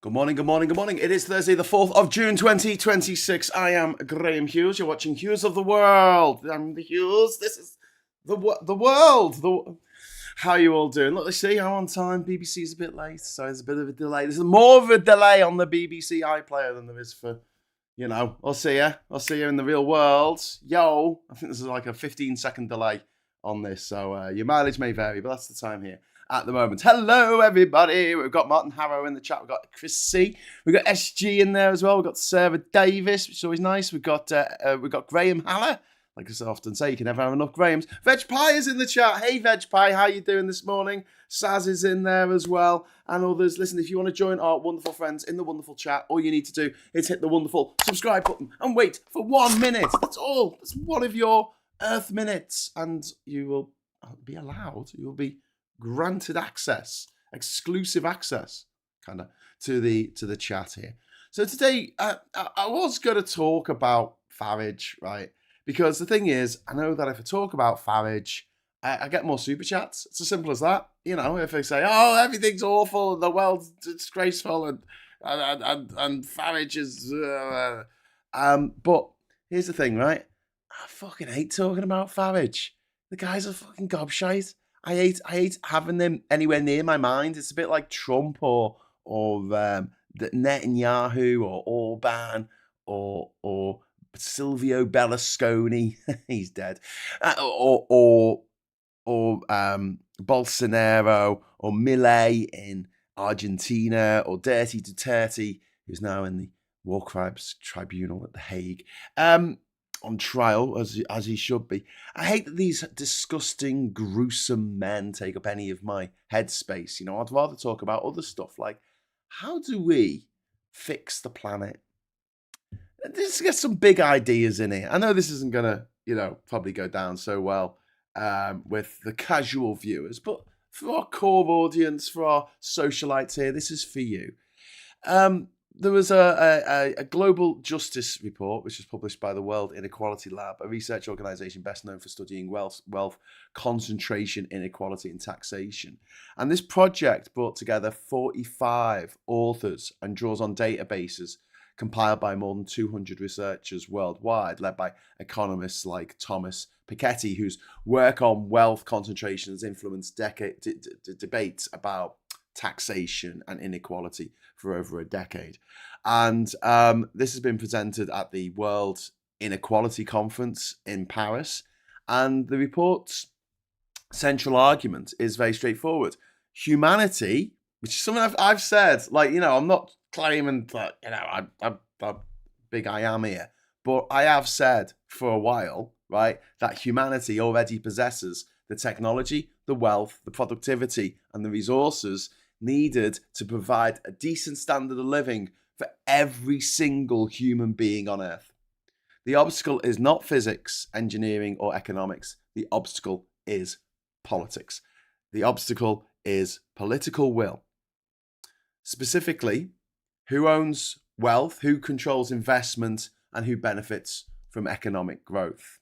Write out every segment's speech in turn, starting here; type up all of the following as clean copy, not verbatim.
Good morning, good morning, good morning. It is Thursday, the 4th of June, 2026. I am Graham Hughes. You're watching Hughes of the World. I'm the Hughes. This is the world. How are you all doing? Look, let's see. I'm on time. BBC's a bit late, so there's a bit of a delay. There's more of a delay on the BBC iPlayer than there is for, I'll see you. I'll see you in the real world. Yo. I think there's like a 15-second delay on this, so your mileage may vary, but that's the time here at the moment. Hello, everybody. We've got Martin Harrow in the chat. We've got Chris C. We've got SG in there as well. We've got Sarah Davis, which is always nice. We've got Graham Haller. Like I often say, you can never have enough Grahams. Veg Pie is in the chat. Hey, Veg Pie, how you doing this morning? Saz is in there as well, and others. Listen, if you want to join our wonderful friends in the wonderful chat, all you need to do is hit the wonderful subscribe button and wait for 1 minute. That's all. That's one of your Earth minutes, and you will be allowed. You will be granted access, exclusive access, kind of, to the chat here. So today, I was going to talk about Farage, right? Because the thing is, I know that if I talk about Farage, I get more super chats. It's as simple as that. If I say, "Oh, everything's awful, the world's disgraceful, and Farage is," but here's the thing, right? I fucking hate talking about Farage. The guy's a fucking gobshite. I hate having them anywhere near my mind. It's a bit like Trump or Netanyahu or Orban or Silvio Berlusconi. He's dead. Or Bolsonaro or Milei in Argentina or Dirty Duterte, who's now in the War Crimes Tribunal at The Hague. On trial, as he should be. I hate that these disgusting, gruesome men take up any of my headspace. I'd rather talk about other stuff, like how do we fix the planet? Let's get some big ideas in here. I know this isn't going to, probably go down so well with the casual viewers, but for our core audience, for our socialites here, this is for you. There was a global justice report, which was published by the World Inequality Lab, a research organization best known for studying wealth concentration, inequality, and taxation. And this project brought together 45 authors and draws on databases compiled by more than 200 researchers worldwide, led by economists like Thomas Piketty, whose work on wealth concentration has influenced debates about taxation and inequality for over a decade. And this has been presented at the World Inequality Conference in Paris. And the report's central argument is very straightforward. Humanity, which is something I've said, I'm not claiming that, I'm big I am here, but I have said for a while, right, that humanity already possesses the technology, the wealth, the productivity, and the resources needed to provide a decent standard of living for every single human being on Earth. The obstacle is not physics, engineering, or economics. The obstacle is politics. The obstacle is political will. Specifically, who owns wealth, who controls investment, and who benefits from economic growth.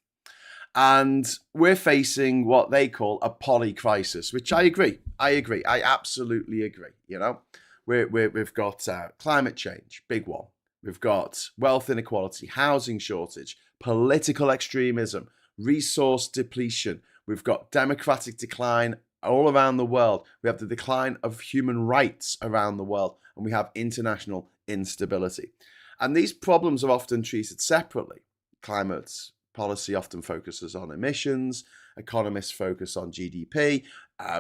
And we're facing what they call a poly-crisis, which I agree. I absolutely agree. We've got climate change, big one. We've got wealth inequality, housing shortage, political extremism, resource depletion. We've got democratic decline all around the world. We have the decline of human rights around the world, and we have international instability. And these problems are often treated separately. Climate policy often focuses on emissions, economists focus on GDP,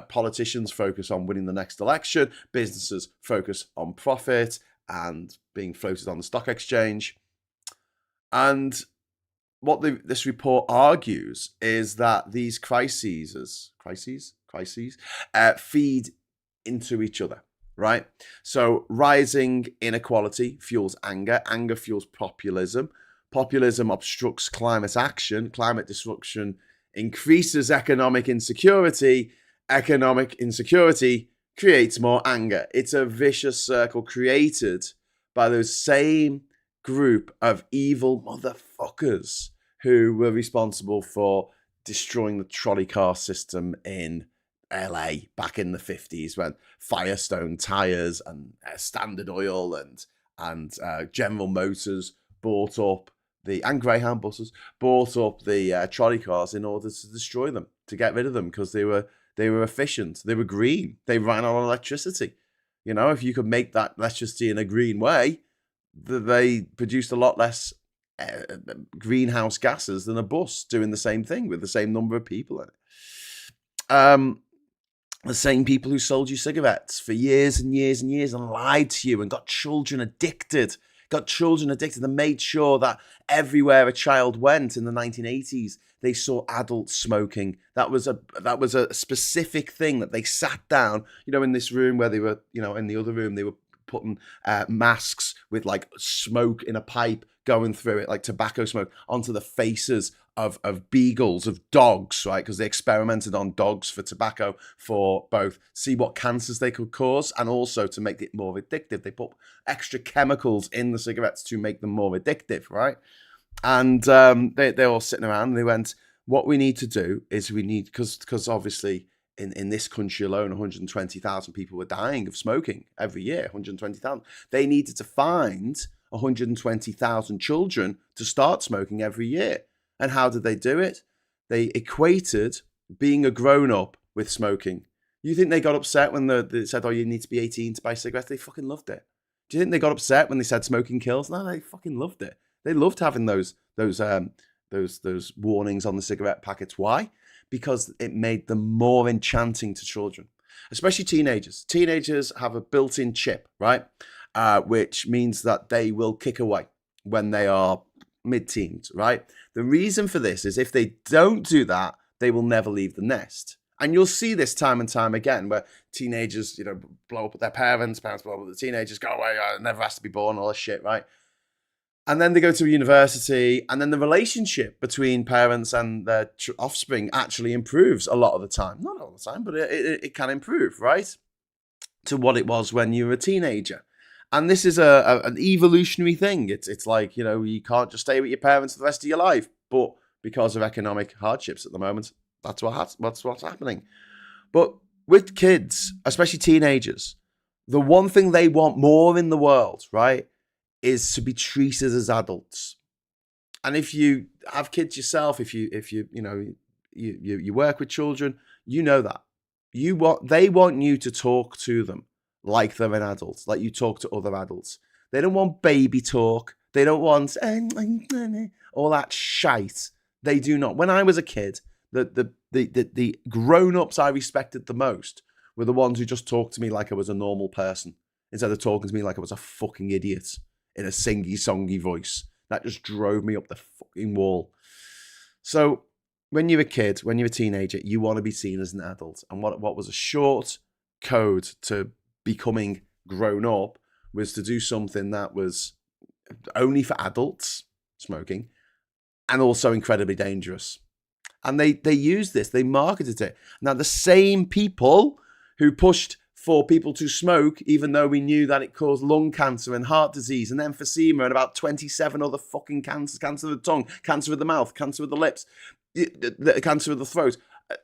politicians focus on winning the next election, businesses focus on profit and being floated on the stock exchange. And what this report argues is that these crises feed into each other, right? So rising inequality fuels anger, anger fuels populism, populism obstructs climate action, climate disruption increases economic insecurity creates more anger. It's a vicious circle created by those same group of evil motherfuckers who were responsible for destroying the trolley car system in LA back in the 50s when Firestone tires and Standard Oil and General Motors bought up and Greyhound buses bought up the trolley cars in order to destroy them, to get rid of them, because they were efficient, they were green, they ran on electricity. You know, if you could make that electricity in a green way, they produced a lot less greenhouse gases than a bus doing the same thing with the same number of people in it. The same people who sold you cigarettes for years and years and years and lied to you and got children addicted and made sure that everywhere a child went in the 1980s, they saw adults smoking. That was a specific thing that they sat down, you know, in this room where they were, you know, in the other room, they were putting masks with like smoke in a pipe going through it, like tobacco smoke, onto the faces of beagles, of dogs, right? Because they experimented on dogs for tobacco, for both see what cancers they could cause and also to make it more addictive. They put extra chemicals in the cigarettes to make them more addictive, right? And they're all sitting around and they went, what we need to do is because obviously in this country alone, 120,000 people were dying of smoking every year, 120,000. They needed to find 120,000 children to start smoking every year. And how did they do it? They equated being a grown-up with smoking. You think they got upset when they said, oh, you need to be 18 to buy cigarettes? They fucking loved it. Do you think they got upset when they said smoking kills? No, they fucking loved it. They loved having those warnings on the cigarette packets. Why? Because it made them more enchanting to children, especially teenagers. Teenagers have a built-in chip, right? Which means that they will kick away when they are mid-teens, right? The reason for this is if they don't do that, they will never leave the nest. And you'll see this time and time again where teenagers, you know, blow up at their parents blow up at the teenagers, go away, never has to be born, all this shit, right? And then they go to a university, and then the relationship between parents and their offspring actually improves a lot of the time. Not all the time, but it can improve, right? To what it was when you were a teenager. And this is an evolutionary thing. It's like, you know, you can't just stay with your parents for the rest of your life. But because of economic hardships at the moment, that's what's happening. But with kids, especially teenagers, the one thing they want more in the world, right, is to be treated as adults. And if you have kids yourself, if you work with children, you know that. They want you to talk to them like they're an adult, like you talk to other adults. They don't want baby talk. They don't want all that shite. They do not. When I was a kid, the grown-ups I respected the most were the ones who just talked to me like I was a normal person, instead of talking to me like I was a fucking idiot in a singy-songy voice. That just drove me up the fucking wall. So when you're a kid, when you're a teenager, you want to be seen as an adult. And what was a short code to becoming grown up was to do something that was only for adults, smoking, and also incredibly dangerous. And they used this, they marketed it. Now, the same people who pushed for people to smoke, even though we knew that it caused lung cancer and heart disease and emphysema and about 27 other fucking cancers, cancer of the tongue, cancer of the mouth, cancer of the lips, the cancer of the throat.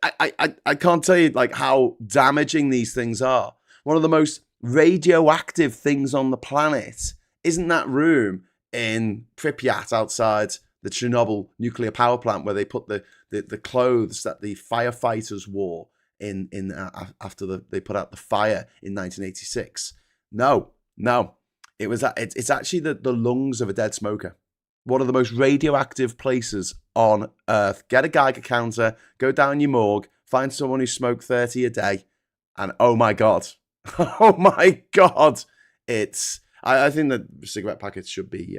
I can't tell you like how damaging these things are. One of the most radioactive things on the planet isn't that room in Pripyat outside the Chernobyl nuclear power plant where they put the clothes that the firefighters wore in after they put out the fire in 1986. No, it's actually the lungs of a dead smoker. One of the most radioactive places on Earth. Get a Geiger counter, go down your morgue, find someone who smoked 30 a day, and oh my God. Oh my God. I think that cigarette packets should be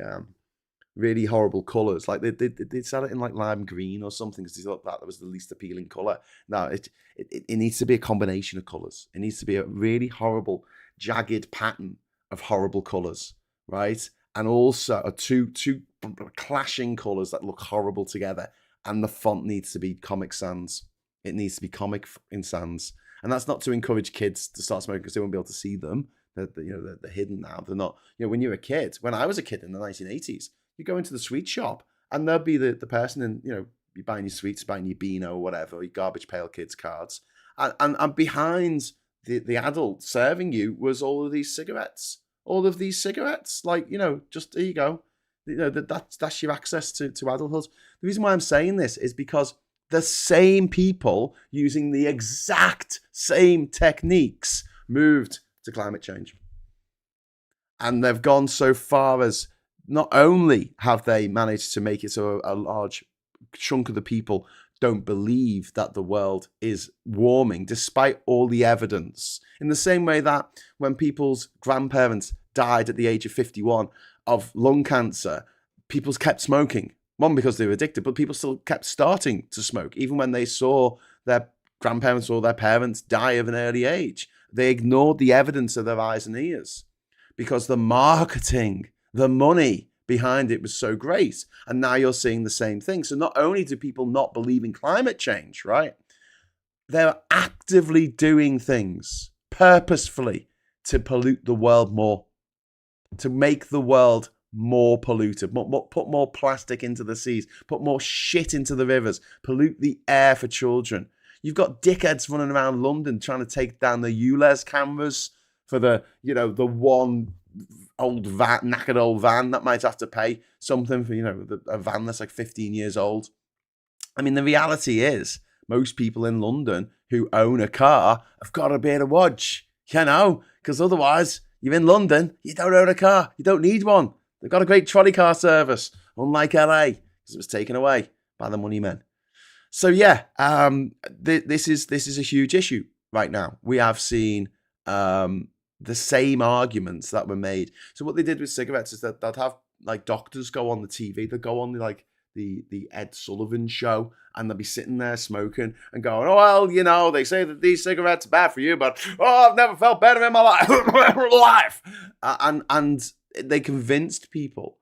really horrible colours. Like they sell it in like lime green or something because they thought that was the least appealing colour. No, it needs to be a combination of colours. It needs to be a really horrible, jagged pattern of horrible colours, right? And also two clashing colours that look horrible together. And the font needs to be Comic Sans. It needs to be Comic in Sans. And that's not to encourage kids to start smoking because they won't be able to see them. They're hidden now. They're not, when you're a kid, when I was a kid in the 1980s, you go into the sweet shop and there'll be the person in, you're buying your sweets, buying your Beano or whatever, or your Garbage Pail Kids cards. And behind the adult serving you was all of these cigarettes. All of these cigarettes. Like, just there you go. That's your access to adulthood. The reason why I'm saying this is because the same people using the exact same techniques moved to climate change. And they've gone so far as not only have they managed to make it so a large chunk of the people don't believe that the world is warming, despite all the evidence. In the same way that when people's grandparents died at the age of 51 of lung cancer, people kept smoking. One, because they were addicted, but people still kept starting to smoke, even when they saw their grandparents or their parents die of an early age. They ignored the evidence of their eyes and ears because the marketing, the money behind it was so great. And now you're seeing the same thing. So not only do people not believe in climate change, right? They're actively doing things purposefully to pollute the world more, to make the world more polluted, put more plastic into the seas, put more shit into the rivers, pollute the air for children. You've got dickheads running around London trying to take down the ULEZ cameras for the one old van, knackered old van that might have to pay something for, a van that's like 15 years old. I mean, the reality is most people in London who own a car have got to be able to watch, because otherwise you're in London, you don't own a car, you don't need one. They've got a great trolley car service, unlike LA, because it was taken away by the money men. So yeah, this is a huge issue right now. We have seen the same arguments that were made. So what they did with cigarettes is that they'd have like doctors go on the TV, they'd go on the Ed Sullivan show, and they'll be sitting there smoking and going, oh, well, they say that these cigarettes are bad for you, but I've never felt better in my life. And they convinced people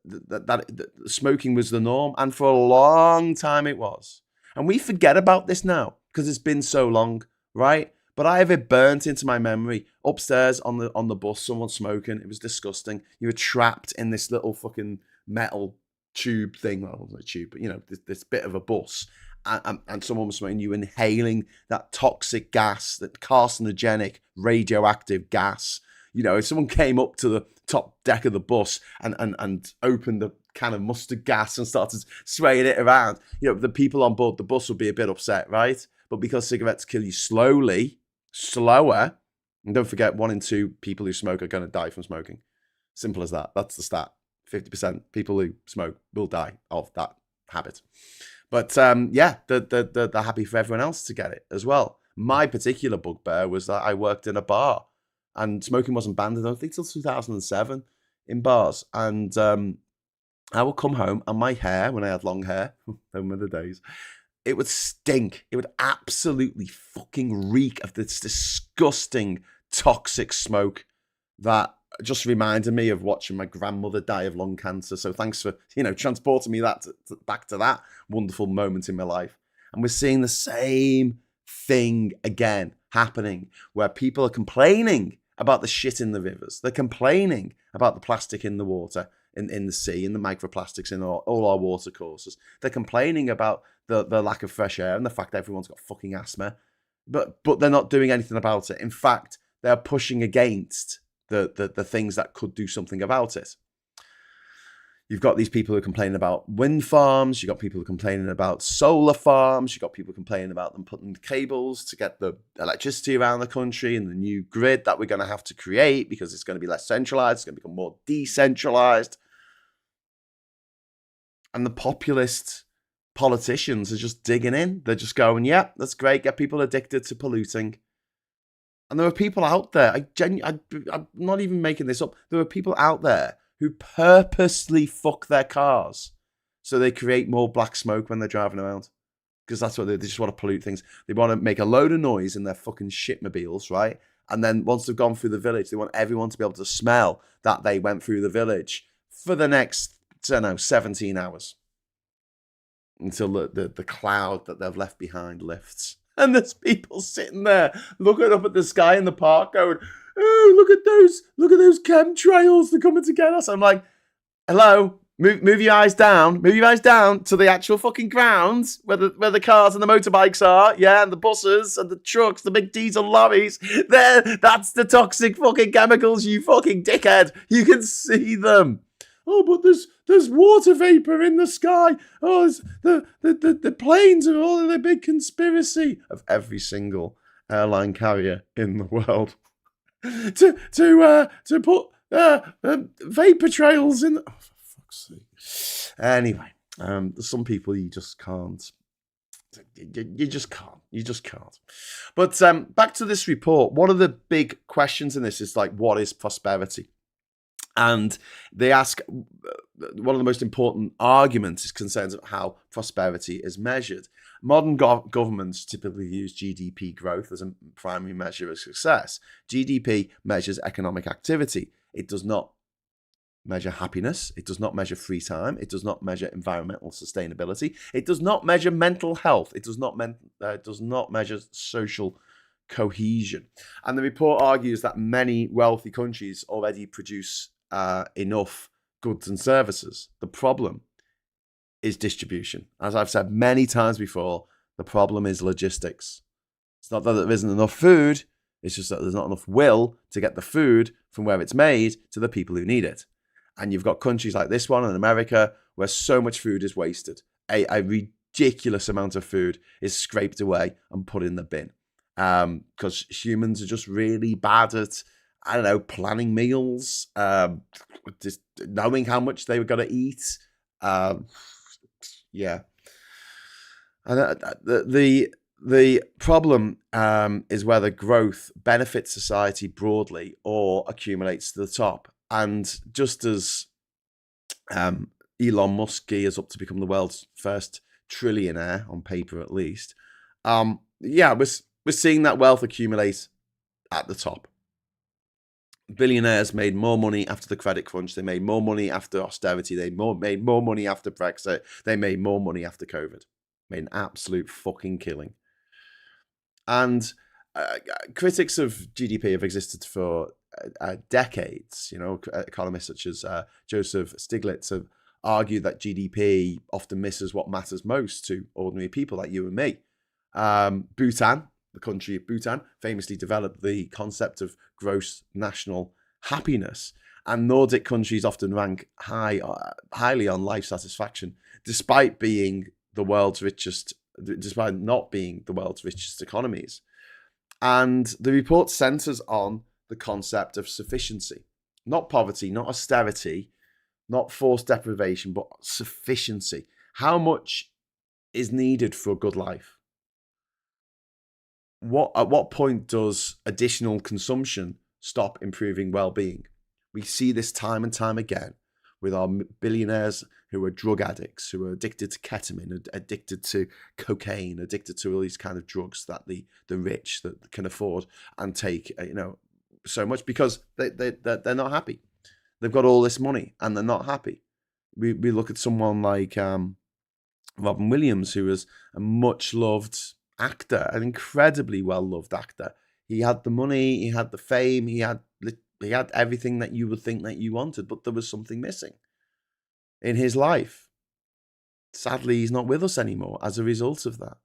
that smoking was the norm, and for a long time it was. And we forget about this now because it's been so long, right? But I have it burnt into my memory. Upstairs on the bus, someone smoking. It was disgusting. You were trapped in this little fucking metal tube thing. Well, it wasn't a tube, but this bit of a bus. And someone was smoking. You inhaling that toxic gas, that carcinogenic, radioactive gas. If someone came up to the top deck of the bus and opened the can of mustard gas and started swaying it around, the people on board the bus would be a bit upset, right? But because cigarettes kill you slower, and don't forget 1 in 2 people who smoke are going to die from smoking. Simple as that. That's the stat. 50% people who smoke will die of that habit. But they're happy for everyone else to get it as well. My particular bugbear was that I worked in a bar and smoking wasn't banned, I don't think, till 2007 in bars. And I would come home and my hair, when I had long hair, them were the days, it would stink. It would absolutely fucking reek of this disgusting, toxic smoke that just reminded me of watching my grandmother die of lung cancer. So thanks for, transporting me back to that wonderful moment in my life. And we're seeing the same thing again happening, where people are complaining about the shit in the rivers. They're complaining about the plastic in the water, in the sea, and the microplastics in all our water courses. They're complaining about the lack of fresh air and the fact that everyone's got fucking asthma. But they're not doing anything about it. In fact, they're pushing against the things that could do something about it. You've got these people who are complaining about wind farms. You've got people who are complaining about solar farms. You've got people complaining about them putting cables to get the electricity around the country and the new grid that we're going to have to create because it's going to be less centralized. It's going to become more decentralized. And the populist politicians are just digging in. They're just going, yeah, that's great. Get people addicted to polluting. And there are people out there, I'm not even making this up. There are people out there who purposely fuck their cars so they create more black smoke when they're driving around. Because that's what they just want to pollute things. They want to make a load of noise in their fucking shitmobiles, right? And then once they've gone through the village, they want everyone to be able to smell that they went through the village for the next, 17 hours. Until the cloud that they've left behind lifts. And there's people sitting there looking up at the sky in the park going, oh, look at those chemtrails, they're coming to get us. I'm like, hello, Move your eyes down. Move your eyes down to the actual fucking ground where the cars and the motorbikes are. Yeah, and the buses and the trucks, the big diesel lorries. There, that's the toxic fucking chemicals. You fucking dickhead. You can see them. Oh, but there's water vapor in the sky. Oh, the planes are all in a big conspiracy of every single airline carrier in the world to put vapor trails in. Oh, for fuck's sake. Anyway, there's some people you just can't. You just can't. You just can't. But back to this report. One of the big questions in this is like, what is prosperity? And they ask, one of the most important arguments is concerns of how prosperity is measured. Modern governments typically use GDP growth as a primary measure of success. GDP measures economic activity. It does not measure happiness. It does not measure free time. It does not measure environmental sustainability. It does not measure mental health. It does not measure social cohesion. And the report argues that many wealthy countries already produce enough goods and services. The problem is distribution. As I've said many times before, the problem is logistics. It's not that there isn't enough food, it's just that there's not enough will to get the food from where it's made to the people who need it. And you've got countries like this one in America where so much food is wasted. A ridiculous amount of food is scraped away and put in the bin. Because humans are just really bad at, I don't know, planning meals, just knowing how much they were going to eat. Yeah. And the problem is whether growth benefits society broadly or accumulates to the top. And just as Elon Musk gears up to become the world's first trillionaire, on paper at least, we're seeing that wealth accumulate at the top. Billionaires made more money after the credit crunch. They made more money after austerity. They made more money after Brexit. They made more money after COVID. Made an absolute fucking killing. And critics of GDP have existed for decades. You know, economists such as Joseph Stiglitz have argued that GDP often misses what matters most to ordinary people like you and me. Bhutan, the country of Bhutan, famously developed the concept of gross national happiness. And Nordic countries often rank highly on life satisfaction, despite being the world's richest, despite not being the world's richest economies. And the report centers on the concept of sufficiency, not poverty, not austerity, not forced deprivation, but sufficiency. How much is needed for a good life? At what point does additional consumption stop improving well-being? We see this time and time again with our billionaires who are drug addicts, who are addicted to ketamine, addicted to cocaine, addicted to all these kind of drugs that the rich that can afford and take, so much because they're not happy. They've got all this money and they're not happy. We look at someone like Robin Williams, who was a much loved actor, an incredibly well-loved actor. He had the money, he had the fame, he had everything that you would think that you wanted, but there was something missing in his life. Sadly, he's not with us anymore as a result of that.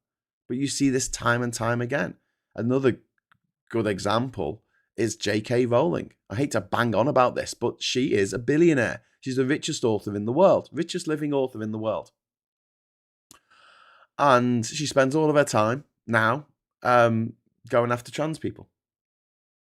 But you see this time and time again. Another good example is J.K. Rowling. I hate to bang on about this, but she is a billionaire. She's the richest author in the world, richest living author in the world. And she spends all of her time now going after trans people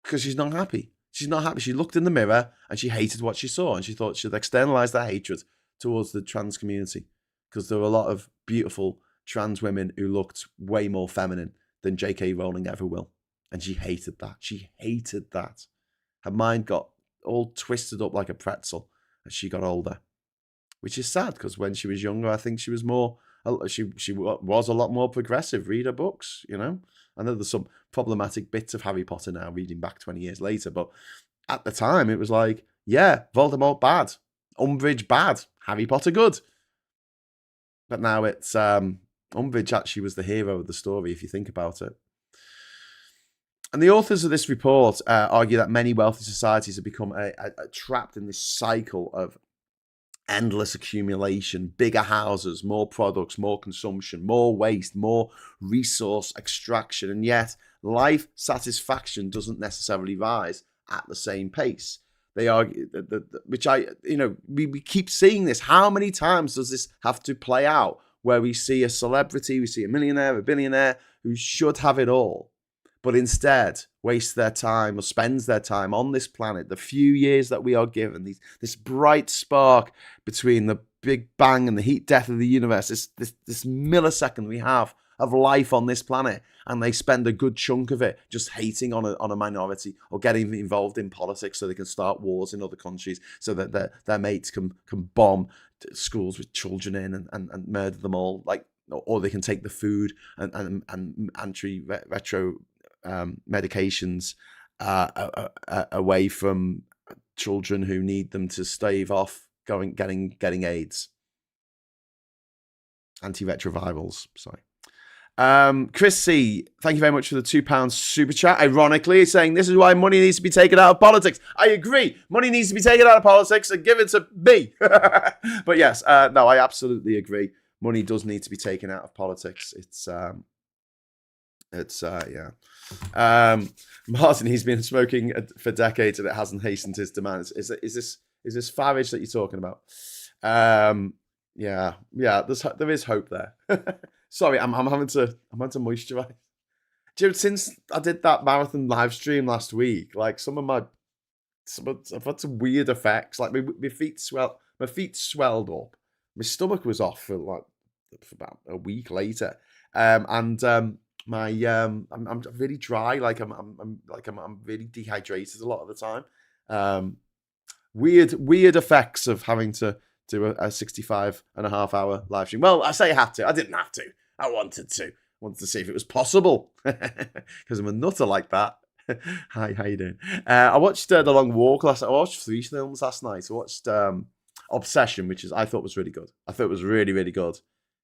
because she's not happy. She's not happy. She looked in the mirror and she hated what she saw, and she thought she'd externalize that hatred towards the trans community because there were a lot of beautiful trans women who looked way more feminine than J.K. Rowling ever will. And she hated that. She hated that. Her mind got all twisted up like a pretzel as she got older, which is sad because when she was younger, I think she was more... She was a lot more progressive. Read her books, I know there's some problematic bits of Harry Potter now, reading back 20 years later, but at the time it was like, yeah, Voldemort bad, Umbridge bad, Harry Potter good. But now it's Umbridge actually was the hero of the story, if you think about it. And the authors of this report argue that many wealthy societies have become trapped in this cycle of endless accumulation, bigger houses, more products, more consumption, more waste, more resource extraction. And yet life satisfaction doesn't necessarily rise at the same pace. They argue, we keep seeing this. How many times does this have to play out where we see a celebrity, we see a millionaire, a billionaire who should have it all, but instead wastes their time or spends their time on this planet, the few years that we are given, this bright spark between the Big Bang and the heat death of the universe, this millisecond we have of life on this planet, and they spend a good chunk of it just hating on a minority or getting involved in politics so they can start wars in other countries so that their mates can bomb schools with children in and murder them all, or they can take the food and anti-retro medications away from children who need them to stave off getting AIDS. Antiretrovirals, sorry. Chris C, thank you very much for the £2 super chat. Ironically, saying this is why money needs to be taken out of politics. I agree. Money needs to be taken out of politics and given to me. But yes, no, I absolutely agree. Money does need to be taken out of politics. Martin, he's been smoking for decades and it hasn't hastened his demands. Is this Farage that you're talking about? Yeah. There is hope there. Sorry, I'm having to moisturize. Dude, since I did that marathon live stream last week, like I've had some weird effects. Like my feet swelled up. My stomach was off for about a week later. I'm really dry. Like I'm really dehydrated a lot of the time. Weird effects of having to do a 65.5-hour live stream. Well, I say I had to. I didn't have to. I wanted to. I wanted to see if it was possible because I'm a nutter like that. Hi, how you doing? I watched The Long Walk last night. I watched 3 films last night. I watched Obsession, which I thought was really good. I thought it was really, really good.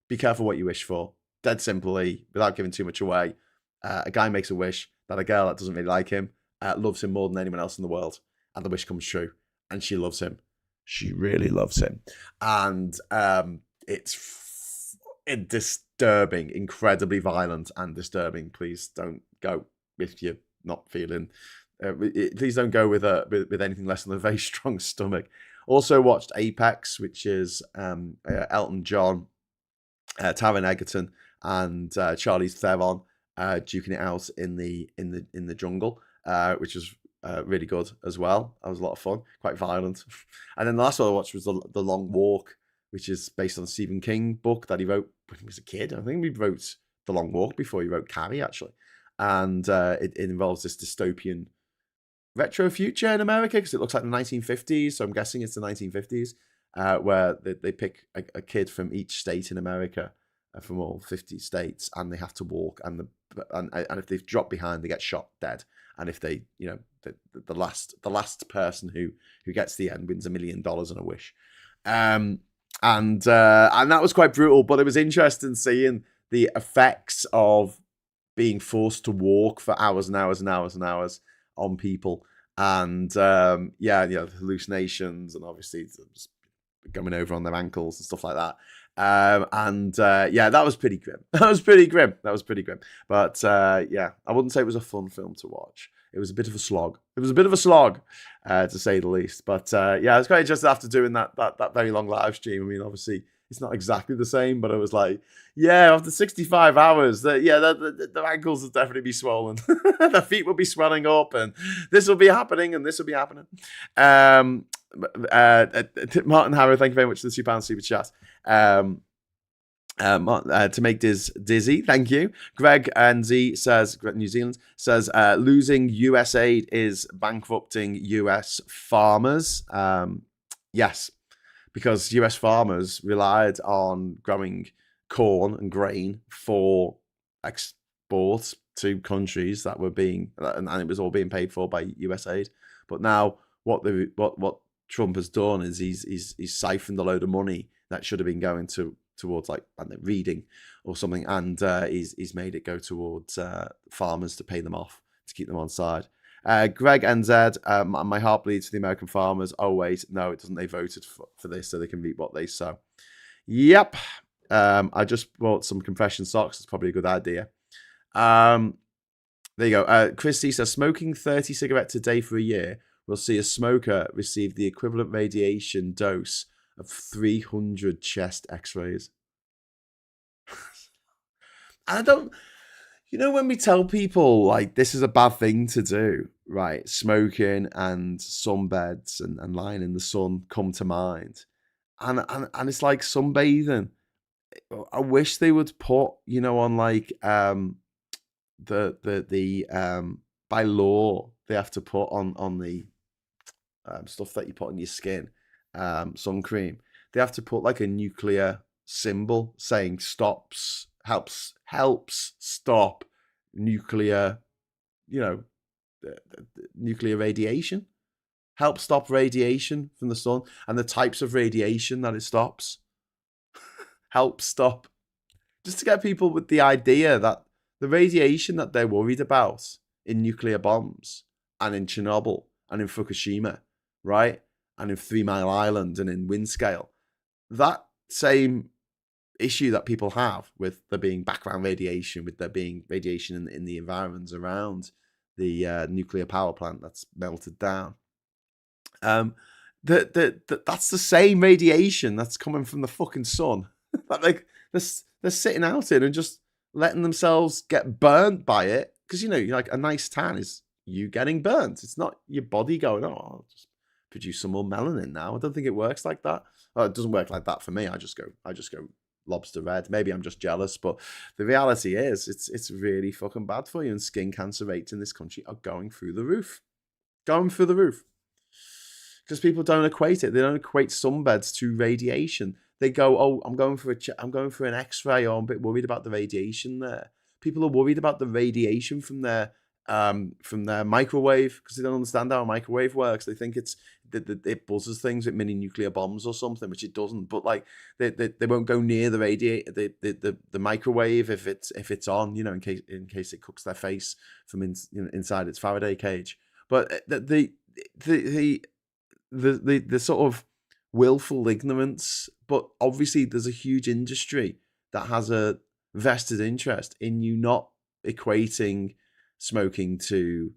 Be careful what you wish for. Dead simply, without giving too much away. A guy makes a wish that a girl that doesn't really like him loves him more than anyone else in the world. And the wish comes true. And she loves him. She really loves him. And it's disturbing, incredibly violent and disturbing. Please don't go if you're not feeling... please don't go with anything less than a very strong stomach. Also watched Apex, which is Elton John, Taron Egerton, and Charlize Theron duking it out in the jungle, which was really good as well. That was a lot of fun, quite violent. And then the last one I watched was The Long Walk, which is based on a Stephen King book that he wrote when he was a kid. I think he wrote The Long Walk before he wrote Carrie, actually. And it involves this dystopian retro future in America because it looks like the 1950s. So I'm guessing it's the 1950s, where they pick a kid from each state in America, from all 50 states, and they have to walk. And if they've dropped behind, they get shot dead. And if they, the last person who gets the end wins $1 million and a wish. And that was quite brutal, but it was interesting seeing the effects of being forced to walk for hours and hours and hours and hours on people, and the hallucinations, and obviously going over on their ankles and stuff like that. That was pretty grim. That was pretty grim. But I wouldn't say it was a fun film to watch. It was a bit of a slog. To say the least. But I was quite interested after doing that very long live stream. I mean, obviously it's not exactly the same, but I was like, after 65 hours, the ankles will definitely be swollen. The feet will be swelling up, and this will be happening, and this will be happening. Martin Harrow, thank you very much for the £2 super chat. To make dizzy, thank you. Greg NZ says, New Zealand says, losing US aid is bankrupting US farmers. Yes, because US farmers relied on growing corn and grain for export to countries that were and it was all being paid for by US aid. But now what Trump has done is he's siphoned a load of money that should have been going towards reading or something, and he's made it go towards farmers to pay them off to keep them on side. Greg NZ, my heart bleeds for the American farmers. Oh, wait. No, it doesn't. They voted for this so they can reap what they sow. Yep. I just bought some compression socks. It's probably a good idea. There you go. Christy says, smoking 30 cigarettes a day for a year will see a smoker receive the equivalent radiation dose of 300 chest x-rays. I don't... You know, when we tell people, like, this is a bad thing to do, right? Smoking and sunbeds and lying in the sun come to mind. And it's like sunbathing. I wish they would put, you know, on like the by law they have to put on the stuff that you put on your skin, sun cream. They have to put like a nuclear symbol saying helps stop nuclear, you know, nuclear radiation. Help stop radiation from the sun and the types of radiation that it stops. Help stop. Just to get people with the idea that the radiation that they're worried about in nuclear bombs and in Chernobyl and in Fukushima, right? And in 3 Mile Island and in Windscale, that same issue that people have with there being background radiation, with there being radiation in the environments around the nuclear power plant that's melted down. That's the same radiation that's coming from the fucking sun. Like they're sitting out in and just letting themselves get burnt by it, because you know, like a nice tan is you getting burnt. It's not your body going, oh, I'll just produce some more melanin now. I don't think it works like that. Oh, it doesn't work like that for me. I just go lobster red. Maybe I'm just jealous, but the reality is it's really fucking bad for you. And skin cancer rates in this country are going through the roof. Because people don't equate it. They don't equate sunbeds to radiation. They go, oh, I'm going for an X-ray, or I'm a bit worried about the radiation there. People are worried about the radiation from their microwave, because they don't understand how a microwave works. They think it buzzes things with mini nuclear bombs or something, which it doesn't. But like they won't go near the microwave if it's on, you know, in case it cooks their face from inside its Faraday cage. But the sort of willful ignorance, but obviously there's a huge industry that has a vested interest in you not equating smoking to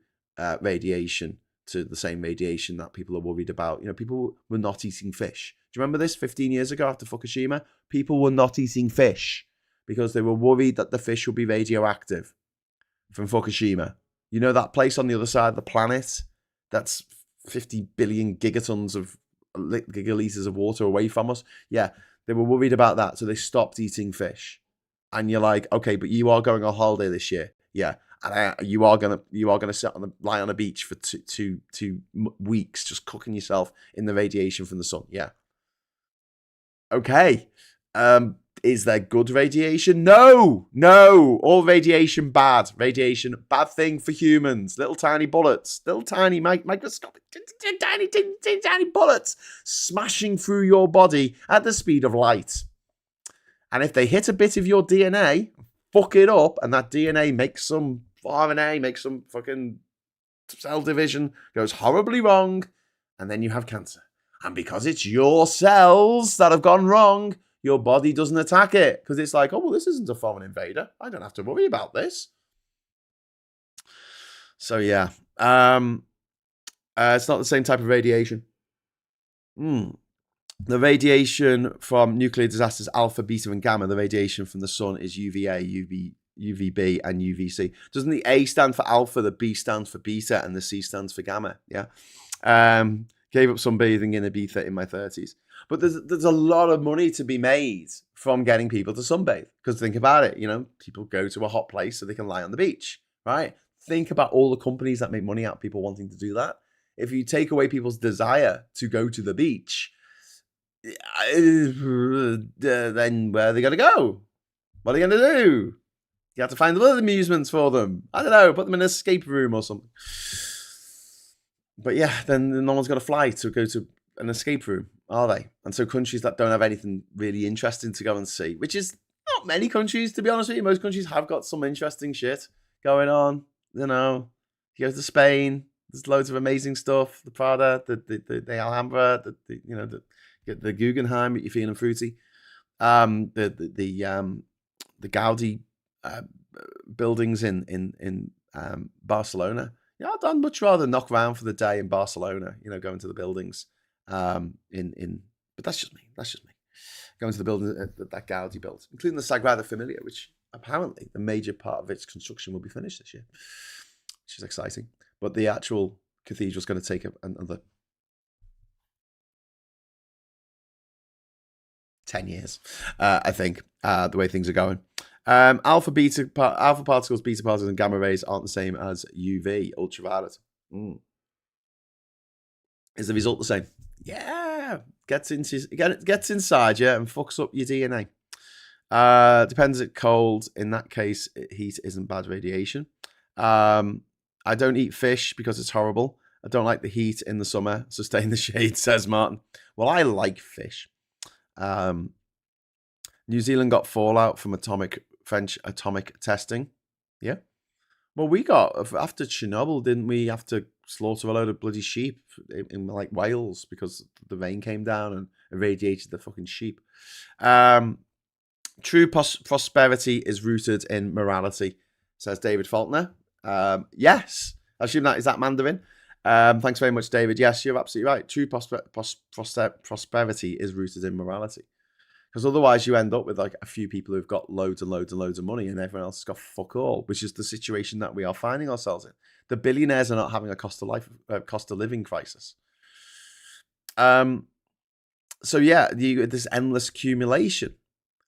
radiation, to the same radiation that people are worried about. You know, people were not eating fish. Do you remember this 15 years ago after Fukushima? People were not eating fish because they were worried that the fish would be radioactive from Fukushima. You know, that place on the other side of the planet that's 50 billion gigatons of gigaliters of water away from us? Yeah, they were worried about that, so they stopped eating fish. And you're like, okay, but you are going on holiday this year. Yeah. And you are gonna lie on a beach for two weeks, just cooking yourself in the radiation from the sun. Yeah. Okay. Is there good radiation? No. All radiation bad. Radiation bad thing for humans. Little tiny bullets, little tiny microscopic, tiny bullets smashing through your body at the speed of light. And if they hit a bit of your DNA, fuck it up, and that DNA makes some RNA, makes some fucking cell division, goes horribly wrong, and then you have cancer. And because it's your cells that have gone wrong, your body doesn't attack it, because it's like, oh, well, this isn't a foreign invader. I don't have to worry about this. So, yeah. It's not the same type of radiation. The radiation from nuclear disasters, alpha, beta, and gamma, the radiation from the sun is UVA, UVB, and UVC. Doesn't the A stand for alpha, the B stands for beta, and the C stands for gamma? Yeah. Gave up sunbathing in Ibiza in my 30s. But there's a lot of money to be made from getting people to sunbathe. Because think about it, you know, people go to a hot place so they can lie on the beach, right? Think about all the companies that make money out of people wanting to do that. If you take away people's desire to go to the beach, then where are they going to go? What are they going to do? You have to find other amusements for them. I don't know, put them in an escape room or something. But yeah, then no one's going to fly to go to an escape room, are they? And so countries that don't have anything really interesting to go and see, which is not many countries, to be honest with you. Most countries have got some interesting shit going on. You know, you go to Spain, There's loads of amazing stuff. The Prada, the Alhambra, the Guggenheim. You're feeling fruity. The Gaudi buildings in Barcelona. Yeah, I'd much rather knock around for the day in Barcelona. Going to the buildings. But that's just me. Going to the building that Gaudi built, including the Sagrada Familia, which apparently the major part of its construction will be finished this year, which is exciting. But the actual cathedral is going to take another 10 years, I think, the way things are going. Alpha particles, beta particles, and gamma rays aren't the same as UV, ultraviolet. Is the result the same? Yeah, gets inside you and fucks up your DNA. Depends if cold. In that case, heat isn't bad radiation. I don't eat fish because it's horrible. I don't like the heat in the summer, so stay in the shade, says Martin. Well, I like fish. New Zealand got fallout from French atomic testing. Yeah. Well, we got, after Chernobyl, didn't we have to slaughter a load of bloody sheep in like Wales because the rain came down and irradiated the fucking sheep. True prosperity is rooted in morality, says David Faulkner. Yes. I assume is that Mandarin? Thanks very much, David. Yes, you're absolutely right. True prosperity is rooted in morality. Because otherwise you end up with like a few people who've got loads and loads and loads of money and everyone else has got fuck all, which is the situation that we are finding ourselves in. The billionaires are not having a cost of living crisis. So yeah, this endless accumulation,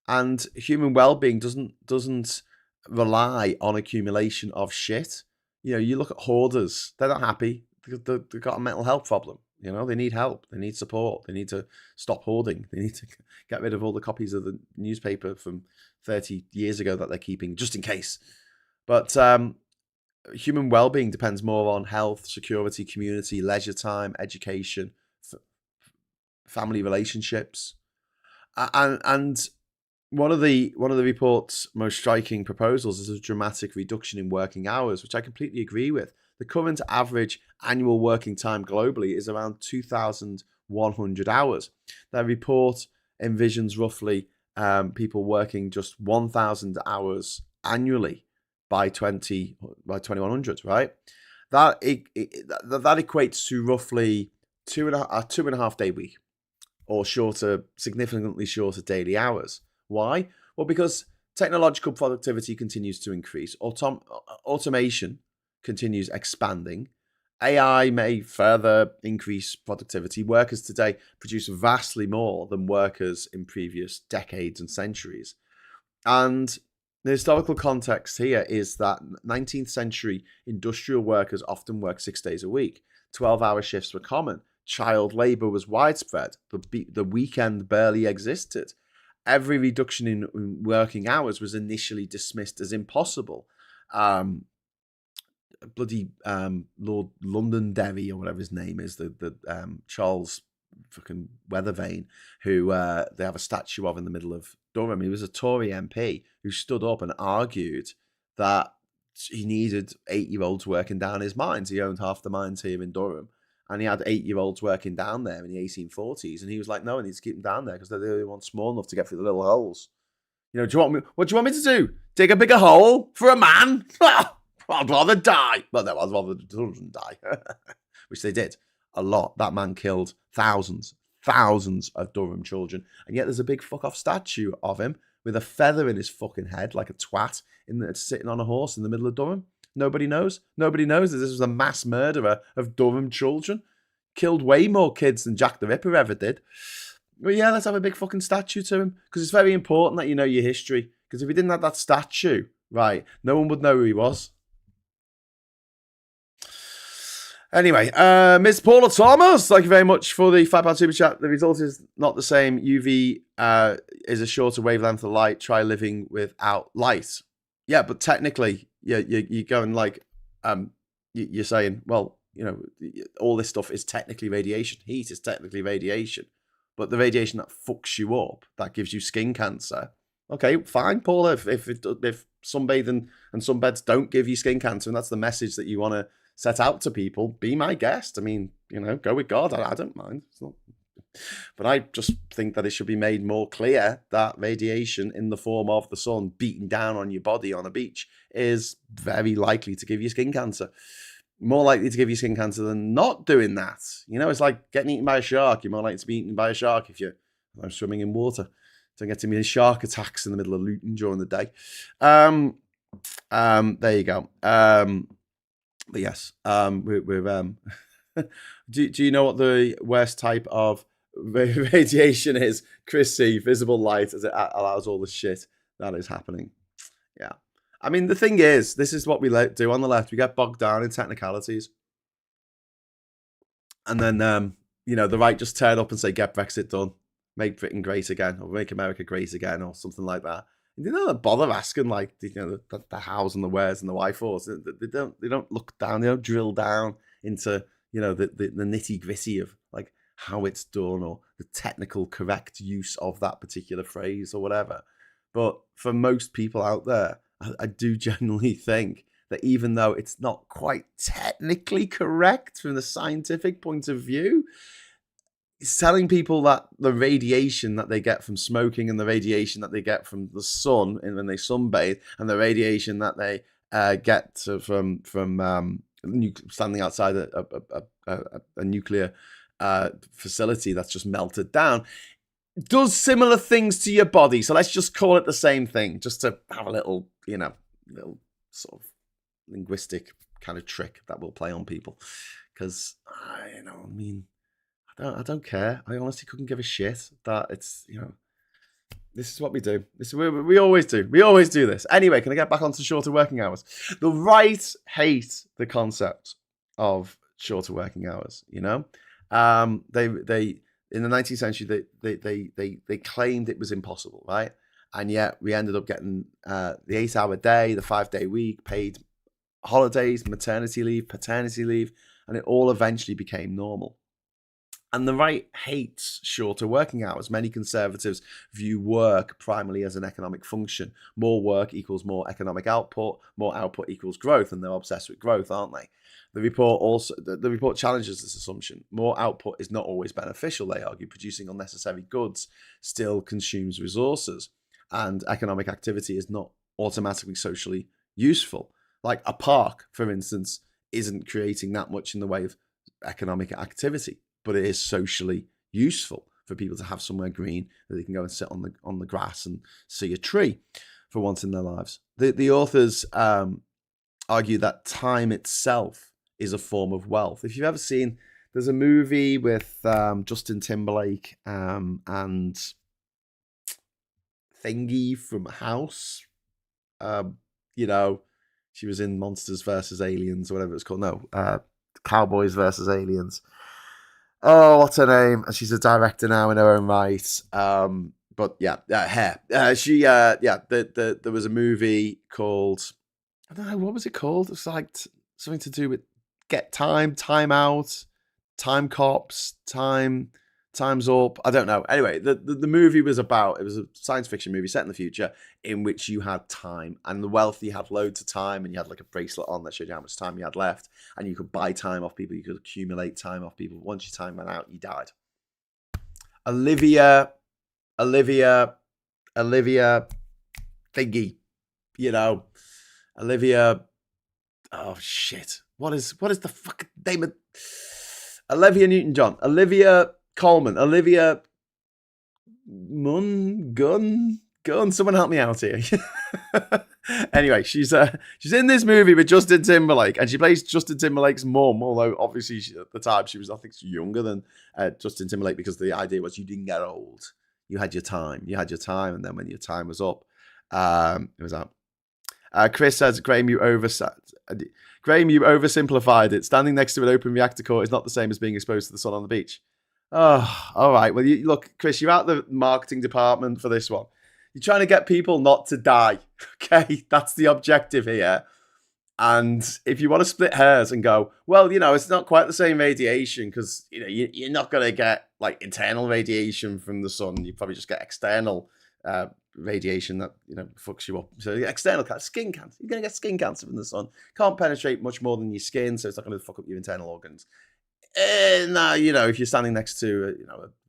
and human well-being doesn't rely on accumulation of shit. You look at hoarders; they're not happy. They've got a mental health problem. They need help. They need support. They need to stop hoarding. They need to get rid of all the copies of the newspaper from 30 years ago that they're keeping, just in case. But human well-being depends more on health, security, community, leisure time, education, family relationships. And one of the report's most striking proposals is a dramatic reduction in working hours, which I completely agree with. The current average annual working time globally is around 2,100 hours. That report envisions roughly people working just 1,000 hours annually by 2100, right? That equates to roughly a 2.5 day week, or significantly shorter daily hours. Why? Well, because technological productivity continues to increase. Automation continues expanding. AI may further increase productivity. Workers today produce vastly more than workers in previous decades and centuries. And the historical context here is that 19th century industrial workers often worked 6 days a week. 12-hour shifts were common. Child labor was widespread. The weekend barely existed. Every reduction in working hours was initially dismissed as impossible. Bloody Lord Londonderry, or whatever his name is, the Charles fucking Weathervane, who they have a statue of in the middle of Durham. He was a Tory MP who stood up and argued that he needed 8-year-olds working down his mines. He owned half the mines here in Durham, and he had 8-year-olds working down there in the 1840s, and he was like, no, I need to keep them down there because they're the only ones small enough to get through the little holes. What do you want me to do? Dig a bigger hole for a man? I'd rather die. Well, no, I'd rather the children die, which they did a lot. That man killed thousands of Durham children, and yet there's a big fuck off statue of him with a feather in his fucking head, like a twat, sitting on a horse in the middle of Durham. Nobody knows. Nobody knows that this was a mass murderer of Durham children. Killed way more kids than Jack the Ripper ever did. But yeah, let's have a big fucking statue to him, because it's very important that you know your history. Because if we didn't have that statue, right, no one would know who he was. Anyway, Ms. Paula Thomas, thank you very much for the £5 super chat. The result is not the same. UV is a shorter wavelength of light. Try living without light. Yeah, but technically, you're going like, you're saying, well, all this stuff is technically radiation. Heat is technically radiation. But the radiation that fucks you up, that gives you skin cancer. Okay, fine, Paula. If sunbathing and sunbeds don't give you skin cancer, and that's the message that you want to set out to people, be my guest. I mean, go with God. I don't mind. It's not. But I just think that it should be made more clear that radiation in the form of the sun beating down on your body on a beach is very likely to give you skin cancer. More likely to give you skin cancer than not doing that. It's like getting eaten by a shark. You're more likely to be eaten by a shark if you're swimming in water. Don't get too many shark attacks in the middle of Luton during the day. There you go. But yes, we're do you know what the worst type of radiation is? Chris C, visible light, as it allows all the shit that is happening. Yeah. I mean, the thing is, this is what we do on the left. We get bogged down in technicalities. And then, the right just turn up and say, get Brexit done. Make Britain great again, or make America great again, or something like that. And they don't bother asking, like, the hows and the wheres and the why fors. They don't look down. They don't drill down into, the nitty gritty of, like, how it's done or the technical correct use of that particular phrase or whatever. But for most people out there, I do genuinely think that even though it's not quite technically correct from the scientific point of view, it's telling people that the radiation that they get from smoking and the radiation that they get from the sun when they sunbathe and the radiation that they get from standing outside a nuclear facility that's just melted down does similar things to your body. So let's just call it the same thing, just to have a little sort of linguistic kind of trick that we'll play on people. Because I don't care. I honestly couldn't give a shit that it's, this is what we do. This is we always do. We always do this. Anyway, can I get back onto shorter working hours? The right hate the concept of shorter working hours. They in the 19th century they claimed it was impossible, right? And yet we ended up getting the 8-hour day, the 5-day week, paid holidays, maternity leave, paternity leave, and it all eventually became normal. And the right hates shorter working hours. Many conservatives view work primarily as an economic function. More work equals more economic output. More output equals growth, and they're obsessed with growth, aren't they? The report challenges this assumption. More output is not always beneficial, they argue. Producing unnecessary goods still consumes resources, and economic activity is not automatically socially useful. Like a park, for instance, isn't creating that much in the way of economic activity, but it is socially useful for people to have somewhere green that they can go and sit on the grass and see a tree for once in their lives. The authors argue that time itself is a form of wealth. If you've ever seen, there's a movie with Justin Timberlake and Thingy from House. She was in Monsters vs. Aliens or whatever it's called. No, Cowboys versus Aliens. Oh, what's her name? She's a director now in her own right. But yeah, Hair. There was a movie called, I don't know, what was it called? It was like something to do with Get Time, Time Out, Time Cops, Time's Up. I don't know. Anyway, the movie was it was a science fiction movie set in the future in which you had time, and the wealthy had loads of time, and you had like a bracelet on that showed you how much time you had left, and you could buy time off people, you could accumulate time off people. Once your time ran out, you died. Olivia thingy, Olivia, oh shit. What is the fucking name of Olivia Newton-John? Olivia Colman, Olivia Gunn. Someone help me out here. Anyway, she's in this movie with Justin Timberlake, and she plays Justin Timberlake's mum. Although obviously at the time she was, I think, younger than Justin Timberlake, because the idea was you didn't get old. You had your time, and then when your time was up, it was out. Chris says, Graham, you oversimplified it. Standing next to an open reactor core is not the same as being exposed to the sun on the beach. Oh, all right. Well, look, Chris, you're out the marketing department for this one. You're trying to get people not to die. Okay, that's the objective here. And if you want to split hairs and go, well, it's not quite the same radiation, because you're not going to get like internal radiation from the sun. You probably just get external radiation that fucks you up. So external cancer, skin cancer. You're gonna get skin cancer from the sun. Can't penetrate much more than your skin, so it's not gonna fuck up your internal organs. Now if you're standing next to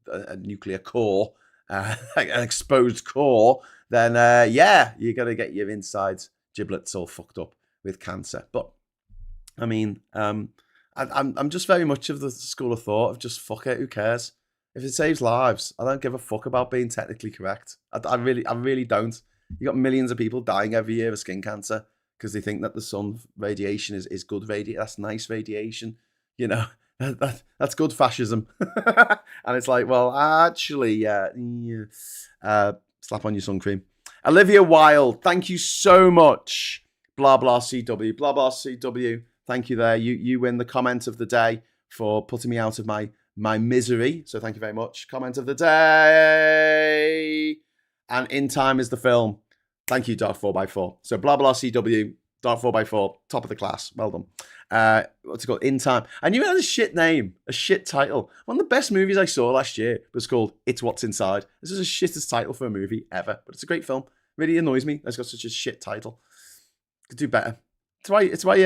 a nuclear core, an exposed core, then you're gonna get your insides giblets all fucked up with cancer. But I mean, I'm just very much of the school of thought of just fuck it, who cares? If it saves lives, I don't give a fuck about being technically correct. I really don't. You got millions of people dying every year of skin cancer because they think that the sun radiation is good radiation. That's nice radiation. That's good fascism. And it's like, well, actually, slap on your sun cream. Olivia Wilde, thank you so much. Blah blah CW, blah blah CW. Thank you there. You win the comment of the day for putting me out of my misery. So thank you very much. Comment of the day. And In Time is the film. Thank you, Dark 4x4. So blah blah CW, Dark 4x4, top of the class. Well done. What's it called? In Time. I knew it had a shit name, a shit title. One of the best movies I saw last year was called It's What's Inside. This is the shittest title for a movie ever, but it's a great film. Really annoys me. It's got such a shit title. Could do better. It's why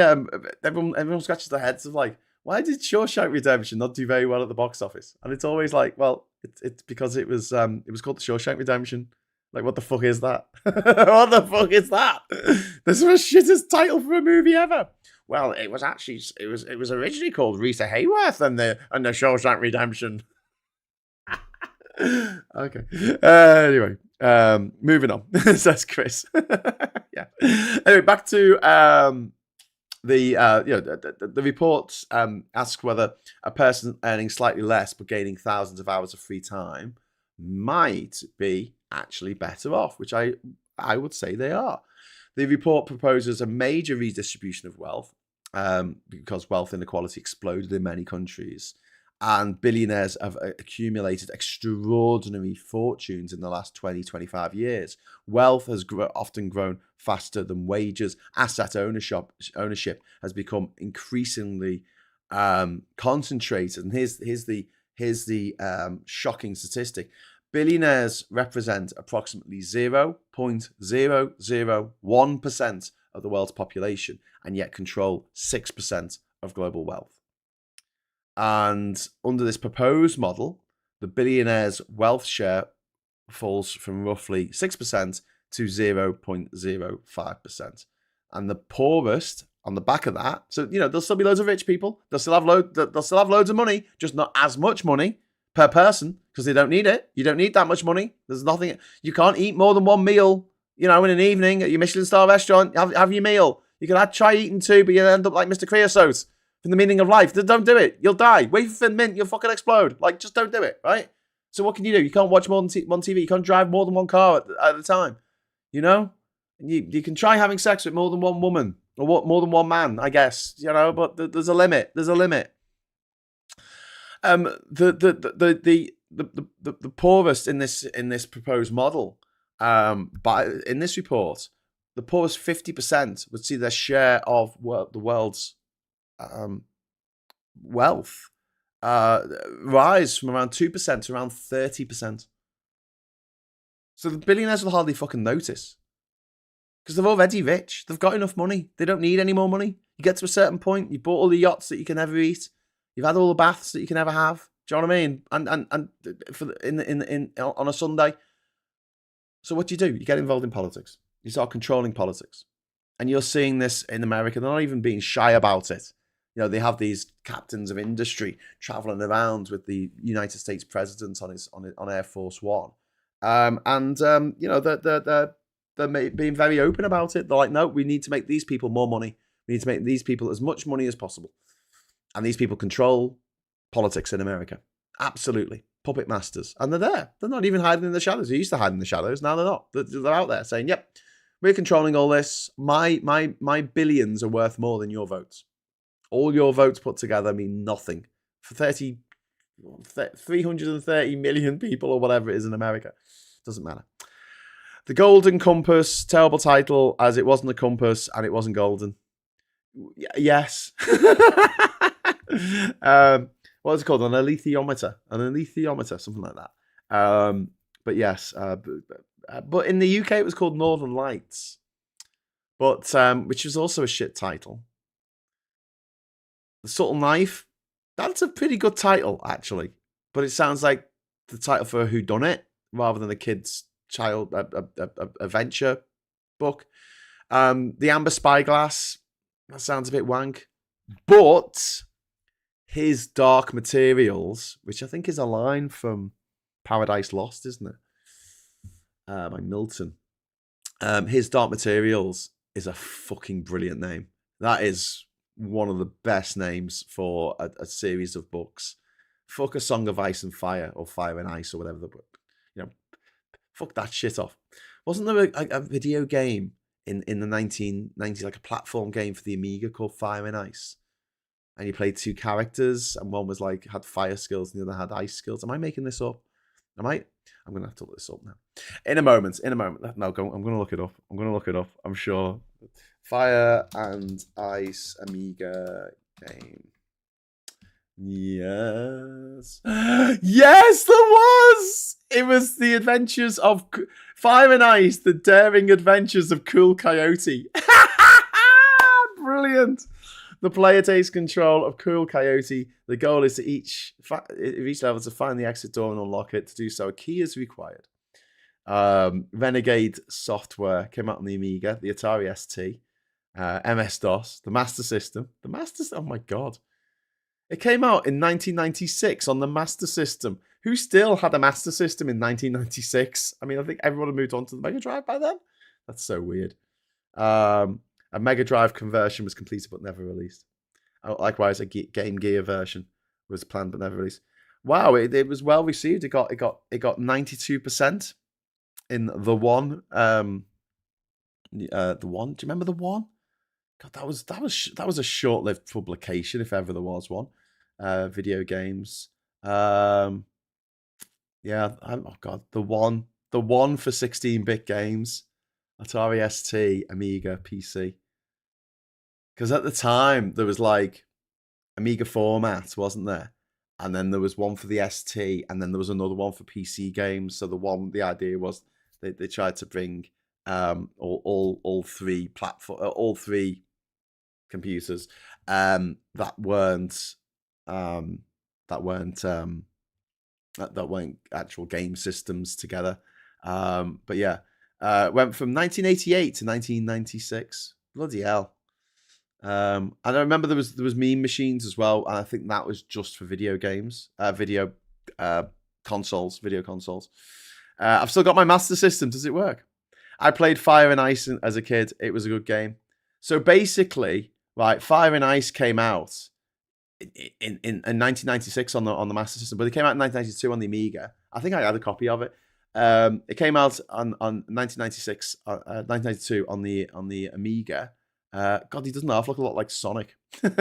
everyone scratches their heads of like, why did Shawshank Redemption not do very well at the box office? And it's always like, well, it's because it was called the Shawshank Redemption. Like, what the fuck is that? What the fuck is that? This is the shittest title for a movie ever. Well, it was originally called Rita Hayworth and the Shawshank Redemption. Okay. Anyway, moving on. Says Chris. Yeah. Anyway, back to the reports ask whether a person earning slightly less but gaining thousands of hours of free time might be actually better off, which I would say they are. The report proposes a major redistribution of wealth because wealth inequality exploded in many countries. And billionaires have accumulated extraordinary fortunes in the last 20, 25 years. Wealth has often grown faster than wages. Asset ownership has become increasingly concentrated. And here's the shocking statistic. Billionaires represent approximately 0.001% of the world's population and yet control 6% of global wealth. And under this proposed model, the billionaires' wealth share falls from roughly 6% to 0.05%. And the poorest on the back of that, so there'll still be loads of rich people. They'll still have loads of money, just not as much money per person because they don't need it. You don't need that much money. There's nothing. You can't eat more than one meal, in an evening at your Michelin star restaurant. Have your meal. You can try eating two, but you'll end up like Mr. Creosote from The Meaning of Life. Don't do it. You'll die. Wait for mint. You'll fucking explode. Like, just don't do it, right? So what can you do? You can't watch more than one TV. You can't drive more than one car at a time. You can try having sex with more than one woman or more than one man, I guess. But there's a limit. There's a limit. The poorest in this proposed model, in this report, the poorest 50% would see their share of the world's wealth rise from around 2% to around 30%. So the billionaires will hardly fucking notice because they're already rich. They've got enough money. They don't need any more money. You get to a certain point, you bought all the yachts that you can ever eat. You've had all the baths that you can ever have. Do you know what I mean? And on a Sunday. So what do? You get involved in politics. You start controlling politics. And you're seeing this in America. They're not even being shy about it. They have these captains of industry traveling around with the United States president on Air Force One. They're being very open about it. They're like, no, we need to make these people more money. We need to make these people as much money as possible. And these people control politics in America. Absolutely. Puppet masters. And they're there. They're not even hiding in the shadows. They used to hide in the shadows. Now they're not. They're out there saying, yep, we're controlling all this. My billions are worth more than your votes. All your votes put together mean nothing. For 330 million people or whatever it is in America. Doesn't matter. The Golden Compass, terrible title, as it wasn't a compass and it wasn't golden. Yes. What is it called? An alethiometer, something like that. But yes, But in the UK, it was called Northern Lights, but which was also a shit title. The Subtle Knife, that's a pretty good title, actually. But it sounds like the title for a whodunit rather than a kid's child adventure book. The Amber Spyglass, that sounds a bit wank. But his Dark Materials, which I think is a line from Paradise Lost, isn't it? By Milton. His Dark Materials is a fucking brilliant name. That is one of the best names for a series of books. Fuck A Song of Ice and Fire, or Fire and Ice, or whatever the book. Fuck that shit off. Wasn't there a video game in the 1990s, like a platform game for the Amiga called Fire and Ice? And you played two characters, and one was like had fire skills, and the other had ice skills. Am I making this up? I'm gonna have to look this up now. In a moment. No, I'm gonna look it up. I'm sure. Fire and Ice Amiga game. Yes. Yes, there was! It was the adventures of Fire and Ice, the daring adventures of Cool Coyote. Brilliant. The player takes control of Cool Coyote. The goal is to each level to find the exit door and unlock it. To do so, a key is required. Renegade Software came out on the Amiga, the Atari ST, MS-DOS, the Master System. Oh my God. It came out in 1996 on the Master System. Who still had a Master System in 1996? I mean, I think everyone had moved on to the Mega Drive by then. That's so weird. A Mega Drive conversion was completed but never released. Likewise, a Game Gear version was planned but never released. Wow, it was well received. It got 92% in the one. The one. Do you remember the one? God, that was a short-lived publication, if ever there was one. Video games. Oh God, the one for 16-bit games. Atari ST, Amiga, PC. Because at the time, there was like Amiga format, wasn't there? And then there was one for the ST, and then there was another one for PC games. So the idea was they tried to bring all three computers that weren't actual game systems together. But yeah, went from 1988 to 1996. Bloody hell. And I remember there was meme machines as well, and I think that was just for video games, video consoles. I've still got my Master System. Does it work? I played Fire and Ice as a kid. It was a good game. So basically, right, Fire and Ice came out in 1996 on the Master System, but it came out in 1992 on the Amiga. I think I had a copy of it. It came out on 1992 on the Amiga. God, he doesn't half look a lot like Sonic. But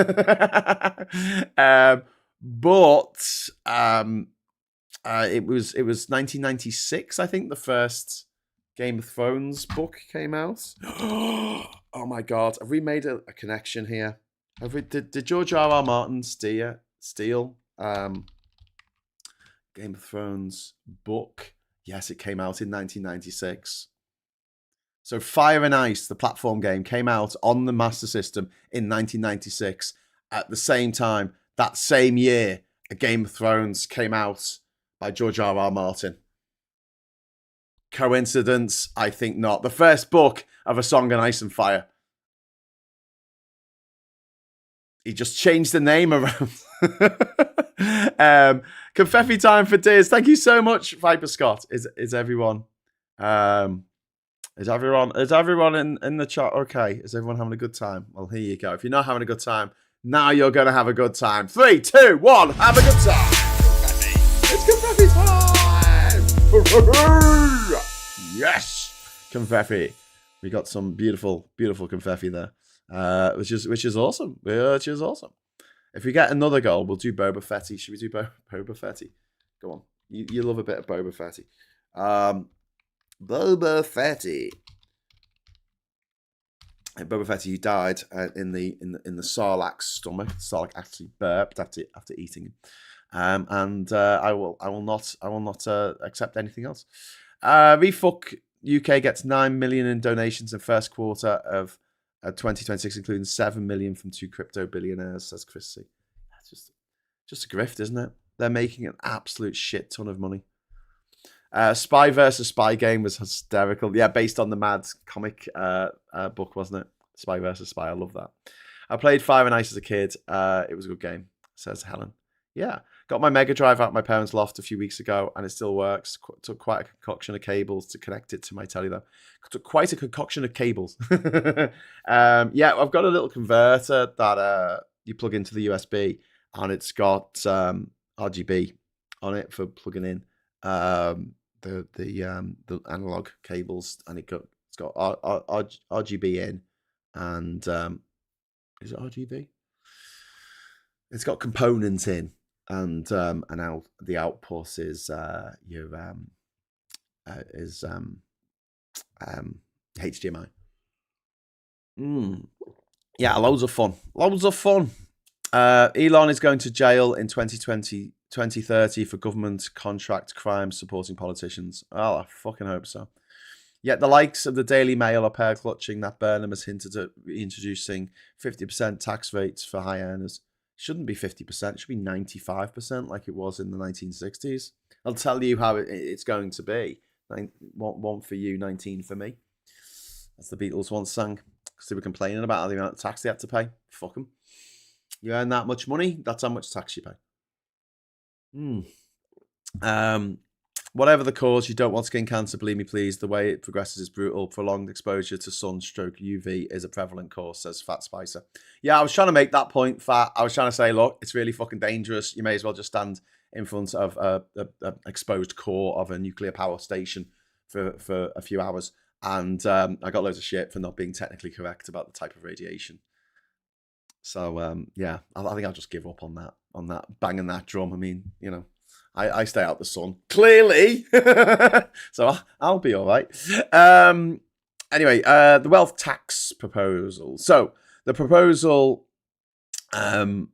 it was 1996, I think, the first Game of Thrones book came out. Oh my God, have we made a connection here? Did George R.R. Martin steal Game of Thrones book? Yes, it came out in 1996. So Fire and Ice, the platform game, came out on the Master System in 1996. At the same time, that same year, a Game of Thrones came out by George R.R. Martin. Coincidence? I think not. The first book of A Song of Ice and Fire. He just changed the name around. Confetti time for Deers. Thank you so much, Viper Scott. Is everyone? Is everyone in the chat okay? Is everyone having a good time? Well, here you go. If you're not having a good time, now you're going to have a good time. 3, 2, 1, have a good time. It's confetti time. Yes, confetti. We got some beautiful confetti there, which is awesome. Which is awesome. If we get another goal, we'll do Boba Fetty. Should we do Boba Fetty? Go on. You love a bit of Boba Fetty. Boba Fetty. Boba Fetty died in the Sarlacc's stomach. Sarlacc actually burped after eating him, and I will not accept anything else. Refuck UK gets 9 million in donations in first quarter of 2026, including 7 million from 2 crypto billionaires, says Chrissy. That's just a grift, isn't it? They're making an absolute shit ton of money. Spy versus Spy game was hysterical. Yeah, based on the Mad comic book, wasn't it? Spy versus Spy. I love that. I played Fire and Ice as a kid. It was a good game, says Helen. Yeah. Got my Mega Drive out of my parents' loft a few weeks ago, and it still works. Took quite a concoction of cables to connect it to my telly, though. Took quite a concoction of cables. Yeah, I've got a little converter that you plug into the USB, and it's got RGB on it for plugging in the analog cables, and it's got RGB in, and is it RGB? It's got components in. And now the output is HDMI. Yeah, loads of fun. Elon is going to jail in 2030 for government contract crimes supporting politicians. Oh, I fucking hope so. Yet the likes of the Daily Mail are pear clutching that Burnham has hinted at introducing 50% tax rates for high earners. Shouldn't be 50%, should be 95% like it was in the 1960s. I'll tell you how it's going to be. 1 for you, 19 for me. That's the Beatles once sang, because they were complaining about the amount of tax they had to pay. Fuck them. You earn that much money, that's how much tax you pay. Whatever the cause, you don't want skin cancer, believe me, please. The way it progresses is brutal. Prolonged exposure to sunstroke UV is a prevalent cause, says Fat Spicer. Yeah, I was trying to make that point, Fat. I was trying to say, look, it's really fucking dangerous. You may as well just stand in front of an exposed core of a nuclear power station for a few hours. And I got loads of shit for not being technically correct about the type of radiation. So, yeah, I think I'll just give up on that, banging that drum. I mean, you know. I stay out the sun, clearly. So I'll be all right. Anyway, the wealth tax proposal. So the proposal, the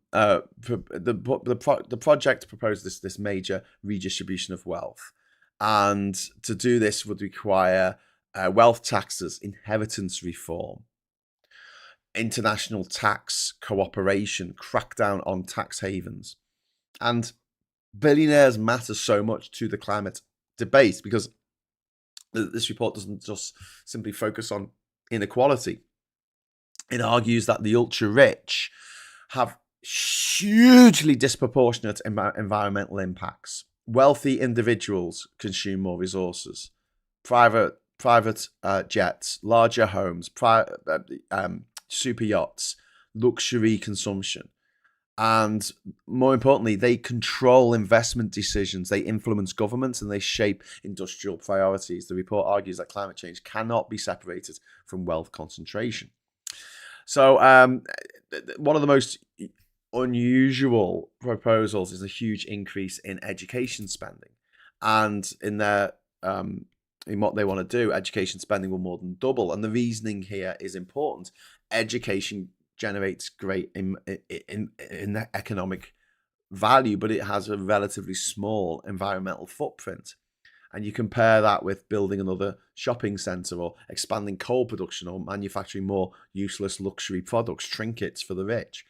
project proposed this major redistribution of wealth. And to do this would require wealth taxes, inheritance reform, international tax cooperation, crackdown on tax havens. And billionaires matter so much to the climate debate because this report doesn't just simply focus on inequality. It argues that the ultra-rich have hugely disproportionate environmental impacts. Wealthy individuals consume more resources. Private jets, larger homes, super yachts, luxury consumption. And more importantly, they control investment decisions, they influence governments, and they shape industrial priorities. The report argues that climate change cannot be separated from wealth concentration. So one of the most unusual proposals is a huge increase in education spending. And in what they want to do, education spending will more than double. And the reasoning here is important. Education generates great in economic value, but it has a relatively small environmental footprint. And you compare that with building another shopping centre or expanding coal production or manufacturing more useless luxury products, trinkets for the rich.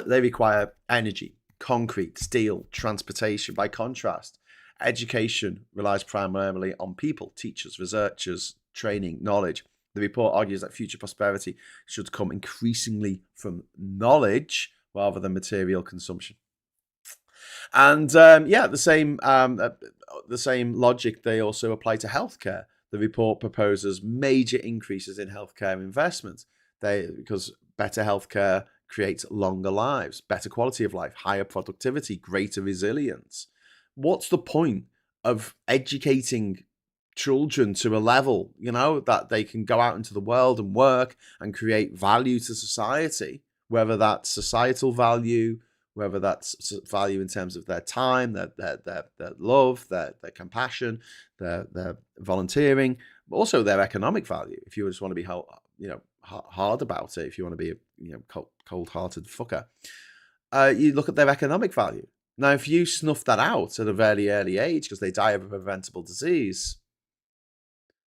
They require energy, concrete, steel, transportation. By contrast, education relies primarily on people, teachers, researchers, training, knowledge. The report argues that future prosperity should come increasingly from knowledge rather than material consumption. And the same logic they also apply to healthcare. The report proposes major increases in healthcare investment because better healthcare creates longer lives, better quality of life, higher productivity, greater resilience. What's the point of educating children to a level, that they can go out into the world and work and create value to society, whether that's societal value, whether that's value in terms of their time, their love, their compassion, their volunteering, but also their economic value. If you just want to be hard about it, if you want to be a cold-hearted fucker, you look at their economic value. Now, if you snuff that out at a very early age because they die of a preventable disease,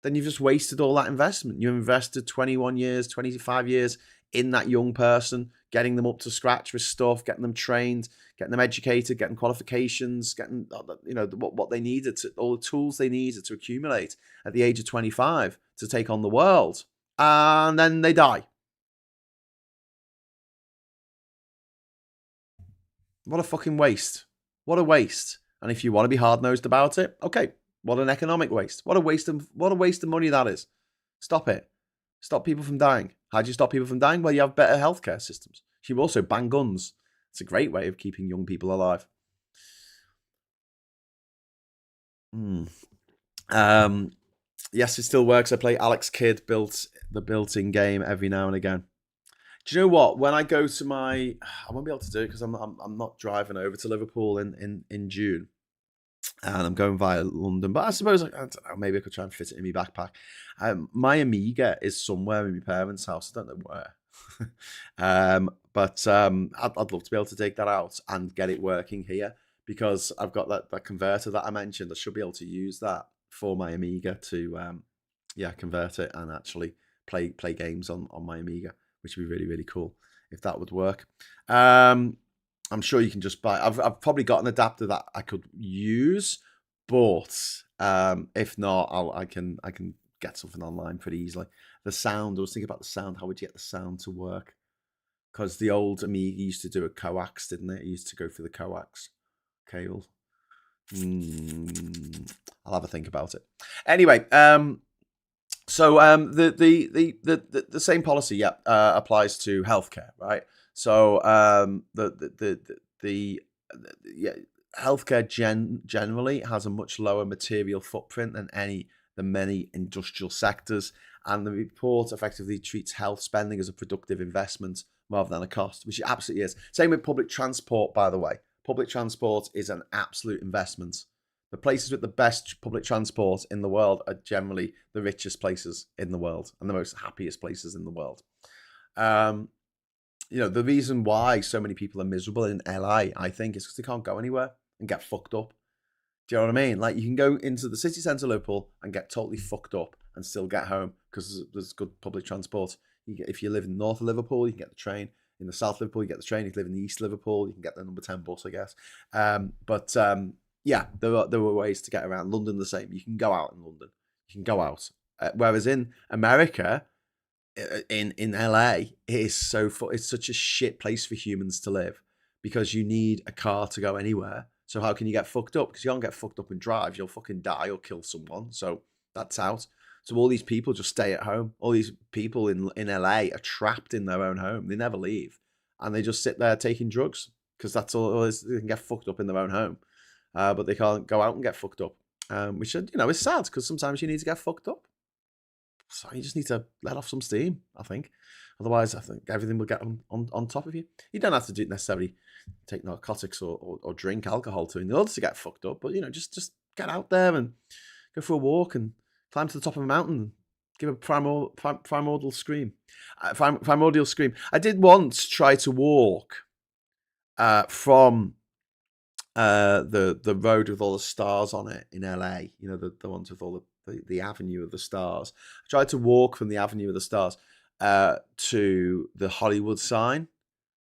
then you've just wasted all that investment. You invested 21 years, 25 years in that young person, getting them up to scratch with stuff, getting them trained, getting them educated, getting qualifications, getting what they needed, all the tools they needed to accumulate at the age of 25 to take on the world, and then they die. What a fucking waste! What a waste! And if you want to be hard-nosed about it, okay, what an economic waste! What a waste of money that is. Stop it. Stop people from dying. How do you stop people from dying? Well, you have better healthcare systems. You also ban guns. It's a great way of keeping young people alive. Yes, it still works. I play Alex Kidd the built-in game every now and again. Do you know what? When I go to I won't be able to do it because I'm not driving over to Liverpool in June, and I'm going via London. But I suppose I don't know. Maybe I could try and fit it in my backpack. My Amiga is somewhere in my parents' house. I don't know where. But I'd love to be able to take that out and get it working here because I've got that converter that I mentioned. I should be able to use that for my Amiga to convert it and actually play games on my Amiga, which would be really, really cool if that would work. I'm sure you can just buy. I've probably got an adapter that I could use, but if not, I can get something online pretty easily. The sound. I was thinking about the sound. How would you get the sound to work? Because the old Amiga used to do a coax, didn't it? It used to go through the coax cable. I'll have a think about it. Anyway, so the same policy, applies to healthcare, right? So healthcare generally has a much lower material footprint than many industrial sectors, and the report effectively treats health spending as a productive investment rather than a cost, which it absolutely is. Same with public transport, by the way. Public transport is an absolute investment. The places with the best public transport in the world are generally the richest places in the world and the most happiest places in the world. The reason why so many people are miserable in LA, I think, is because they can't go anywhere and get fucked up. Do you know what I mean? Like, you can go into the city centre of Liverpool and get totally fucked up and still get home because there's good public transport. If you live in north of Liverpool, you can get the train. In the south of Liverpool, you get the train. If you live in the east of Liverpool, you can get the number 10 bus, I guess. There were ways to get around. London the same. You can go out in London. You can go out. Whereas in America, in LA, it's such a shit place for humans to live because you need a car to go anywhere. So how can you get fucked up? Because you can't get fucked up and drive. You'll fucking die or kill someone. So that's out. So all these people just stay at home. All these people in LA are trapped in their own home. They never leave. And they just sit there taking drugs because that's all it is. They can get fucked up in their own home. But they can't go out and get fucked up. Which, is sad because sometimes you need to get fucked up. So you just need to let off some steam, I think. Otherwise, I think everything will get on top of you. You don't have to necessarily take narcotics or drink alcohol in order to get fucked up. But, just get out there and go for a walk and climb to the top of a mountain and give a primordial scream. Primordial scream. I did once try to walk from the road with all the stars on it in LA. The ones with all the avenue of the stars. I tried to walk from the avenue of the stars to the Hollywood sign,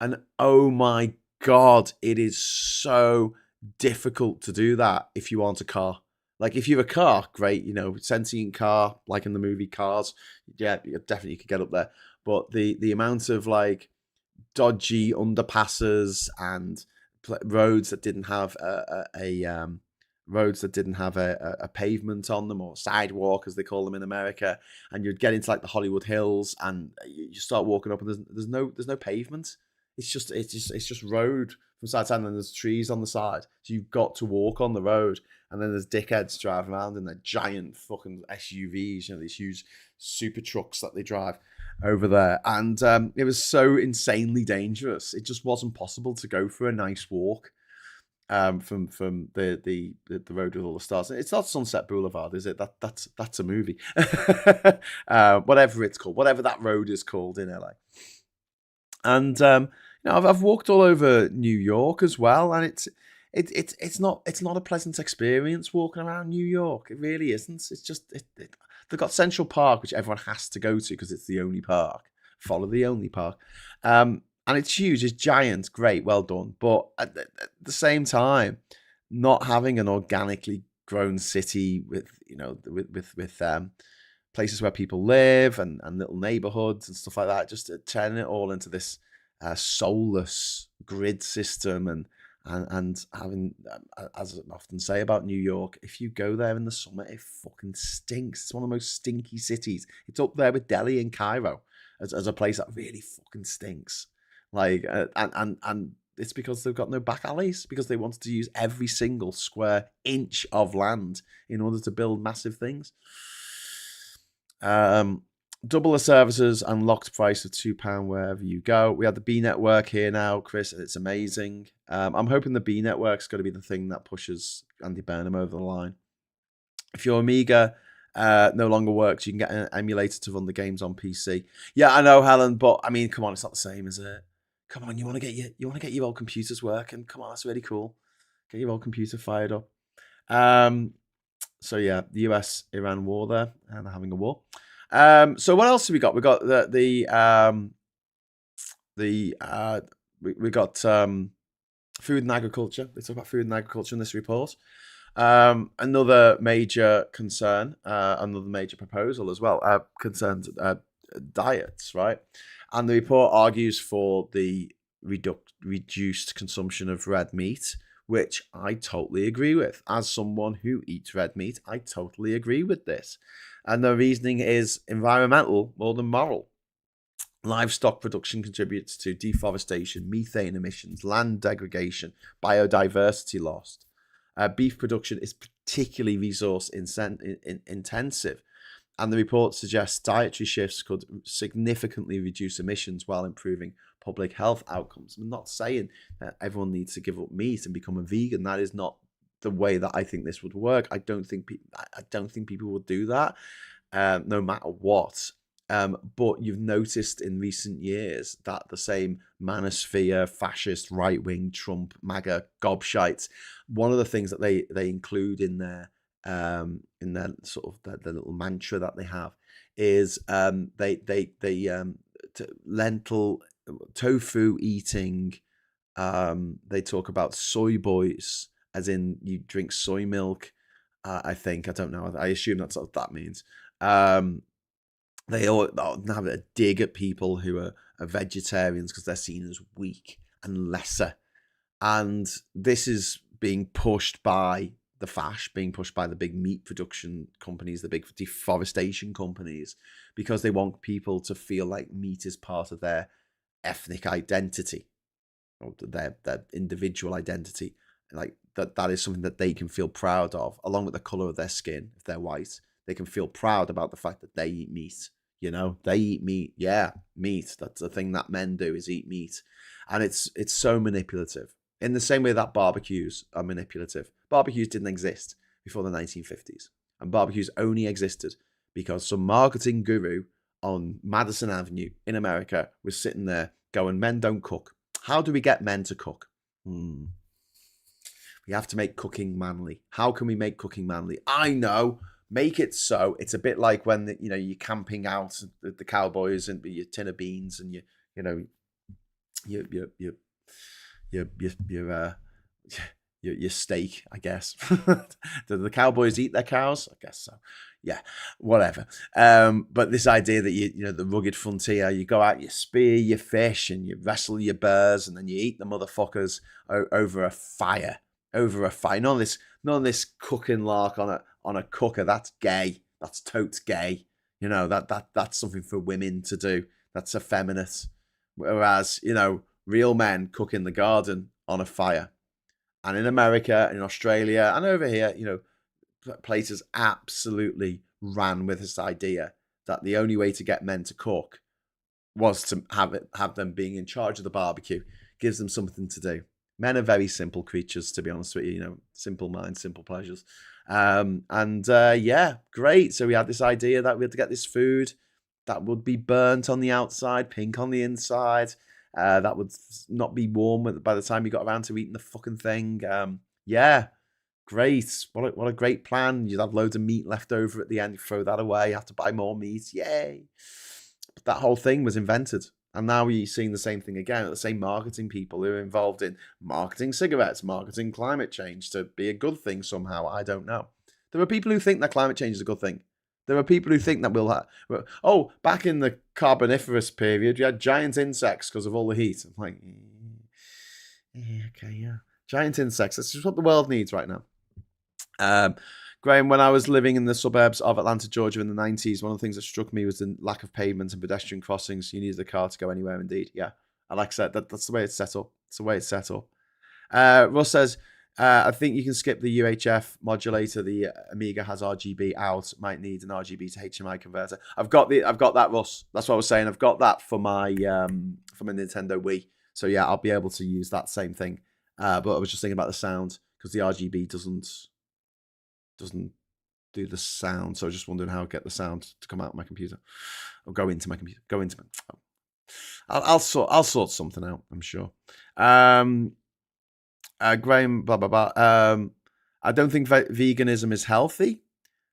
and oh my god, it is so difficult to do that if you want a car. Like, if you have a car, great, sentient car, like in the movie Cars, yeah, definitely you could get up there. But the amount of like dodgy underpasses and roads that didn't have a pavement on them, or sidewalk as they call them in America, and you'd get into like the Hollywood Hills and you start walking up and there's no pavement. It's just road from side to side, and then there's trees on the side. So you've got to walk on the road, and then there's dickheads driving around in their giant fucking SUVs, these huge super trucks that they drive over there. And it was so insanely dangerous. It just wasn't possible to go for a nice walk from the road with all the stars. It's not Sunset Boulevard, is it? That's a movie. Whatever it's called, whatever that road is called in LA. And I've walked all over New York as well, and it's not a pleasant experience walking around New York. It really isn't. It's just they've got Central Park, which everyone has to go to because it's the only park. Follow the only park, and it's huge. It's giant. Great, well done. But at the same time, not having an organically grown city with places where people live and little neighborhoods and stuff like that, just turning it all into this soulless grid system and having, as I often say about New York, if you go there in the summer, it fucking stinks. It's one of the most stinky cities. It's up there with Delhi and Cairo as a place that really fucking stinks. Like, and it's because they've got no back alleys, because they wanted to use every single square inch of land in order to build massive things. Double the services and locked price of £2 wherever you go. We have the B network here now, Chris, and it's amazing. I'm hoping the B network's going to be the thing that pushes Andy Burnham over the line. If your Amiga no longer works, you can get an emulator to run the games on PC. Yeah, I know, Helen, but I mean, come on, it's not the same, is it? Come on, you want to get your old computers working? Come on, that's really cool. Get your old computer fired up. So yeah, the US-Iran war there, and they're having a war. So what else have we got? We got we got food and agriculture. They talk about food and agriculture in this report. Another major concern, another major proposal as well, concerns diets, right? And the report argues for the reduced consumption of red meat, which I totally agree with. As someone who eats red meat, I totally agree with this. And the reasoning is environmental more than moral. Livestock production contributes to deforestation, methane emissions, land degradation, biodiversity loss. Beef production is particularly resource intensive. And the report suggests dietary shifts could significantly reduce emissions while improving public health outcomes. I'm not saying that everyone needs to give up meat and become a vegan. That is not the way that I think this would work. I don't think people would do that, no matter what. But you've noticed in recent years that the same manosphere, fascist, right-wing, Trump, MAGA, gobshites, one of the things that they include in their sort of the little mantra that they have is lentil tofu eating. They talk about soy boys, as in you drink soy milk. I don't know. I assume that's what that means. They all have a dig at people who are vegetarians because they're seen as weak and lesser. And this is being pushed by the fash, being pushed by the big meat production companies, the big deforestation companies, because they want people to feel like meat is part of their ethnic identity, or their individual identity. Like that is something that they can feel proud of, along with the colour of their skin. If they're white, they can feel proud about the fact that they eat meat. You know, they eat meat. Yeah, meat. That's the thing that men do, is eat meat. And it's so manipulative. In the same way that barbecues are manipulative. Barbecues didn't exist before the 1950s. And barbecues only existed because some marketing guru on Madison Avenue in America was sitting there going, men don't cook. How do we get men to cook? We have to make cooking manly. How can we make cooking manly? I know. Make it so it's a bit like when you're camping out with the cowboys and your tin of beans and your steak, I guess. Do the cowboys eat their cows? I guess so. Yeah, whatever. But this idea that the rugged frontier, you go out, you spear your fish and you wrestle your bears and then you eat the motherfuckers over a fire. None of this cooking lark on a cooker. That's gay. That's totes gay. That's something for women to do. That's effeminate. Whereas, real men cook in the garden on a fire. And in America, in Australia, and over here, places absolutely ran with this idea that the only way to get men to cook was to have them being in charge of the barbecue. Gives them something to do. Men are very simple creatures, to be honest with you. Simple minds, simple pleasures. Yeah, great. So we had this idea that we had to get this food that would be burnt on the outside, pink on the inside. That would not be warm by the time you got around to eating the fucking thing. Yeah, great. What a great plan. You'd have loads of meat left over at the end. You throw that away. You have to buy more meat. Yay. But that whole thing was invented. And now you're seeing the same thing again. The same marketing people who are involved in marketing cigarettes, marketing climate change to be a good thing somehow. I don't know. There are people who think that climate change is a good thing. There are people who think that we'll have... Oh, back in the Carboniferous period, you had giant insects because of all the heat. I'm like, okay, yeah. Giant insects. That's just what the world needs right now. Graham, when I was living in the suburbs of Atlanta, Georgia in the 90s, one of the things that struck me was the lack of pavement and pedestrian crossings. You needed a car to go anywhere, indeed. Yeah. And like I said, that's the way it's set up. It's the way it's set up. Russ says, I think you can skip the UHF modulator. The Amiga has RGB out. Might need an RGB to HDMI converter. I've got that, Russ. That's what I was saying. I've got that for my Nintendo Wii. So yeah, I'll be able to use that same thing. But I was just thinking about the sound because the RGB doesn't do the sound. So I was just wondering how to get the sound to come out of my computer or go into my computer. I'll sort something out, I'm sure. Graham, blah, blah, blah. I don't think veganism is healthy,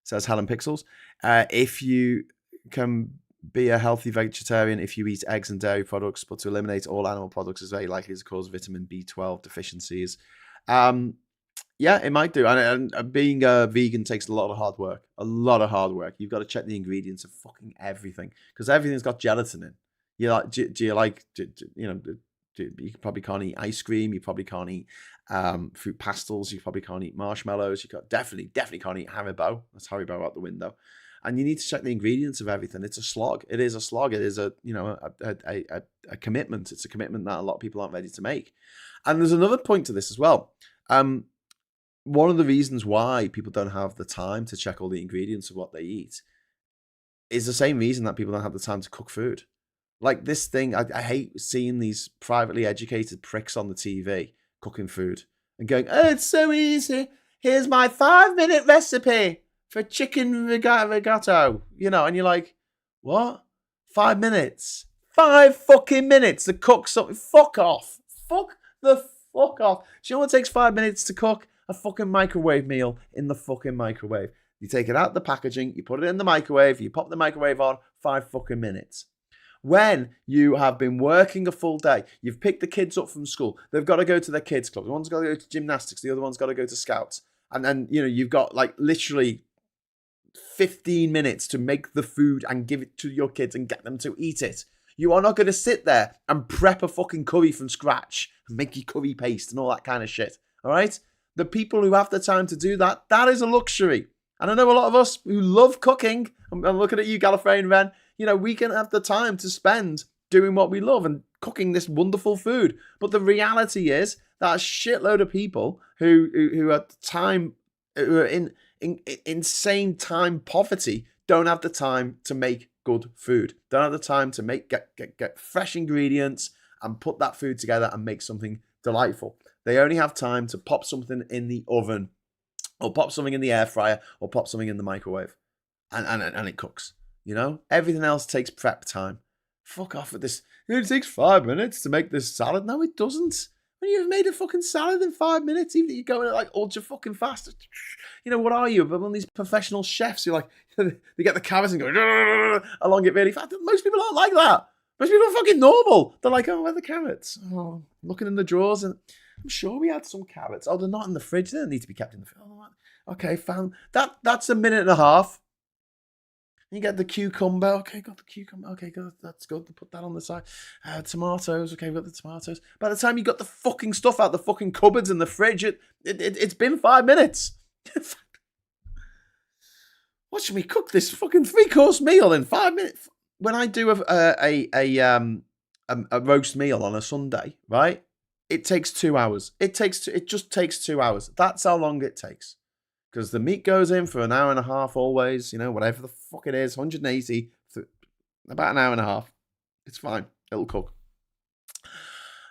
says Helen Pixels. If you can be a healthy vegetarian if you eat eggs and dairy products, but to eliminate all animal products is very likely to cause vitamin B12 deficiencies. Yeah, it might do. And being a vegan takes a lot of hard work. A lot of hard work. You've got to check the ingredients of fucking everything because everything's got gelatin in. You like? Do you like? You probably can't eat ice cream. You probably can't eat fruit pastels. You probably can't eat marshmallows. You definitely can't eat Haribo. That's Haribo out the window. And you need to check the ingredients of everything. It's a slog. It is a slog. It is a commitment. It's a commitment that a lot of people aren't ready to make. And there's another point to this as well. One of the reasons why people don't have the time to check all the ingredients of what they eat is the same reason that people don't have the time to cook food. Like this thing, I hate seeing these privately educated pricks on the TV cooking food and going, oh, it's so easy. Here's my 5-minute recipe for chicken rigatto. And you're like, what? 5 minutes? 5 fucking minutes to cook something? Fuck off. Fuck the fuck off. Do you know what takes 5 minutes to cook? A fucking microwave meal in the fucking microwave. You take it out the packaging, you put it in the microwave, you pop the microwave on, 5 fucking minutes. When you have been working a full day, you've picked the kids up from school, they've got to go to their kids' club. One's got to go to gymnastics, the other one's got to go to scouts. And then, you've got like literally 15 minutes to make the food and give it to your kids and get them to eat it. You are not going to sit there and prep a fucking curry from scratch and make your curry paste and all that kind of shit. All right? The people who have the time to do that, that is a luxury. And I know a lot of us who love cooking, I'm looking at you, Gallifrey and Ren, we can have the time to spend doing what we love and cooking this wonderful food. But the reality is that a shitload of people who are in insane time poverty don't have the time to make good food. Don't have the time to get fresh ingredients and put that food together and make something delightful. They only have time to pop something in the oven or pop something in the air fryer or pop something in the microwave and it cooks. Everything else takes prep time. Fuck off with this. It takes 5 minutes to make this salad. No, it doesn't. When you've made a fucking salad in 5 minutes, even if you're going like ultra fucking fast. What are you? One of these professional chefs who they get the carrots and go along it really fast. Most people aren't like that. Most people are fucking normal. They're like, oh, where are the carrots? Oh, looking in the drawers and I'm sure we had some carrots. Oh, they're not in the fridge. They don't need to be kept in the fridge. Oh, okay, found that. That's a minute and a half. You get the cucumber. Okay, got the cucumber. Okay, good. That's good. Put that on the side. Tomatoes. Okay, we got the tomatoes. By the time you got the fucking stuff out the fucking cupboards in the fridge, it's been 5 minutes. What should we cook this fucking 3-course meal in 5 minutes? When I do a roast meal on a Sunday, right? It takes 2 hours. It just takes 2 hours. That's how long it takes. Because the meat goes in for an hour and a half always, whatever the fuck it is, 180 for about an hour and a half. It's fine. It'll cook.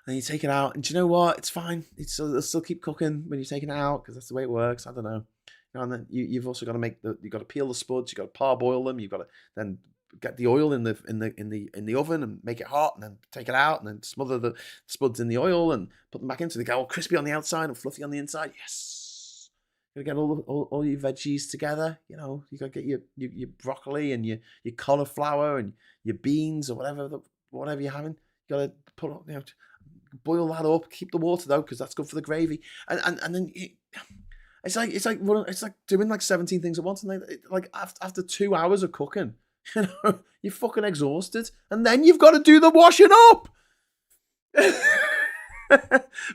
And you take it out, and do you know what? It's fine. It'll still keep cooking when you're taking it out because that's the way it works. I don't know. And then you've also got to you've got to peel the spuds. You've got to parboil them. You've got to then get the oil in the oven and make it hot, and then take it out, and then smother the spuds in the oil and put them back in so they get all crispy on the outside and fluffy on the inside. Yes, you gotta get all your veggies together. You know, you gotta get your broccoli and your cauliflower and your beans or whatever you're having. You gotta boil that up. Keep the water though, because that's good for the gravy. And then it's like doing like 17 things at once. And like after 2 hours of cooking, you're fucking exhausted, and then you've got to do the washing up.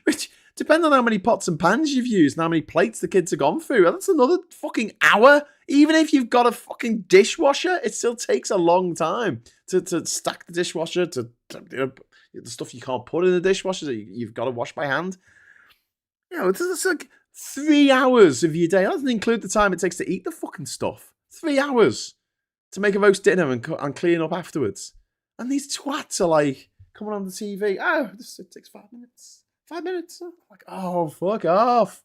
Which, depending on how many pots and pans you've used and how many plates the kids have gone through, that's another fucking hour. Even if you've got a fucking dishwasher, it still takes a long time to stack the dishwasher, to the stuff you can't put in the dishwasher that you've got to wash by hand. It's like 3 hours of your day. That doesn't include the time it takes to eat the fucking stuff. 3 hours to make a roast dinner and clean up afterwards. And these twats are like coming on the TV. Oh, it takes 5 minutes. 5 minutes. Like, oh, fuck off.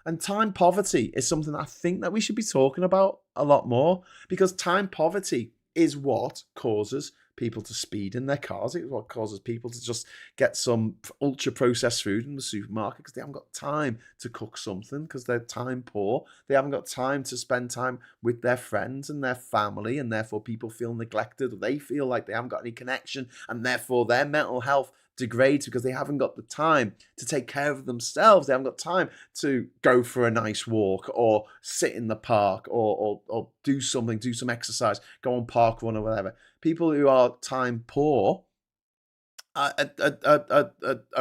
And time poverty is something that I think that we should be talking about a lot more, because time poverty is what causes people to speed in their cars. It's what causes people to just get some ultra processed food in the supermarket because they haven't got time to cook something, because they're time poor. They haven't got time to spend time with their friends and their family, and therefore people feel neglected, or they feel like they haven't got any connection, and therefore their mental health degrades because they haven't got the time to take care of themselves. They haven't got time to go for a nice walk or sit in the park or do something, do some exercise, go on park run or whatever. People who are time poor are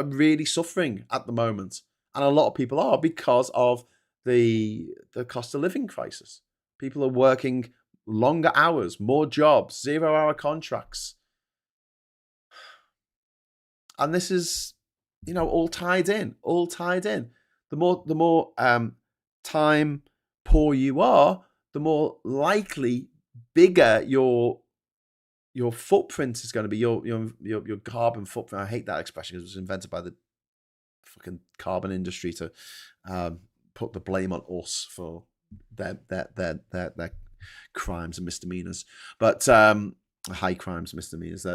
really suffering at the moment. And a lot of people are, because of the cost of living crisis. People are working longer hours, more jobs, 0-hour contracts. And this is, all tied in. The more time poor you are, the more likely bigger your footprint is going to be, your carbon footprint. I hate that expression because it was invented by the fucking carbon industry to put the blame on us for their crimes and misdemeanors, but high crimes and misdemeanors.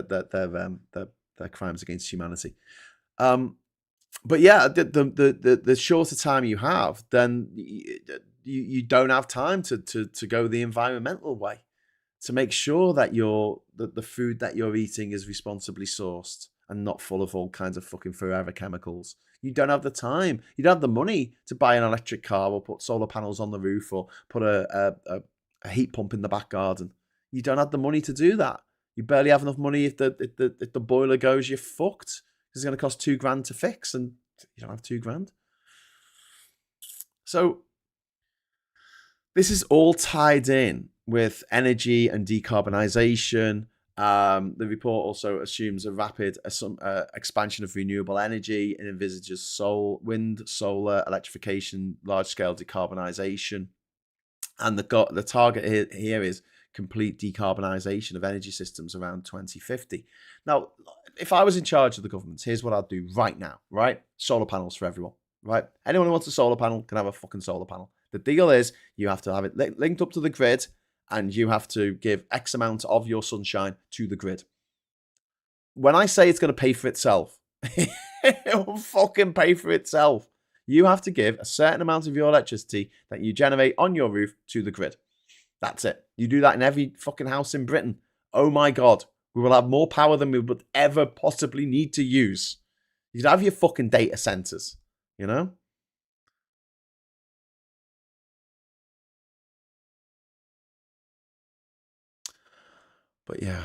Their crimes against humanity. But yeah, the shorter time you have, then you don't have time to go the environmental way, to make sure that the food that you're eating is responsibly sourced and not full of all kinds of fucking forever chemicals. You don't have the time. You don't have the money to buy an electric car or put solar panels on the roof or put a heat pump in the back garden. You don't have the money to do that. You barely have enough money. If the boiler goes, you're fucked. It's going to cost $2,000 to fix, and you don't have $2,000. So this is all tied in with energy and decarbonisation. The report also assumes a rapid expansion of renewable energy and envisages wind, solar, electrification, large-scale decarbonisation. And the target here is complete decarbonisation of energy systems around 2050. Now, if I was in charge of the government, here's what I'd do right now, right? Solar panels for everyone, right? Anyone who wants a solar panel can have a fucking solar panel. The deal is you have to have it linked up to the grid, and you have to give X amount of your sunshine to the grid. When I say it's going to pay for itself, it will fucking pay for itself. You have to give a certain amount of your electricity that you generate on your roof to the grid. That's it. You do that in every fucking house in Britain. Oh my God. We will have more power than we would ever possibly need to use. You'd have your fucking data centers, But yeah.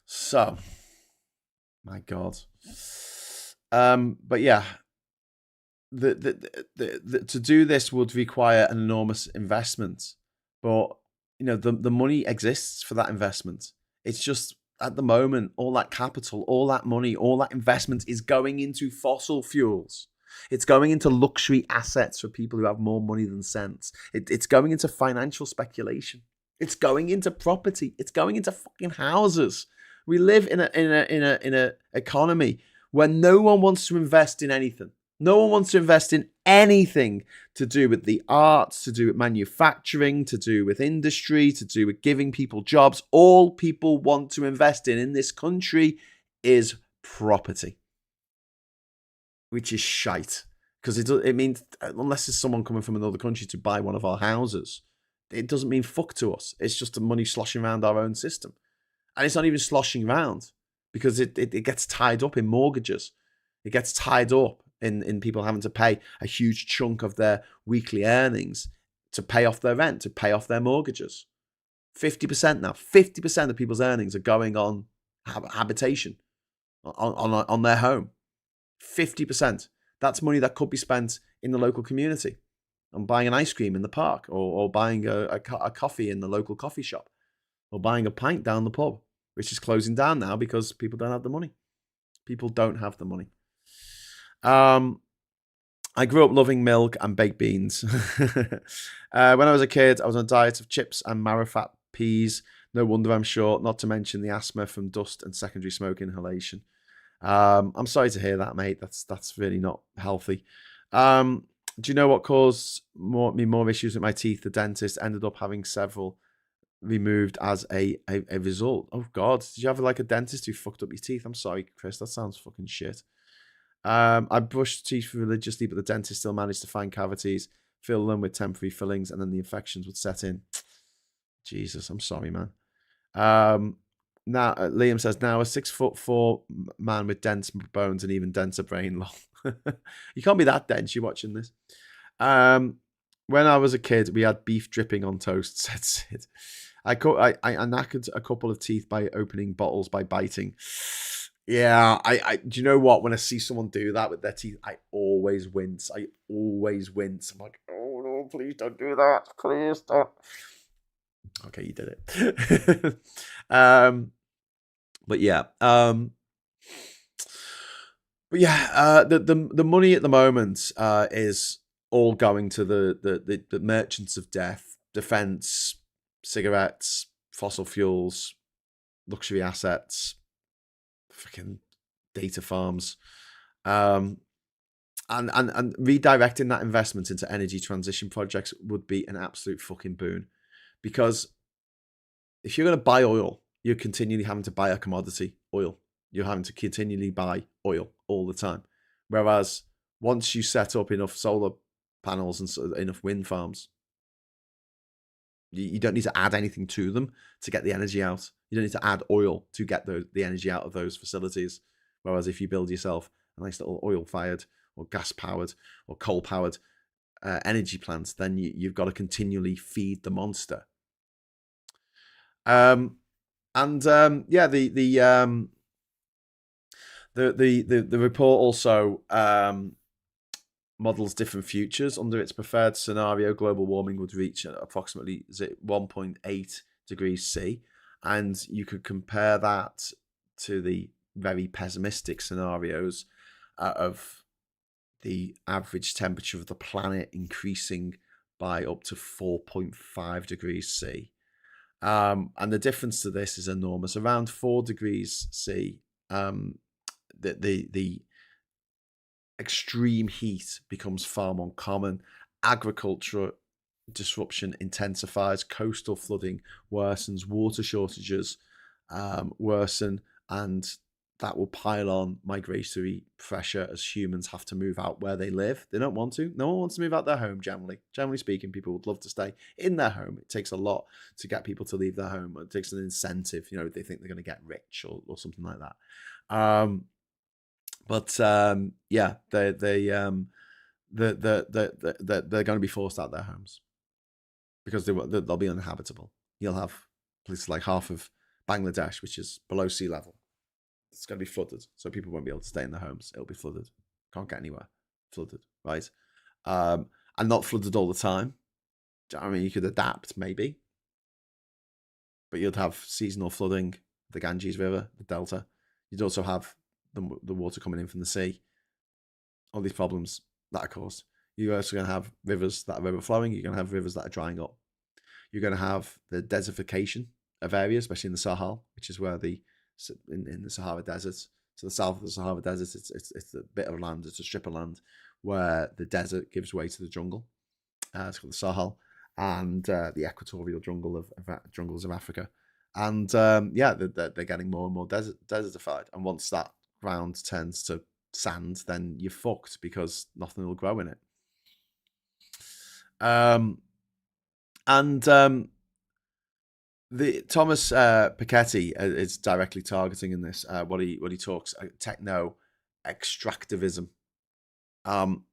So, my God. But yeah, to do this would require an enormous investment. But the money exists for that investment. It's just at the moment, all that capital, all that money, all that investment is going into fossil fuels. It's going into luxury assets for people who have more money than sense. It's going into financial speculation. It's going into property. It's going into fucking houses. We live in a economy where no one wants to invest in anything. No one wants to invest in anything to do with the arts, to do with manufacturing, to do with industry, to do with giving people jobs. All people want to invest in this country is property, which is shite. Because it means, unless there's someone coming from another country to buy one of our houses, it doesn't mean fuck to us. It's just the money sloshing around our own system. And it's not even sloshing around because it gets tied up in mortgages. It gets tied up in people having to pay a huge chunk of their weekly earnings to pay off their rent, to pay off their mortgages. 50% now. 50% of people's earnings are going on habitation, on their home. 50%. That's money that could be spent in the local community on buying an ice cream in the park, or buying a coffee in the local coffee shop, or buying a pint down the pub, which is closing down now because people don't have the money. People don't have the money. I grew up loving milk and baked beans. When I was a kid, I was on a diet of chips and marrowfat peas. No wonder I'm short, not to mention the asthma from dust and secondary smoke inhalation. I'm sorry to hear that, mate. That's really not healthy. Do you know what caused me more issues with my teeth? The dentist ended up having several removed as a result. Oh God, did you have like a dentist who fucked up your teeth? I'm sorry, Chris. That sounds fucking shit. I brushed teeth religiously, but the dentist still managed to find cavities, fill them with temporary fillings, and then the infections would set in. Jesus, I'm sorry, man. Now Liam says, now a 6'4" man with dense bones and even denser brain. You can't be that dense. You're watching this. When I was a kid, we had beef dripping on toast, said Sid. I knackered a couple of teeth by opening bottles by biting. Yeah, I do you know what? When I see someone do that with their teeth, I always wince. I'm like, oh no, please don't do that. Please don't. Okay, you did it. But yeah. The money at the moment is all going to the merchants of death, defense, cigarettes, fossil fuels, luxury assets, freaking data farms, and redirecting that investment into energy transition projects would be an absolute fucking boon. Because if you're going to buy oil, you're continually having to buy a commodity, oil. You're having to continually buy oil all the time. Whereas once you set up enough solar panels and enough wind farms, you don't need to add anything to them to get the energy out. You don't need to add oil to get the energy out of those facilities. Whereas if you build yourself a nice little oil-fired or gas-powered or coal-powered energy plants, then you've got to continually feed the monster. The report also models different futures. Under its preferred scenario, global warming would reach approximately 1.8 degrees C, and you could compare that to the very pessimistic scenarios of the average temperature of the planet increasing by up to 4.5 degrees C. And the difference to this is enormous. Around 4 degrees C, the extreme heat becomes far more common. Agriculture disruption intensifies, coastal flooding worsens, water shortages worsen, and that will pile on migratory pressure as humans have to move out where they live. They don't want to. No one wants to move out their home, generally. Generally speaking, people would love to stay in their home. It takes a lot to get people to leave their home. It takes an incentive. You know, they think they're going to get rich or something like that. Yeah, they're going to be forced out of their homes because they'll be uninhabitable. You'll have places like half of Bangladesh, which is below sea level. It's going to be flooded, so people won't be able to stay in their homes. It'll be flooded. Can't get anywhere. Flooded, right? And not flooded all the time. I mean, you could adapt, maybe. But you'd have seasonal flooding, the Ganges River, the Delta. You'd also have the water coming in from the sea. All these problems that are caused. You're also going to have rivers that are overflowing. You're going to have rivers that are drying up. You're going to have the desertification of areas, especially in the Sahel, which is where in the Sahara Desert, to the south of the Sahara Desert, it's a bit of land, it's a strip of land where the desert gives way to the jungle. It's called the Sahel, and the equatorial jungles of Africa. And they're getting more and more desertified. And once that ground turns to sand, then you're fucked because nothing will grow in it. The Thomas Piketty is directly targeting in this what he talks techno extractivism,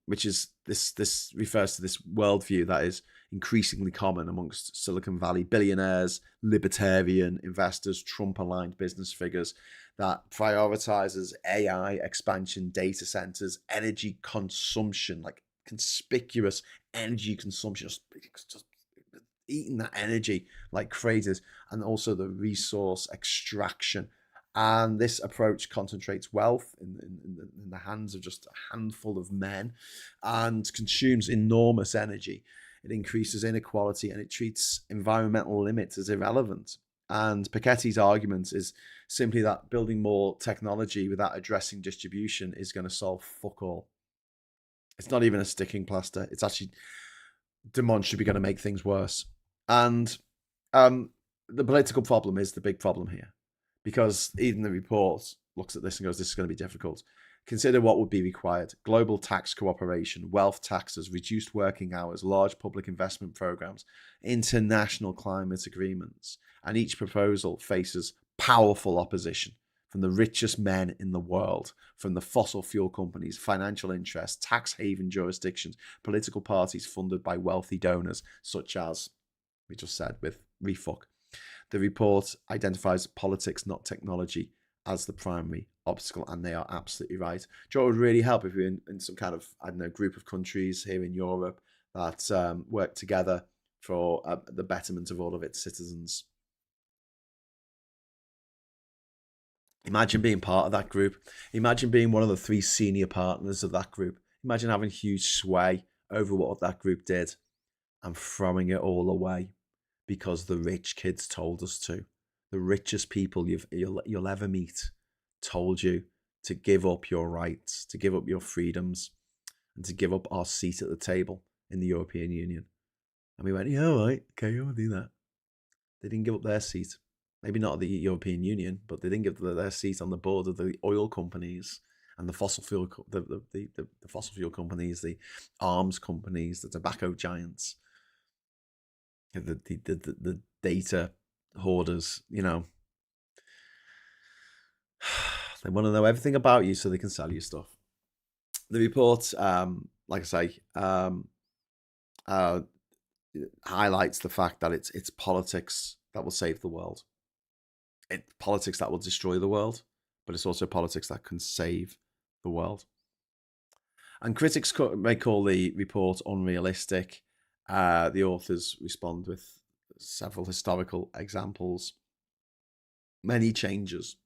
which is this refers to this worldview that is increasingly common amongst Silicon Valley billionaires, libertarian investors, Trump-aligned business figures, that prioritizes AI expansion, data centers, energy consumption, like conspicuous energy consumption, just eating that energy like crazes, and also the resource extraction. And this approach concentrates wealth in the hands of just a handful of men and consumes enormous energy. It increases inequality and it treats environmental limits as irrelevant. And Piketty's argument is simply that building more technology without addressing distribution is going to solve fuck all. It's not even a sticking plaster. It's actually demonstrably going to make things worse. And the political problem is the big problem here, because even the report looks at this and goes, this is going to be difficult. Consider what would be required: global tax cooperation, wealth taxes, reduced working hours, large public investment programs, international climate agreements. And each proposal faces powerful opposition from the richest men in the world, from the fossil fuel companies, financial interests, tax haven jurisdictions, political parties funded by wealthy donors, such as we just said with refuck. The report identifies politics, not technology, as the primary obstacle, and they are absolutely right. Joe, it would really help if we're in some kind of, I don't know, group of countries here in Europe that work together for the betterment of all of its citizens. Imagine being part of that group. Imagine being one of the 3 senior partners of that group. Imagine having huge sway over what that group did and throwing it all away because the rich kids told us to. The richest people you'll ever meet told you to give up your rights, to give up your freedoms, and to give up our seat at the table in the European Union. And we went, yeah, all right, okay, I'll do that. They didn't give up their seat. Maybe not the European Union, but they didn't give their seat on the board of the oil companies and the fossil fuel, the fossil fuel companies, the arms companies, the tobacco giants, the data hoarders. You know, they want to know everything about you so they can sell you stuff. The report, like I say, highlights the fact that it's politics that will save the world. It's politics that will destroy the world, but it's also politics that can save the world. And critics may call the report unrealistic. The authors respond with several historical examples. Many changes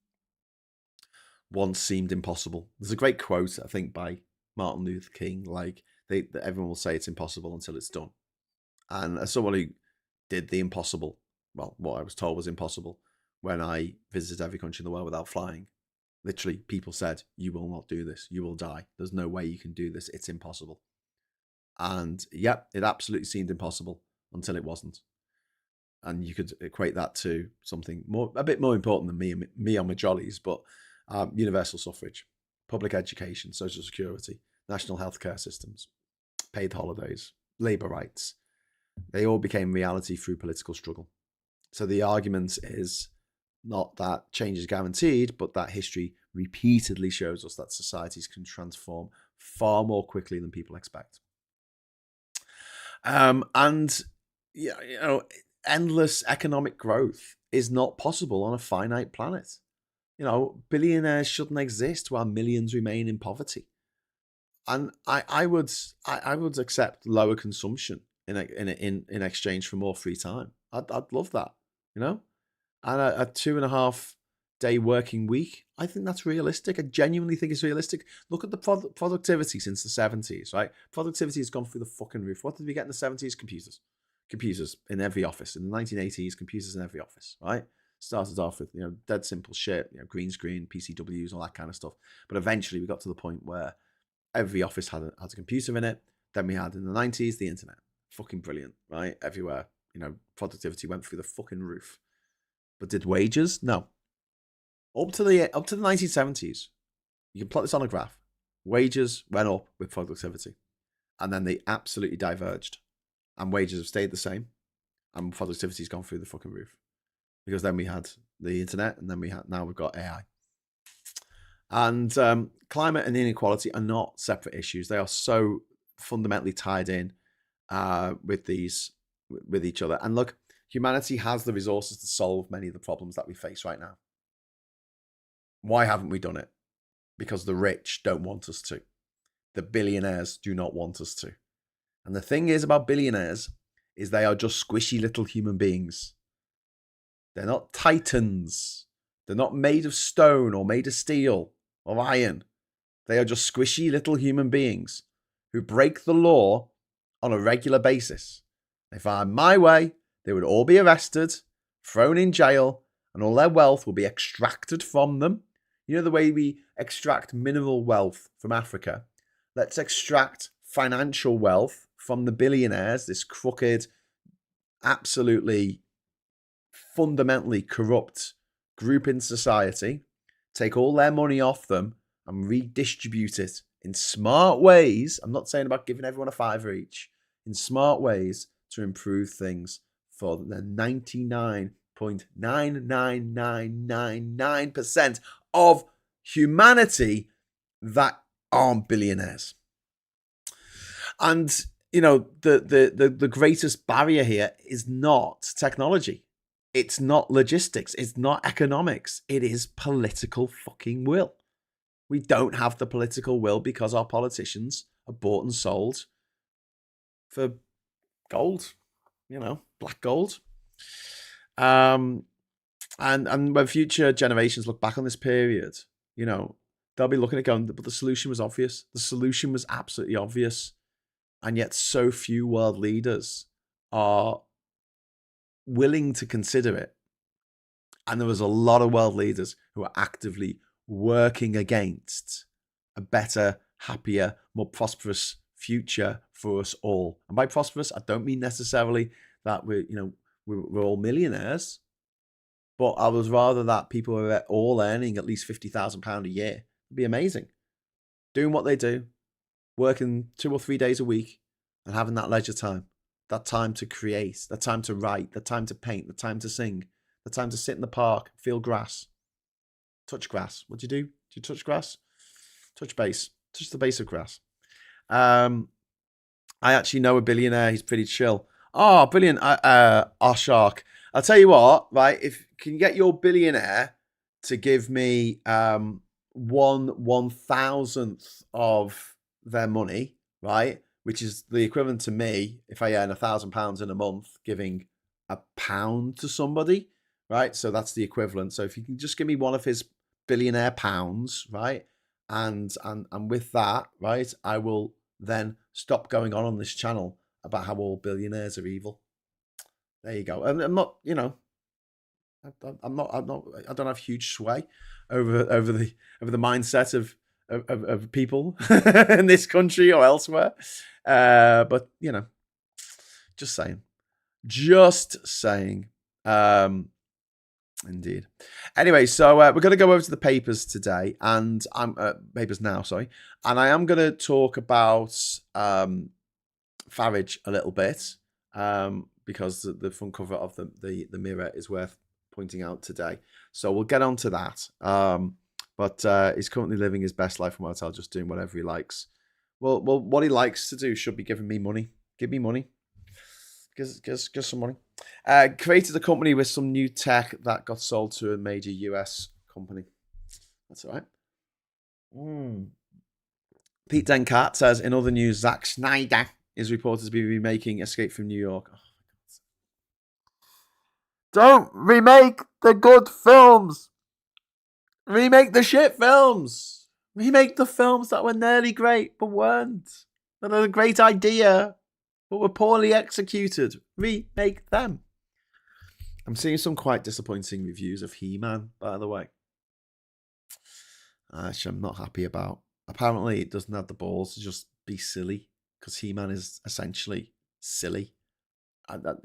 once seemed impossible. There's a great quote, I think, by Martin Luther King, like, everyone will say it's impossible until it's done. And as someone who did the impossible, well, what I was told was impossible, when I visited every country in the world without flying, literally people said, you will not do this, you will die, there's no way you can do this, it's impossible. And yeah, it absolutely seemed impossible until it wasn't. And you could equate that to something a bit more important than me on my jollies, but universal suffrage, public education, social security, national healthcare systems, paid holidays, labour rights. They all became reality through political struggle. So the argument is not that change is guaranteed, but that history repeatedly shows us that societies can transform far more quickly than people expect. And endless economic growth is not possible on a finite planet. Billionaires shouldn't exist while millions remain in poverty. And I would accept lower consumption in exchange for more free time. I'd love that, and a 2.5 day working week. I think that's realistic. I genuinely think it's realistic. Look at the productivity since the 70s, right? Productivity has gone through the fucking roof. What did we get in the 70s? Computers in every office. In the 1980s, computers in every office, right? Started off with, dead simple shit, green screen, PCWs, all that kind of stuff. But eventually we got to the point where every office had a computer in it. Then we had in the 90s the internet. Fucking brilliant, right? Everywhere. Productivity went through the fucking roof. But did wages? No. Up to the 1970s, you can plot this on a graph. Wages went up with productivity. And then they absolutely diverged. And wages have stayed the same. And productivity's gone through the fucking roof. Because then we had the internet, and then now we've got AI. And climate and inequality are not separate issues. They are so fundamentally tied in with each other. And look, humanity has the resources to solve many of the problems that we face right now. Why haven't we done it? Because the rich don't want us to. The billionaires do not want us to. And the thing is about billionaires is they are just squishy little human beings. They're not titans. They're not made of stone or made of steel or iron. They are just squishy little human beings who break the law on a regular basis. If I had my way, they would all be arrested, thrown in jail, and all their wealth will be extracted from them. You know the way we extract mineral wealth from Africa? Let's extract financial wealth from the billionaires, this crooked, absolutely fundamentally corrupt group in society, take all their money off them and redistribute it in smart ways. I'm not saying about giving everyone a fiver each, in smart ways to improve things for the 99.99999% of humanity that aren't billionaires. And the greatest barrier here is not technology. It's not logistics. It's not economics. It is political fucking will. We don't have the political will because our politicians are bought and sold for gold, black gold. And when future generations look back on this period, they'll be looking at going, but the solution was obvious. The solution was absolutely obvious. And yet so few world leaders are willing to consider it. And there was a lot of world leaders who are actively working against a better, happier, more prosperous future for us all. And by prosperous, I don't mean necessarily that we're all millionaires, but I was rather that people are all earning at least £50,000 a year. It'd be amazing. Doing what they do, working 2 or 3 days a week and having that leisure time, that time to create, that time to write, that time to paint, the time to sing, the time to sit in the park, feel grass, touch grass. What do? Do you touch grass? Touch base. Touch the base of grass. I actually know a billionaire. He's pretty chill. Oh, brilliant. Our shark. I'll tell you what, right? If can you get your billionaire to give me 1/1000th of their money, right? Which is the equivalent to me if I earn £1,000 in a month, giving £1 to somebody, right? So that's the equivalent. So if you can just give me one of his billionaire pounds, right? And with that, right, I will then stop going on this channel about how all billionaires are evil. There you go. And I'm not, I don't have huge sway over the mindset of people in this country or elsewhere. But just saying. Indeed. Anyway, so we're going to go over to the papers today, and I'm papers now. Sorry, and I am going to talk about Farage a little bit because the front cover of the Mirror is worth pointing out today. So we'll get on to that. But he's currently living his best life from hotel, just doing whatever he likes. Well, what he likes to do should be giving me money. Give me money. Give some money. Created a company with some new tech that got sold to a major US company. That's all right. Pete Denkat says, in other news, Zack Snyder is reported to be remaking Escape from New York. Oh, don't remake the good films. Remake the shit films. Remake the films that were nearly great but weren't. That had a great idea but were poorly executed. Remake them. I'm seeing some quite disappointing reviews of He-Man, by the way, which I'm not happy about. apparently it doesn't have the balls to just be silly because He-Man is essentially silly. And that,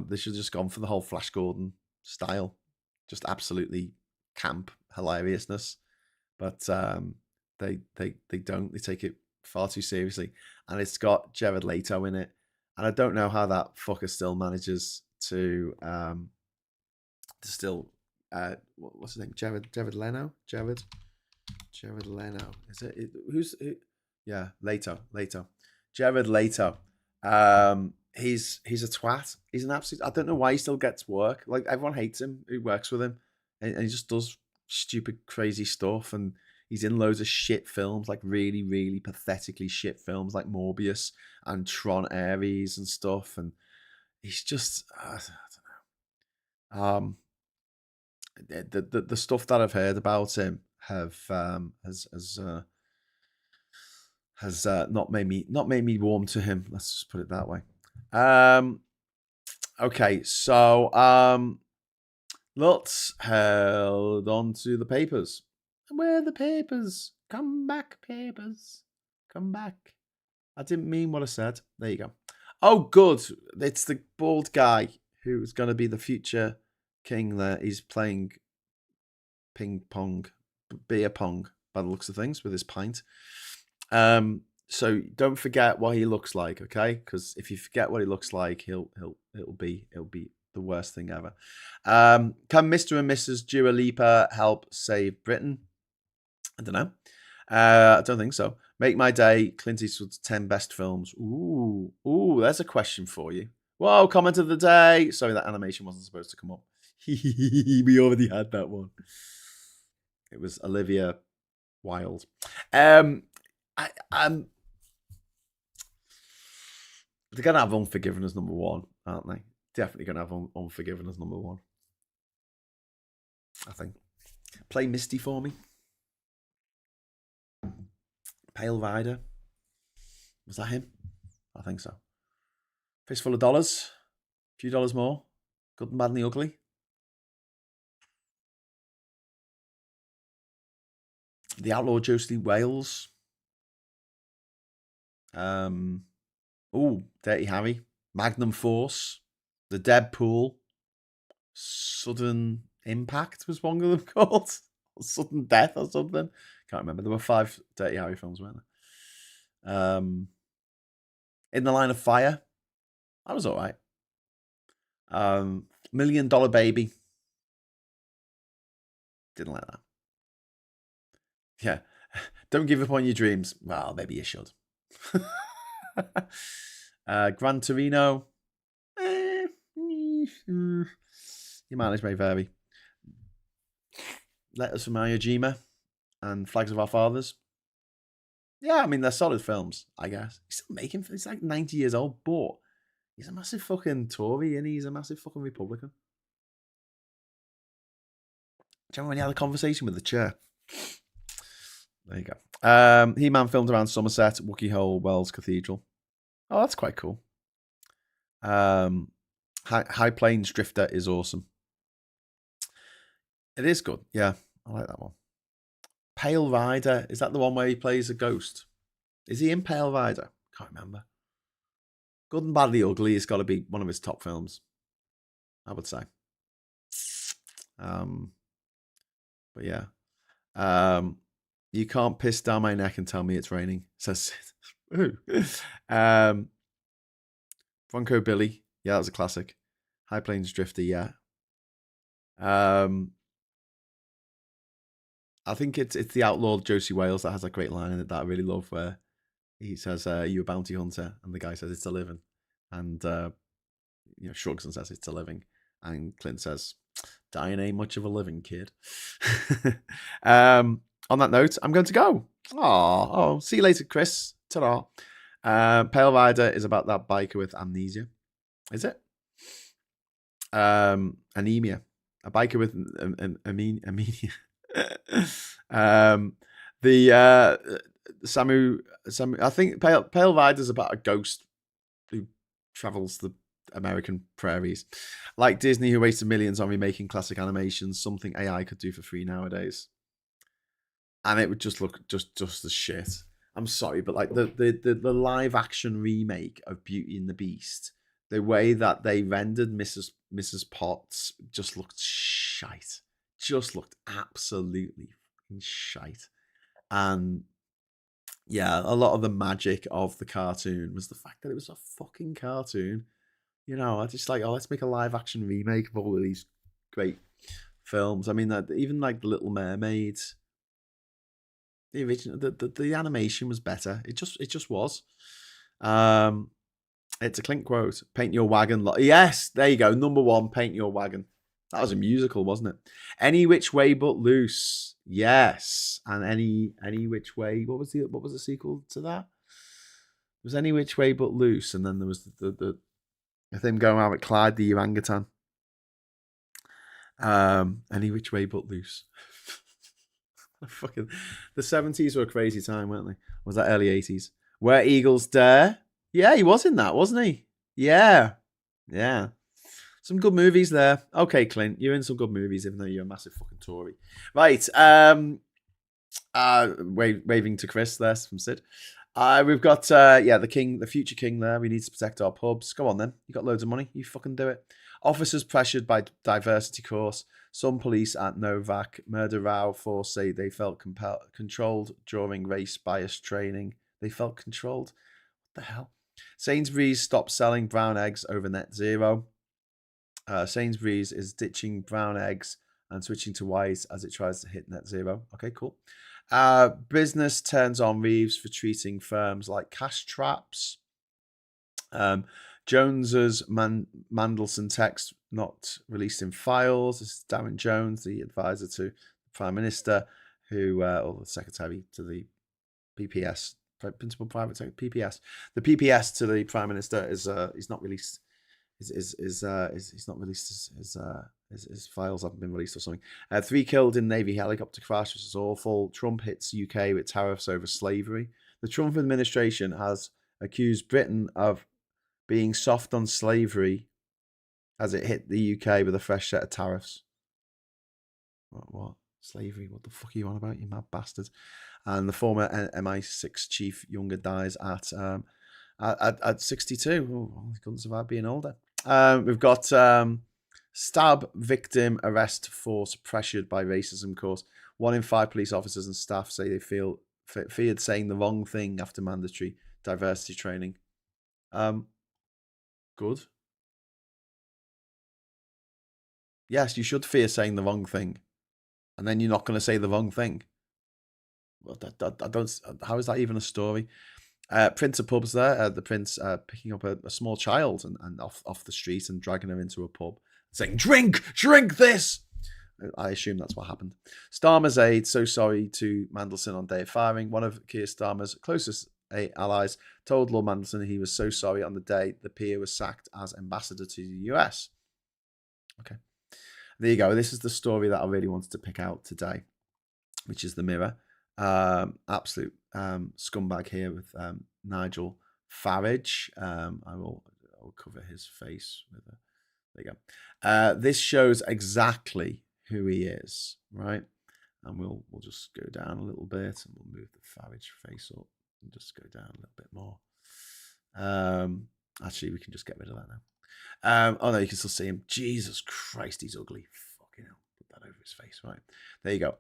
they should have just gone for the whole Flash Gordon style, just absolutely camp hilariousness. But they don't. They take it far too seriously, and it's got Jared Leto in it, and I don't know how that fucker still manages to still what's his name? Jared Leno? Jared Leno. Is it? Who's who? Yeah, Leto. Jared Leto. He's a twat. He's an absolute. I don't know why he still gets work. Like everyone hates him who works with him, and he just does stupid, crazy stuff. And he's in loads of shit films, like really, really pathetically shit films, like Morbius and Tron Ares and stuff. And he's just, I don't know. The stuff that I've heard about him has not made me warm to him. Let's just put it that way. Okay, so let's head on to the papers. Where are the papers? Come back, papers. Come back. I didn't mean what I said. There you go. Oh, good. It's the bald guy who's going to be the future king there. He's playing ping pong, beer pong, by the looks of things, with his pint. So don't forget what he looks like, okay? Because if you forget what he looks like, it'll be the worst thing ever. Can Mr. and Mrs. Dua Lipa help save Britain? I don't know. I don't think so. Make my day. Clint Eastwood's 10 best films. Ooh, there's a question for you. Whoa, comment of the day. Sorry, that animation wasn't supposed to come up. We already had that one. It was Olivia Wilde. I'm They're going to have Unforgiven as number one, aren't they? Definitely going to have Unforgiven as number one. I think. Play Misty for me. Pale Rider. Was that him? I think so. Fistful of Dollars. A few dollars more. Good and Bad and the Ugly. The Outlaw Josie Wales. Dirty Harry. Magnum Force. The Deadpool. Sudden Impact was one of them called. Sudden Death or something. Can't remember. There were 5 Dirty Harry films, weren't there? In the Line of Fire. That was all right. $1 Million Baby. Didn't like that. Yeah. Don't give up on your dreams. Well, maybe you should. Gran Torino. Your mileage may vary. Letters from Iwo Jima and Flags of Our Fathers. Yeah, I mean, they're solid films, I guess. He's still making films. He's like 90 years old, but he's a massive fucking Tory and he's a massive fucking Republican. Do you remember when he had a conversation with the chair? There you go. He-Man filmed around Somerset, Wookey Hole, Wells Cathedral. Oh, that's quite cool. High Plains Drifter is awesome. It is good. Yeah, I like that one. Pale Rider. Is that the one where he plays a ghost? Is he in Pale Rider? Can't remember. Good and Bad the Ugly has got to be one of his top films, I would say. But yeah. You can't piss down my neck and tell me it's raining, says Sid. Bronco Billy. Yeah, that was a classic. High Plains Drifter, yeah. I think it's the outlaw Josie Wales that has a great line in it that I really love, where he says, "Are you a bounty hunter?" And the guy says, "It's a living," and shrugs and says, "It's a living," and Clint says, "Dying ain't much of a living, kid." On that note, I'm going to go. Oh, see you later, Chris. Ta-ra. Pale Rider is about that biker with amnesia. Is it? Anemia. A biker with anemia. Samu. I think Pale Rider is about a ghost who travels the American prairies. Like Disney, who wasted millions on remaking classic animations, something AI could do for free nowadays. and it would just look just as shit. I'm sorry, but like the live action remake of Beauty and the Beast, the way that they rendered Mrs. Potts just looked shite. Just looked absolutely shite. And yeah, a lot of the magic of the cartoon was the fact that it was a fucking cartoon. You know, I just like, oh, let's make a live action remake of all of these great films. I mean, even like the Little Mermaid, the original, the animation was better. It just was. It's a Clint quote. Paint your wagon. Yes, there you go. Number one, paint your wagon. That was a musical, wasn't it? Any which way but loose. Yes, and any which way. What was the sequel to that? It was any which way but loose, and then there was the thing going around with Clyde the orangutan. Any which way but loose. Fucking the 70s were a crazy time, weren't they? Or was that early 80s? Where Eagles Dare? Yeah, he was in that, wasn't he? Yeah. Yeah. Some good movies there. Okay, Clint, you're in some good movies, even though you're a massive fucking Tory. Right. Waving to Chris there from Sid. We've got the king, the future king there. We need to protect our pubs. Go on then. You got loads of money. You fucking do it. Officers pressured by diversity course. Some police at Novak murder row force say they felt controlled during race bias training. They felt controlled. What the hell? Sainsbury's stopped selling brown eggs over net zero. Sainsbury's is ditching brown eggs and switching to white as it tries to hit net zero. Okay, cool. Business turns on Reeves for treating firms like cash traps. Jones's Mandelson text not released in files. This is Darren Jones, the advisor to the Prime Minister, or the Secretary to the PPS, Principal Private Secretary, PPS. The PPS to the Prime Minister is not released. He's not released. His files haven't been released or something. 3 killed in Navy helicopter crash, which is awful. Trump hits UK with tariffs over slavery. The Trump administration has accused Britain of being soft on slavery as it hit the UK with a fresh set of tariffs. What? Slavery? What the fuck are you on about, you mad bastard? And the former MI6 chief Younger dies at 62. Oh, he couldn't survive being older. We've got stab victim arrest force pressured by racism course. 1 in 5 police officers and staff say they feared saying the wrong thing after mandatory diversity training. Good. Yes, you should fear saying the wrong thing, and then you're not going to say the wrong thing. Well, I don't. How is that even a story? Prince of pubs there. The prince picking up a small child and off the street and dragging her into a pub, saying, "Drink this." I assume that's what happened. Starmer's aide so sorry to Mandelson on day of firing. One of Keir Starmer's closest allies told Lord Mandelson he was so sorry on the day the peer was sacked as ambassador to the US. Okay. There you go. This is the story that I really wanted to pick out today, which is the Mirror. Absolute scumbag here with Nigel Farage. I will cover his face with a. There you go. This shows exactly who he is, right? And we'll just go down a little bit, and we'll move the Farage face up and just go down a little bit more. Actually, we can just get rid of that now. Oh no, you can still see him. Jesus Christ, he's ugly. Fucking hell, put that over his face, right? There you go.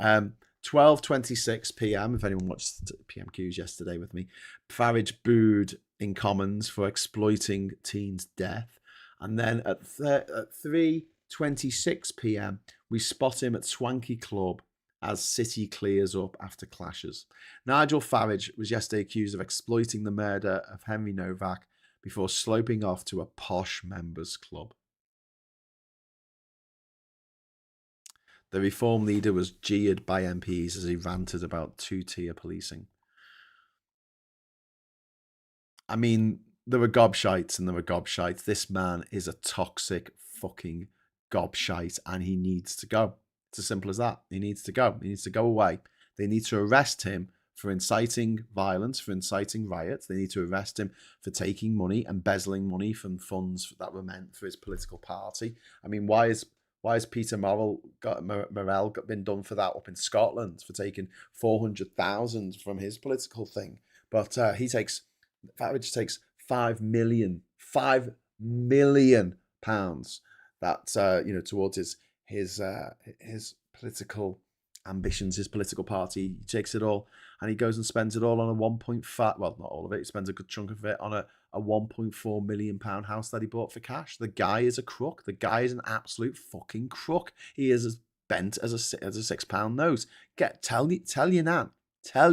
12:26 p.m. If anyone watched PMQs yesterday with me, Farage booed in Commons for exploiting teens' death, and then at 3:26 p.m. we spot him at Swanky Club as City clears up after clashes. Nigel Farage was yesterday accused of exploiting the murder of Henry Novak before sloping off to a posh members club. The Reform leader was jeered by MPs as he ranted about two-tier policing. I mean, there were gobshites and there were gobshites. This man is a toxic fucking gobshite and he needs to go. It's as simple as that. He needs to go. He needs to go away. They need to arrest him for inciting violence, for inciting riots. They need to arrest him for taking money, embezzling money from funds that were meant for his political party. I mean, why is Why has Peter Morrell been done for that up in Scotland for taking 400,000 from his political thing? But Farage takes 5 million pounds that towards his political ambitions, his political party. He takes it all and he goes and spends it all on a 1.5, well, not all of it, he spends a good chunk of it on a 1.4 million pound house that he bought for cash. The guy is a crook. The guy is an absolute fucking crook. He is as bent as a £6 nose. Tell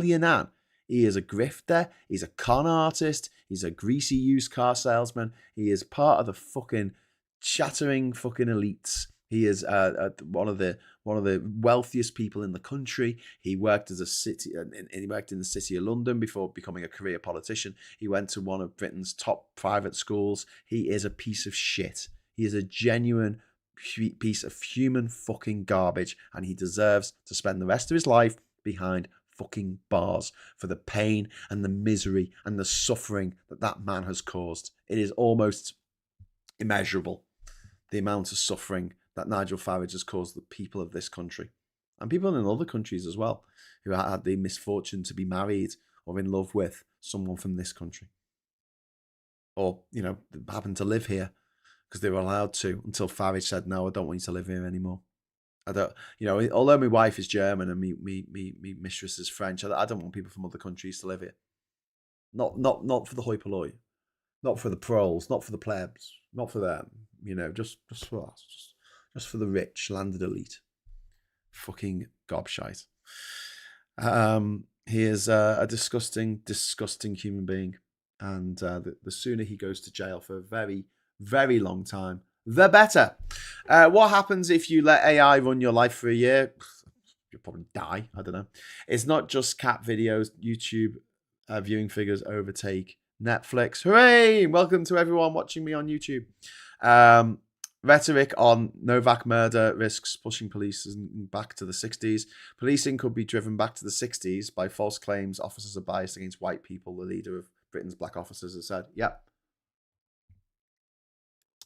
your nan. He is a grifter. He's a con artist. He's a greasy used car salesman. He is part of the fucking chattering fucking elites. He is one of the wealthiest people in the country. He worked he worked in the city of London before becoming a career politician. He went to one of Britain's top private schools. He is a piece of shit. He is a genuine piece of human fucking garbage, and he deserves to spend the rest of his life behind fucking bars for the pain and the misery and the suffering that man has caused. It is almost immeasurable, the amount of suffering that Nigel Farage has caused the people of this country and people in other countries as well who had the misfortune to be married or in love with someone from this country, or happened to live here because they were allowed to, until Farage said, no, I don't want you to live here anymore. I don't, although my wife is German and me mistress is French, I don't want people from other countries to live here. Not for the hoi polloi, not for the proles, not for the plebs, not for them. Just for us, just for the rich landed elite. Fucking gobshite. He is a disgusting human being, and the sooner he goes to jail for a very, very long time, the better. What happens if you let AI run your life for a year? You'll probably die. I don't know. It's not just cat videos. YouTube viewing figures overtake Netflix. Hooray! Welcome to everyone watching me on YouTube. Rhetoric on Novak murder risks pushing police back to the 60s. Policing could be driven back to the 60s by false claims officers are biased against white people, the leader of Britain's black officers has said. Yep.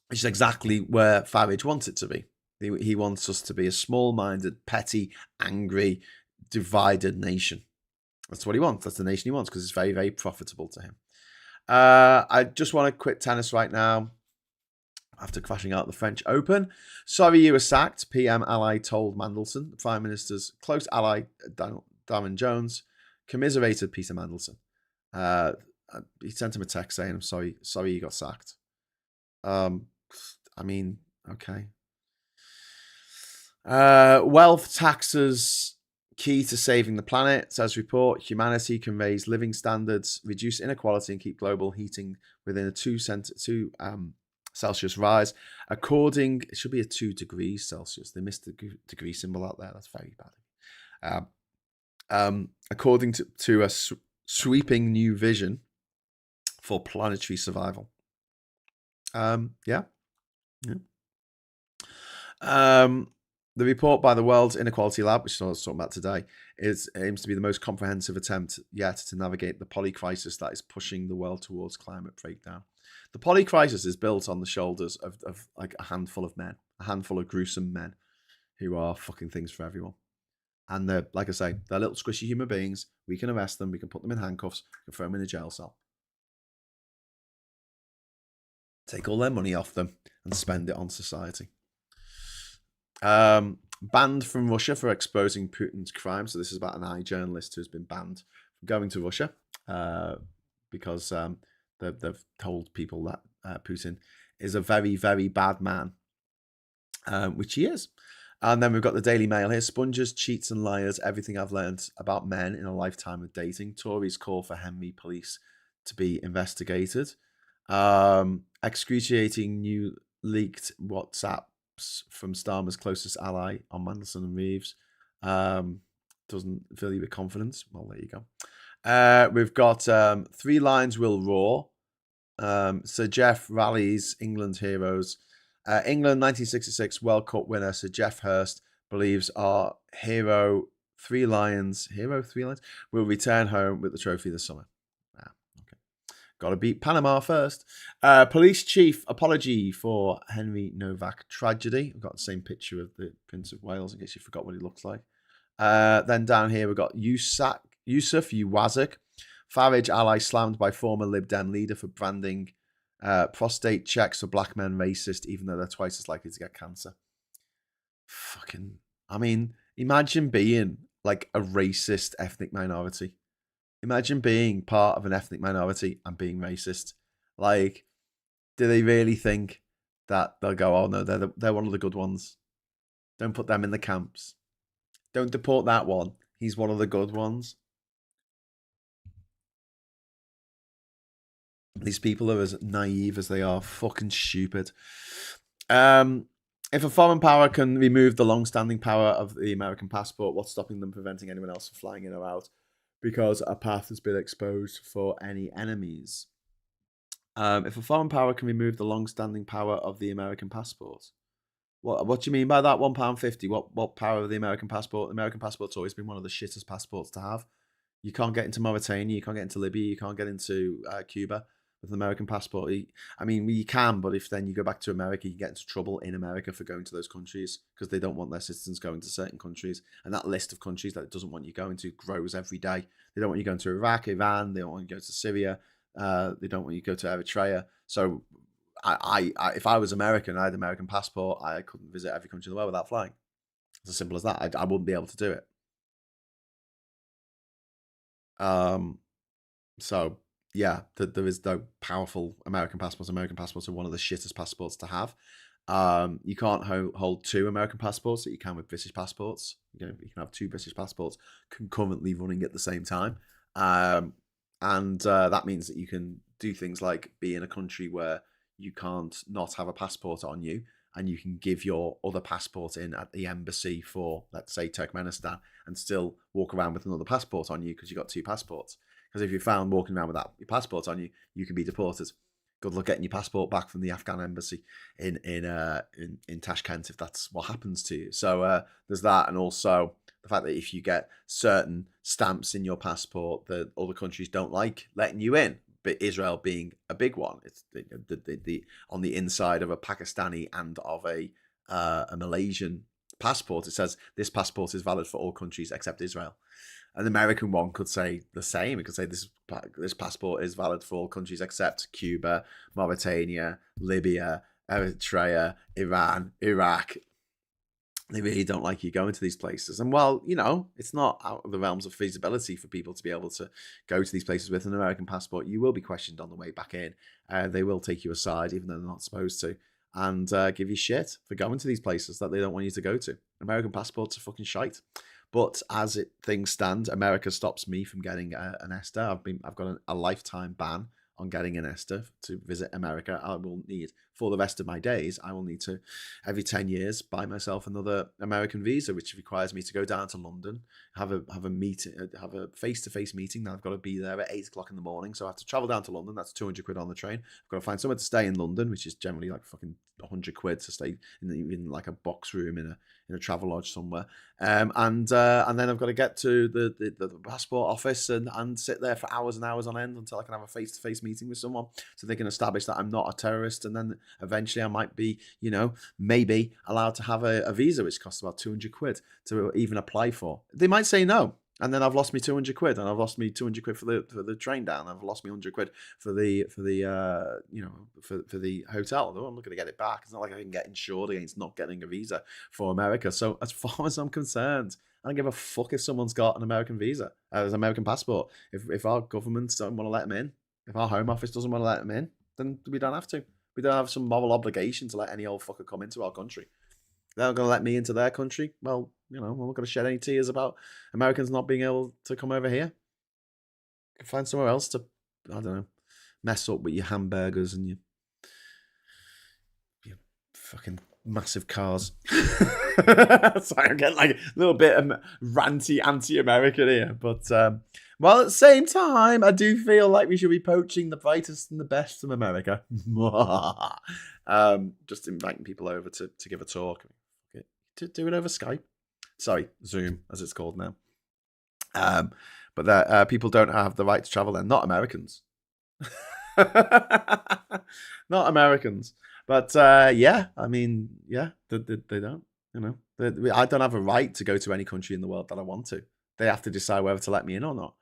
Which is exactly where Farage wants it to be. He wants us to be a small-minded, petty, angry, divided nation. That's what he wants. That's the nation he wants, because it's very, very profitable to him. I just want to quit tennis right now after crashing out the French Open. Sorry you were sacked, PM ally told Mandelson. The Prime Minister's close ally, Darren Jones, commiserated Peter Mandelson. He sent him a text saying, I'm sorry you got sacked. Okay. Wealth taxes key to saving the planet, says report. Humanity can raise living standards, reduce inequality, and keep global heating within a 2 Celsius rise. It should be a 2 degrees Celsius. They missed the degree symbol out there. That's very bad. According to a sweeping new vision for planetary survival. The report by the World's Inequality Lab, which I was talking about today, aims to be the most comprehensive attempt yet to navigate the polycrisis that is pushing the world towards climate breakdown. The polycrisis is built on the shoulders of like a handful of men, a handful of gruesome men who are fucking things for everyone. And they're, like I say, they're little squishy human beings. We can arrest them. We can put them in handcuffs. We can throw them in a jail cell. Take all their money off them and spend it on society. Banned from Russia for exposing Putin's crimes. So this is about an journalist who's been banned from going to Russia because they've told people that Putin is a very, very bad man, which he is. And then we've got the Daily Mail here. Spongers, cheats and liars. Everything I've learned about men in a lifetime of dating. Tories call for Henry police to be investigated. Excruciating new leaked WhatsApp from Starmer's closest ally on Mandelson and Reeves. Doesn't fill you with confidence. Well, there you go. We've got 3 lines will roar. Sir Geoff rallies England's heroes. England 1966 World Cup winner Sir Geoff Hurst believes our hero 3 lions will return home with the trophy this summer. Okay. Got to beat Panama first. Police chief apology for Henry Novak tragedy. We've got the same picture of the Prince of Wales in case you forgot what he looks like. Then down here we've got Yusuf Uwazak, Farage ally slammed by former Lib Dem leader for branding prostate checks for black men racist, even though they're twice as likely to get cancer. Fucking, I mean, imagine being like a racist ethnic minority. Imagine being part of an ethnic minority and being racist. Like, do they really think that they'll go, oh no, they're one of the good ones. Don't put them in the camps. Don't deport that one. He's one of the good ones. These people are as naive as they are fucking stupid. If a foreign power can remove the long-standing power of the American passport, what's stopping them preventing anyone else from flying in or out? Because a path has been exposed for any enemies. If a foreign power can remove the long-standing power of the American passport, what do you mean by that? £1.50. What power of the American passport? The American passport's always been one of the shittest passports to have. You can't get into Mauritania, you can't get into Libya, you can't get into Cuba with an American passport. I mean, you can, but if then you go back to America, you get into trouble in America for going to those countries because they don't want their citizens going to certain countries. And that list of countries that it doesn't want you going to grows every day. They don't want you going to Iraq, Iran. They don't want you to go to Syria. They don't want you to go to Eritrea. So if I was American, I had an American passport, I couldn't visit every country in the world without flying. It's as simple as that. I wouldn't be able to do it. So yeah, there is no powerful American passports. American passports are one of the shittest passports to have. You can't hold two American passports that you can with British passports. You can have two British passports concurrently running at the same time. And that means that you can do things like be in a country where you can't not have a passport on you, and you can give your other passport in at the embassy for, let's say, Turkmenistan, and still walk around with another passport on you because you've got two passports. Because if you're found walking around without your passport on you, you can be deported. Good luck getting your passport back from the Afghan embassy in Tashkent if that's what happens to you. So there's that, and also the fact that if you get certain stamps in your passport that other countries don't like letting you in, but Israel being a big one, it's the on the inside of a Pakistani and of a Malaysian passport, it says this passport is valid for all countries except Israel. An American one could say the same. It could say this passport is valid for all countries except Cuba, Mauritania, Libya, Eritrea, Iran, Iraq. They really don't like you going to these places. And while, it's not out of the realms of feasibility for people to be able to go to these places with an American passport, you will be questioned on the way back in. They will take you aside, even though they're not supposed to, and give you shit for going to these places that they don't want you to go to. American passports are fucking shite. But as things stand, America stops me from getting an ESTA. I've got a lifetime ban on getting an ESTA to visit America. I will need, for the rest of my days, I will need to, every 10 years, buy myself another American visa, which requires me to go down to London, have a meeting, have a face-to-face meeting. Now I've got to be there at 8 o'clock in the morning, so I have to travel down to London. That's 200 quid on the train. I've got to find somewhere to stay in London, which is generally like fucking 100 quid to stay in like a box room in a travel lodge somewhere. And then I've got to get to the passport office and sit there for hours and hours on end until I can have a face-to-face meeting with someone so they can establish that I'm not a terrorist. And then eventually I might be, maybe allowed to have a visa, which costs about 200 quid to even apply for. They might say no. And then I've lost me 200 quid, and I've lost me 200 quid for the train down. I've lost me 100 quid for the hotel. Though I'm not going to get it back. It's not like I can get insured against not getting a visa for America. So as far as I'm concerned, I don't give a fuck if someone's got an American visa, an American passport. If our governments don't want to let them in, if our Home Office doesn't want to let them in, then we don't have to. We don't have some moral obligation to let any old fucker come into our country. They're not going to let me into their country. Well, I'm not going to shed any tears about Americans not being able to come over here. You can find somewhere else to, I don't know, mess up with your hamburgers and your fucking massive cars. Sorry, I'm getting like a little bit ranty anti-American here. But while at the same time, I do feel like we should be poaching the brightest and the best from America. Just inviting people over to give a talk. To do it over Skype. Sorry, Zoom, as it's called now. But that people don't have the right to travel. They're not Americans. Not Americans. But yeah, I mean, yeah, they don't. You know, I don't have a right to go to any country in the world that I want to. They have to decide whether to let me in or not.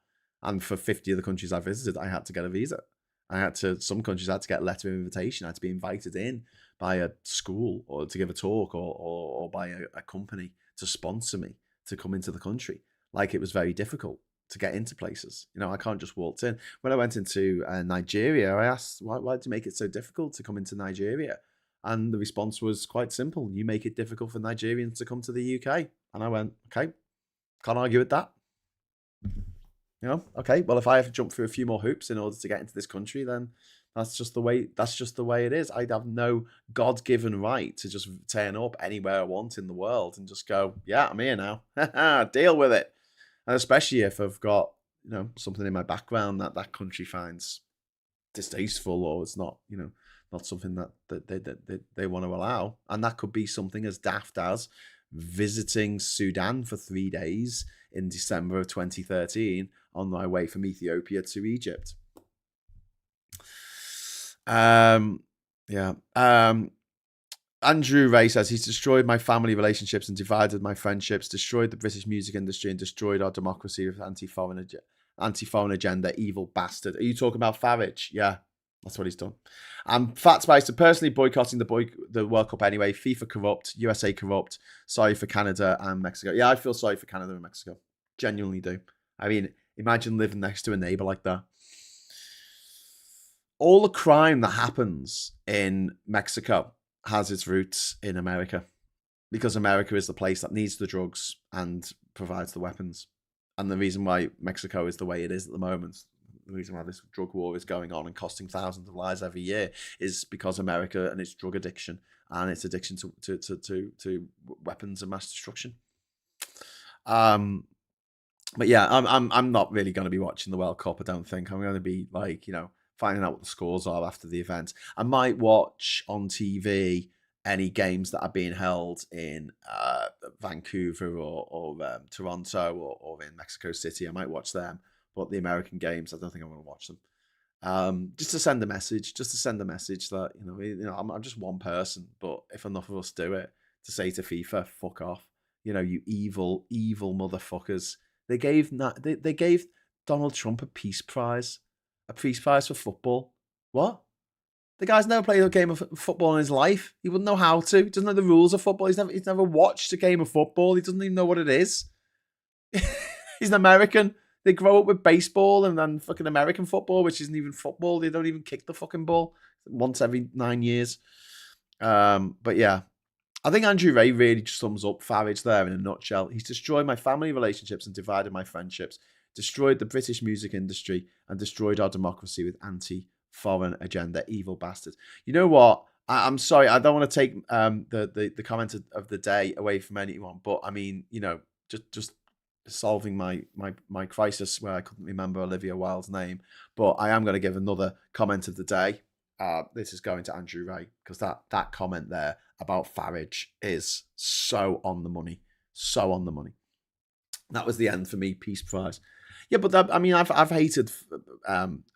And for 50 of the countries I visited, I had to get a visa. Some countries I had to get a letter of invitation. I had to be invited in by a school or to give a talk or by a company to sponsor me to come into the country. Like it was very difficult to get into places. You know, I can't just walk in. When I went into Nigeria, I asked, why did you make it so difficult to come into Nigeria? And the response was quite simple. You make it difficult for Nigerians to come to the UK. And I went, okay, can't argue with that. You know, okay, well, if I have to jump through a few more hoops in order to get into this country, then that's just the way it is. I'd have no God-given right to just turn up anywhere I want in the world and just go, yeah, I'm here now. Deal with it. And especially if I've got, you know, something in my background that country finds distasteful or it's not, you know, not something that they want to allow. And that could be something as daft as visiting Sudan for 3 days in December of 2013 on my way from Ethiopia to Egypt. Yeah. Andrew Ray says he's destroyed my family relationships and divided my friendships, destroyed the British music industry and destroyed our democracy with anti-foreign agenda, evil bastard. Are you talking about Farage? Yeah, that's what he's done. Fat Spicer personally boycotting the World Cup anyway. FIFA corrupt, USA corrupt. Sorry for Canada and Mexico. Yeah, I feel sorry for Canada and Mexico. Genuinely do. I mean, imagine living next to a neighbor like that. All the crime that happens in Mexico has its roots in America because America is the place that needs the drugs and provides the weapons. And the reason why Mexico is the way it is at the moment, the reason why this drug war is going on and costing thousands of lives every year is because America and its drug addiction and its addiction to weapons of mass destruction. But yeah, I'm not really going to be watching the World Cup. I don't think I'm going to be like, you know, finding out what the scores are after the event. I might watch on TV any games that are being held in Vancouver or Toronto or in Mexico City. I might watch them, but the American games, I don't think I'm going to watch them. Just to send a message, that I'm just one person, but if enough of us do it, to say to FIFA, fuck off, you know, you evil motherfuckers. They gave Donald Trump a peace prize for football. What? The guy's never played a game of football in his life. He wouldn't know how to. He doesn't know the rules of football. He's never watched a game of football. He doesn't even know what it is. He's an American. They grow up with baseball and then fucking American football, which isn't even football. They don't even kick the fucking ball once every 9 years. But yeah, I think Andrew Ray really just sums up Farage there in a nutshell. He's destroyed my family relationships and divided my friendships, destroyed the British music industry, and destroyed our democracy with anti-foreign agenda. Evil bastard. You know what? I'm sorry. I don't want to take the comment of the day away from anyone, but I mean, you know, just solving my crisis where I couldn't remember Olivia Wilde's name, but I am going to give another comment of the day. This is going to Andrew Ray because that comment there about Farage is so on the money. That was the end for me. Peace prize. Yeah, but I've hated FIFA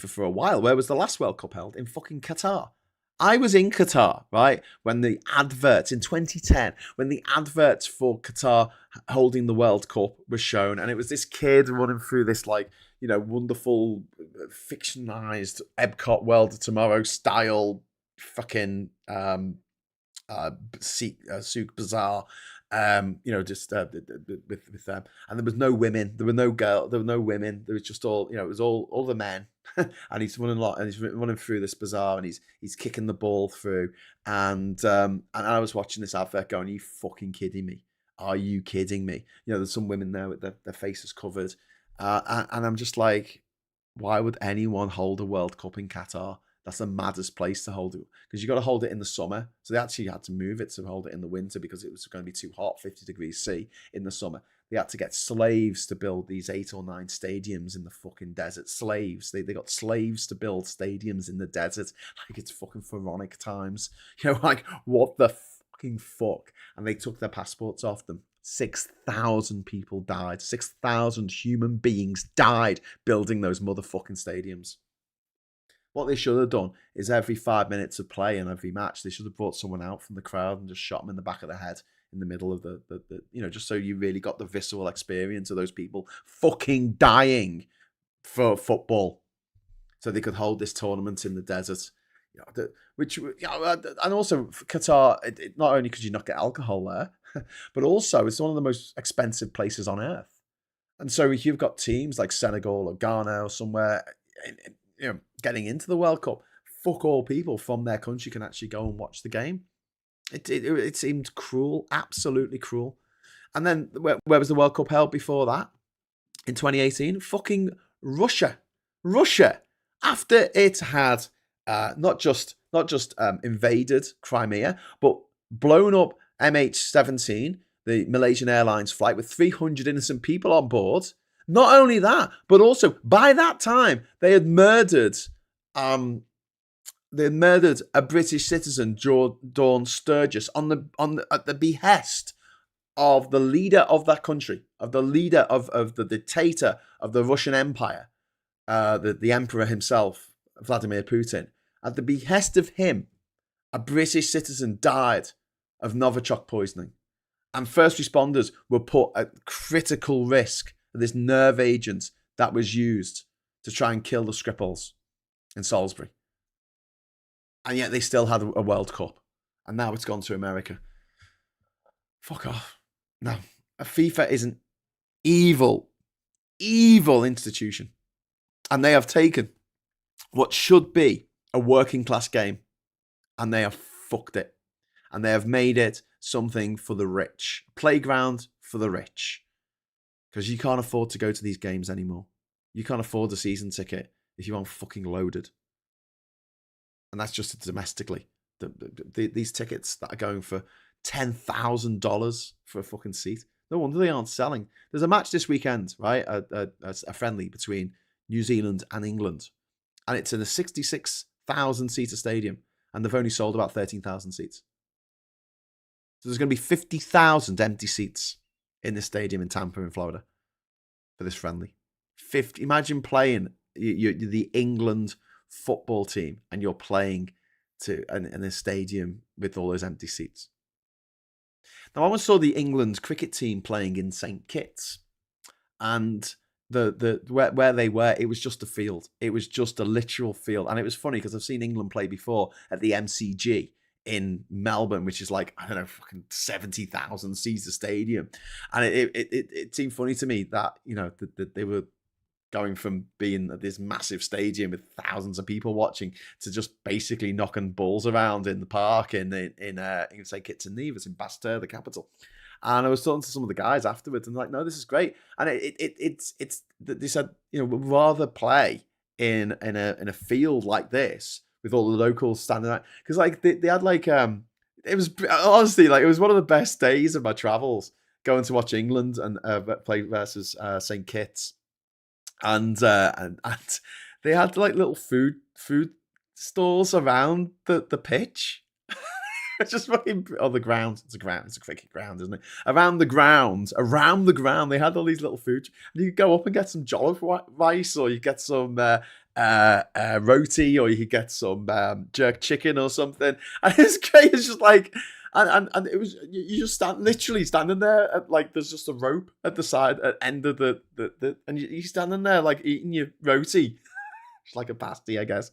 for a while. Where was the last World Cup held? In fucking Qatar. I was in Qatar, right, when the adverts in 2010, when the adverts for Qatar holding the World Cup was shown, and it was this kid running through this, like, you know, wonderful fictionalized Epcot World of Tomorrow style fucking souk bazaar, you know, just with them, and there was no women, there were no girls, there were no women, there was just all, you know, it was all the men, and he's running through this bazaar, and he's kicking the ball through, and I was watching this advert going, are you fucking kidding me? Are you kidding me? You know, there's some women there with their faces covered, and I'm just like, why would anyone hold a World Cup in Qatar? That's the maddest place to hold it because you got to hold it in the summer. So they actually had to move it to hold it in the winter because it was going to be too hot, 50 degrees C in the summer. They had to get slaves to build these 8 or 9 stadiums in the fucking desert. Slaves. They got slaves to build stadiums in the desert. Like it's fucking pharaonic times. You know, like what the fucking fuck? And they took their passports off them. 6,000 people died. 6,000 human beings died building those motherfucking stadiums. What they should have done is every 5 minutes of play in every match, they should have brought someone out from the crowd and just shot them in the back of the head in the middle of the just so you really got the visceral experience of those people fucking dying for football, so they could hold this tournament in the desert. And also Qatar, not only could you not get alcohol there, but also it's one of the most expensive places on earth. And so if you've got teams like Senegal or Ghana or somewhere, getting into the World Cup, fuck all people from their country can actually go and watch the game. It seemed cruel, absolutely cruel. And then where was the World Cup held before that? In 2018, fucking Russia. After it had not just invaded Crimea, but blown up MH17, the Malaysian Airlines flight with 300 innocent people on board. Not only that, but also by that time they had murdered a British citizen, Dawn Sturgis, at the behest of the leader of that country, of the leader of the dictator of the Russian Empire, the emperor himself, Vladimir Putin. At the behest of him, a British citizen died of Novichok poisoning. And first responders were put at critical risk of this nerve agent that was used to try and kill the Skripals in Salisbury. And yet they still had a World Cup. And now it's gone to America. Fuck off. No. FIFA is an evil institution. And they have taken what should be a working class game and they have fucked it. And they have made it something for the rich. Playground for the rich. Because you can't afford to go to these games anymore. You can't afford a season ticket if you aren't fucking loaded. And that's just domestically. These tickets that are going for $10,000 for a fucking seat. No wonder they aren't selling. There's a match this weekend, right? A friendly between New Zealand and England. And it's in a 66,000 seater stadium. And they've only sold about 13,000 seats. So there's going to be 50,000 empty seats in this stadium in Tampa in Florida for this friendly. Imagine playing the England football team and you're playing in a stadium with all those empty seats. Now, I once saw the England cricket team playing in St. Kitts, and where they were, it was just a field. It was just a literal field, and it was funny because I've seen England play before at the MCG in Melbourne, which is like, I don't know, fucking 70,000 seats a stadium, and it seemed funny to me that that they were going from being at this massive stadium with thousands of people watching to just basically knocking balls around in the park in say Kitts and Nevis in Basseterre, the capital. And I was talking to some of the guys afterwards, and like, no, this is great. And it's they said, we'd rather play in a field like this with all the locals standing out, because like they had like it was honestly like it was one of the best days of my travels going to watch England and play versus St. Kitts. And they had like little food stalls around the pitch. It's just fucking the ground. It's a cricket ground, isn't it? Around the ground, they had all these little food. And you could go up and get some jollof rice, or you get some roti, or you could get some jerk chicken or something. And it's great. It's just like. And it was you just literally standing there at, like, there's just a rope at the side at end of the and you're standing there like eating your roti, it's like a pasty, I guess,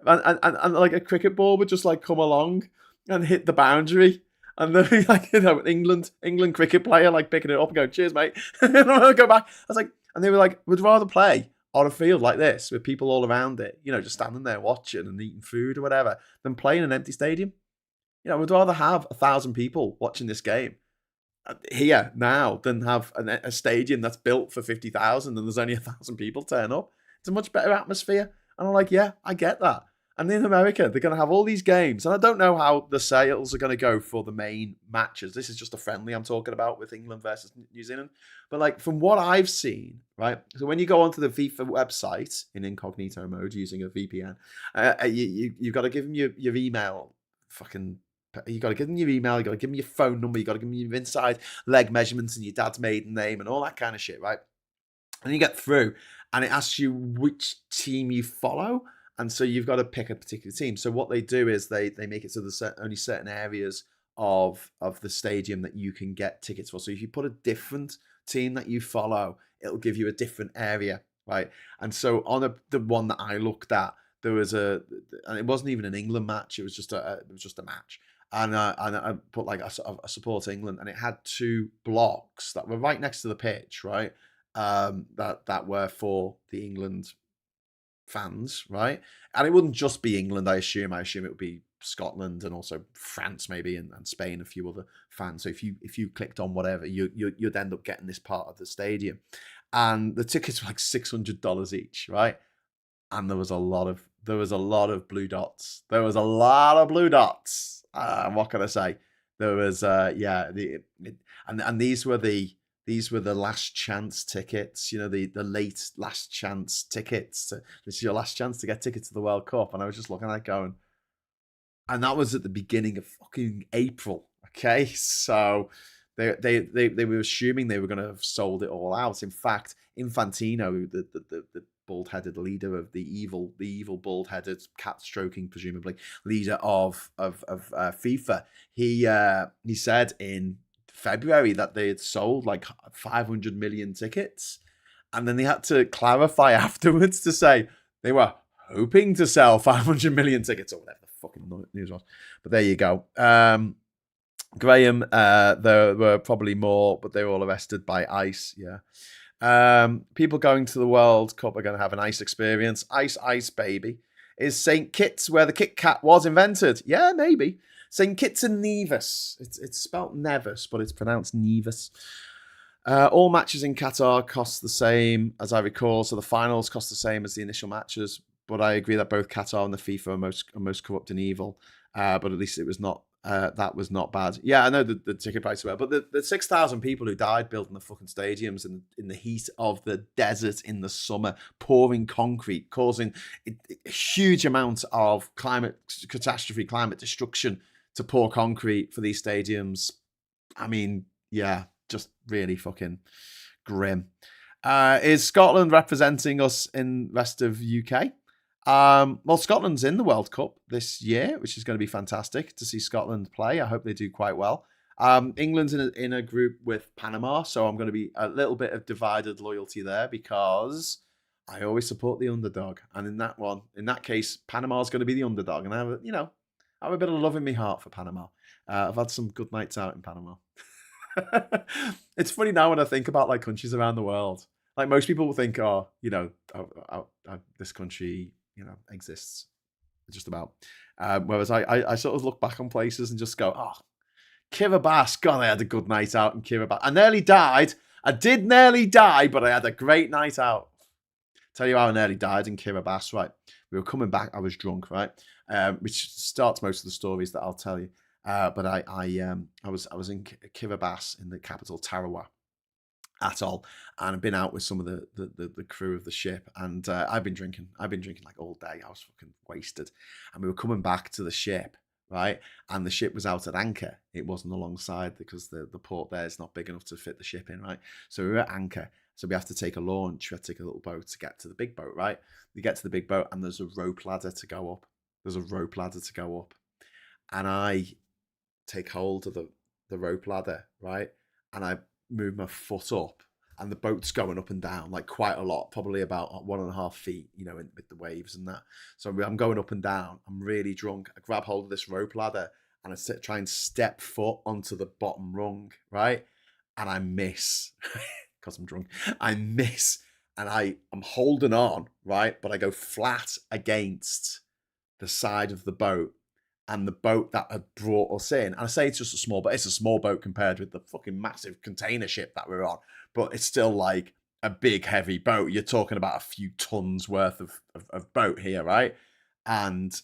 and like a cricket ball would just like come along and hit the boundary, and then like England cricket player like picking it up and going, cheers mate, and I go back. I was like, and they were like, we'd rather play on a field like this with people all around it, just standing there watching and eating food or whatever, than playing in an empty stadium. We'd rather have 1,000 people watching this game here now than have a stadium that's built for 50,000 and there's only 1,000 people turn up. It's a much better atmosphere. And I'm like, yeah, I get that. And in America, they're going to have all these games. And I don't know how the sales are going to go for the main matches. This is just a friendly I'm talking about with England versus New Zealand. But like from what I've seen, right? So when you go onto the FIFA website in incognito mode using a VPN, you've got to give them your email. You got to give them your email, you got to give them your phone number, you got to give them your inside leg measurements and your dad's maiden name and all that kind of shit, right? And you get through and it asks you which team you follow. And so you've got to pick a particular team. So what they do is they make it so there's only certain areas of the stadium that you can get tickets for. So if you put a different team that you follow, it'll give you a different area, right? And so on the one that I looked at, there was and it wasn't even an England match. It was just a match. And I put like I support England, and it had two blocks that were right next to the pitch, right? That were for the England fans, right? And it wouldn't just be England, I assume. I assume it would be Scotland and also France, maybe, and Spain, a few other fans. So if you clicked on whatever, you'd end up getting this part of the stadium. And the tickets were like $600 each, right? And there was a lot of blue dots. There was a lot of blue dots. What can I say? There was and these were the last chance tickets, the late last chance tickets. This is your last chance to get tickets to the World Cup. And I was just looking at it going, and that was at the beginning of fucking April. Okay, so they were assuming they were going to have sold it all out. In fact, Infantino, the bald-headed leader of the evil bald-headed cat-stroking, presumably leader of FIFA, he said in February that they had sold like 500 million tickets, and then they had to clarify afterwards to say they were hoping to sell 500 million tickets or whatever the fucking news was. But there you go. Graham, there were probably more, but they were all arrested by ICE. Yeah. People going to the World Cup are going to have an ICE experience. Ice, baby. Is St. Kitts where the Kit Kat was invented? Yeah, maybe. St. Kitts and Nevis. It's spelt Nevis, but it's pronounced Nevis. All matches in Qatar cost the same, as I recall. So the finals cost the same as the initial matches. But I agree that both Qatar and the FIFA are most corrupt and evil. But at least it was not. That was not bad. Yeah, I know the ticket prices were, but the 6,000 people who died building the fucking stadiums in the heat of the desert in the summer, pouring concrete, causing a huge amount of climate destruction to pour concrete for these stadiums. I mean, yeah, just really fucking grim. Is Scotland representing us in the rest of UK? Well, Scotland's in the World Cup this year, which is going to be fantastic to see Scotland play. I hope they do quite well. England's in a group with Panama, so I'm going to be a little bit of divided loyalty there because I always support the underdog. And in that case, Panama's going to be the underdog. And I have a bit of love in my heart for Panama. I've had some good nights out in Panama. It's funny now when I think about like countries around the world. Like most people will think, this country, exists just about. Whereas I sort of look back on places and just go, Kiribati, God, I had a good night out in Kiribati. I nearly died. I did nearly die, but I had a great night out. Tell you how I nearly died in Kiribati, right? We were coming back. I was drunk, right? Which starts most of the stories that I'll tell you. But I was in Kiribati in the capital Tarawa atoll, and I've been out with some of the crew of the ship, and I've been drinking like all day. I was fucking wasted, and we were coming back to the ship, right? And the ship was out at anchor. It wasn't alongside because the port there is not big enough to fit the ship in, right? So we were at anchor. So we have to take a launch. We have to take a little boat to get to the big boat, right? We get to the big boat, and there's a rope ladder to go up. And I take hold of the rope ladder, right? And I move my foot up, and the boat's going up and down like quite a lot, probably about 1.5 feet, with the waves and that. So I'm going up and down. I'm really drunk. I grab hold of this rope ladder and I try and step foot onto the bottom rung, right? And I miss because I'm drunk. I miss, and I'm holding on, right? But I go flat against the side of the boat. And the boat that had brought us in, and I say it's just a small boat, it's a small boat compared with the fucking massive container ship that we're on, but it's still like a big, heavy boat. You're talking about a few tons worth of boat here, right? And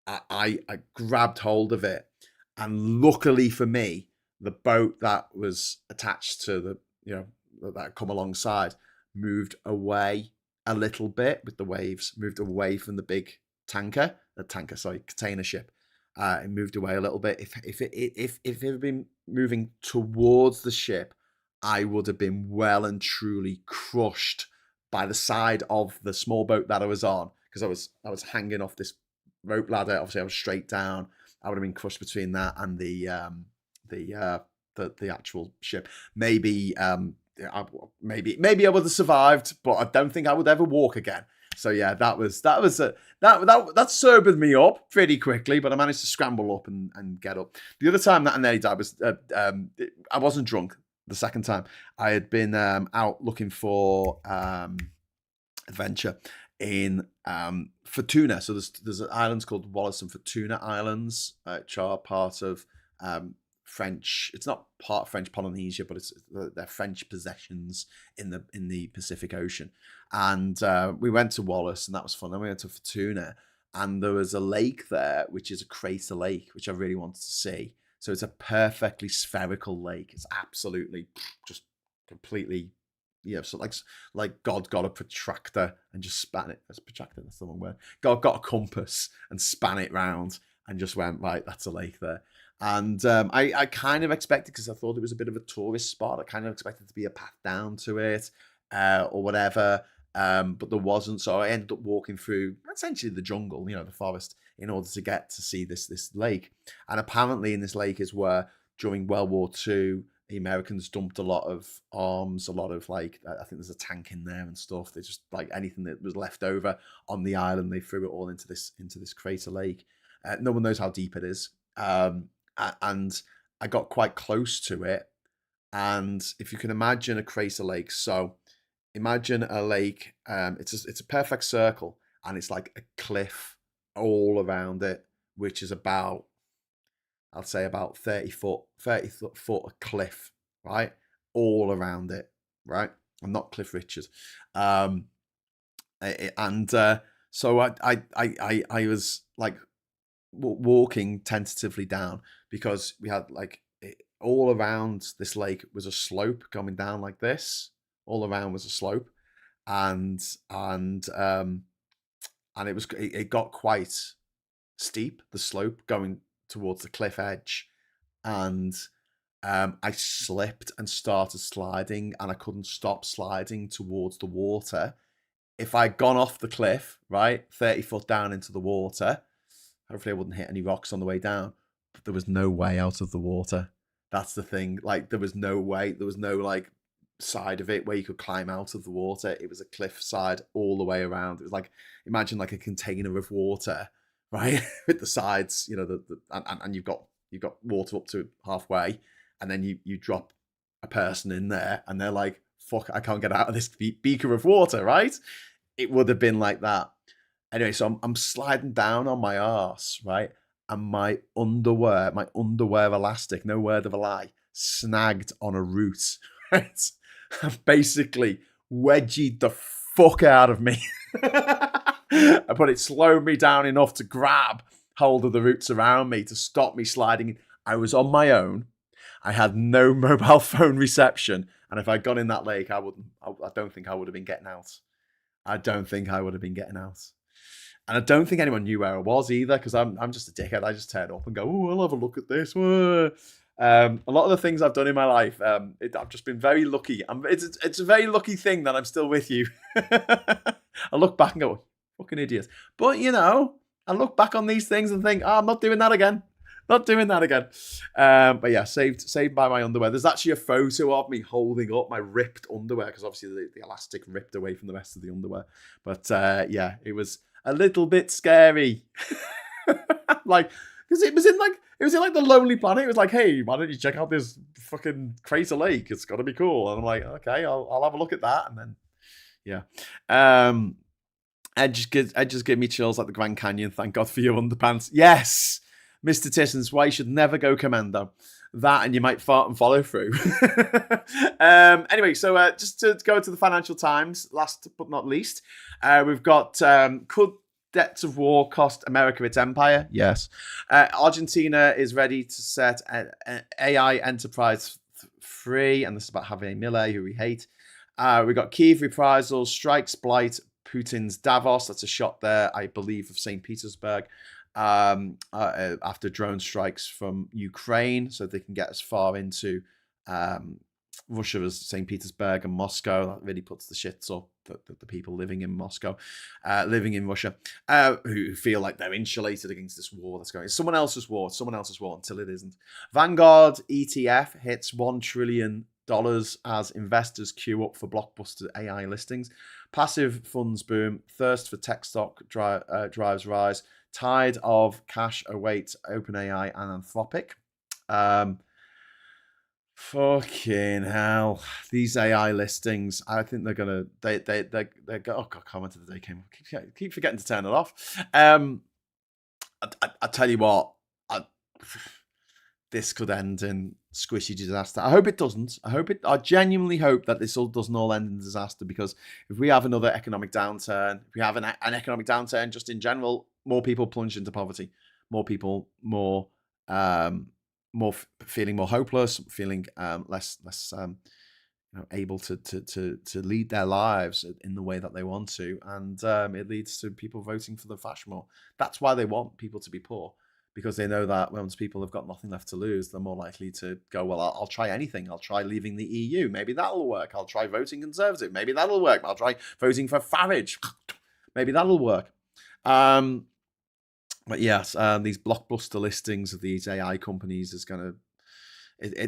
I grabbed hold of it, and luckily for me, the boat that was attached to that come alongside moved away a little bit with the waves, moved away from the big container ship. It moved away a little bit. If it had been moving towards the ship, I would have been well and truly crushed by the side of the small boat that I was on, because I was hanging off this rope ladder. Obviously, I was straight down. I would have been crushed between that and the actual ship. Maybe maybe I would have survived, but I don't think I would ever walk again. So yeah, that sobered me up pretty quickly, but I managed to scramble up and get up. The other time that I nearly died was I wasn't drunk. The second time I had been out looking for adventure in Fortuna. So there's islands called Wallace and Fortuna Islands, which are part of French. It's not part of French Polynesia, but they're French possessions in the Pacific Ocean. And we went to Wallace, and that was fun. Then we went to Fortuna, and there was a lake there, which is a crater lake, which I really wanted to see. So it's a perfectly spherical lake. It's absolutely just completely, so like God got a protractor and just span it. That's protractor, that's the wrong word. God got a compass and span it round and just went, right, that's a lake there. And I kind of expected, because I thought it was a bit of a tourist spot, I kind of expected to be a path down to it or whatever. But there wasn't. So I ended up walking through essentially the jungle, the forest, in order to get to see this lake. And apparently in this lake is where, during World War II, the Americans dumped a lot of arms, a lot of I think there's a tank in there and stuff. They just, anything that was left over on the island, they threw it all into this crater lake. No one knows how deep it is. And I got quite close to it. And if you can imagine a crater lake, so imagine a lake, it's a perfect circle, and it's like a cliff all around it, which is about, I'll say about 30 foot of cliff, right? All around it, right? I'm not Cliff Richard. So I was walking tentatively down, because we had all around this lake was a slope coming down like this. All around was a slope, and it got quite steep, the slope going towards the cliff edge, and I slipped and started sliding, and I couldn't stop sliding towards the water. If I'd gone off the cliff, right, 30 foot down into the water, hopefully I wouldn't hit any rocks on the way down, but there was no way out of the water. That's the thing. There was no way. There was no side of it where you could climb out of the water. It was a cliff side all the way around. It was imagine a container of water, right, with the sides, and you've got water up to halfway, and then you drop a person in there, and they're like, fuck, I can't get out of this beaker of water, right? It would have been like that. Anyway, so I'm sliding down on my arse, right? And my underwear elastic, no word of a lie, snagged on a root, right? And basically wedgied the fuck out of me. But it slowed me down enough to grab hold of the roots around me to stop me sliding. I was on my own. I had no mobile phone reception. And if I'd gone in that lake, I don't think I would have been getting out. And I don't think anyone knew where I was either, because I'm just a dickhead. I just turn up and go, oh, I'll have a look at this. A lot of the things I've done in my life, I've just been very lucky. It's a very lucky thing that I'm still with you. I look back and go, fucking idiot. But, I look back on these things and think, I'm not doing that again. But yeah, saved by my underwear. There's actually a photo of me holding up my ripped underwear, because obviously the elastic ripped away from the rest of the underwear. But yeah, it was a little bit scary. Because it was in the Lonely Planet. It was like, hey, why don't you check out this fucking crater lake? It's got to be cool. And I'm like, okay, I'll have a look at that. And then, yeah. It just gave me chills like the Grand Canyon. Thank God for your underpants. Yes, Mr. Tisson's why you should never go commando. That, and you might fart and follow through. Anyway, so just to go to the Financial Times, last but not least, we've got could debts of war cost America its empire? Yes. Argentina is ready to set an AI enterprise free, and this is about Javier Milei, who we hate. We've got Kyiv reprisals, strikes blight Putin's Davos. That's a shot there, I believe, of St. Petersburg. After drone strikes from Ukraine, so they can get as far into Russia as St. Petersburg and Moscow. That really puts the shits up the people living in Moscow, living in Russia, who feel like they're insulated against this war that's going. It's someone else's war, until it isn't. Vanguard ETF hits $1 trillion as investors queue up for blockbuster AI listings. Passive funds boom. Thirst for tech stock drives rise. Tide of cash awaits OpenAI and Anthropic. Fucking hell! These AI listings, I think they're gonna. They go. Oh god, comment of the day came. Keep forgetting to turn it off. I tell you what, this could end in squishy disaster. I hope it doesn't. I genuinely hope that this all doesn't all end in disaster, because if we have another economic downturn, if we have an economic downturn just in general, more people plunge into poverty, more people, feeling more hopeless, feeling less able to lead their lives in the way that they want to, and it leads to people voting for the fash more. That's why they want people to be poor, because they know that once people have got nothing left to lose, they're more likely to go, well, I'll try anything. I'll try leaving the EU. Maybe that'll work. I'll try voting Conservative. Maybe that'll work. I'll try voting for Farage. Maybe that'll work. But yes, these blockbuster listings of these AI companies is going to,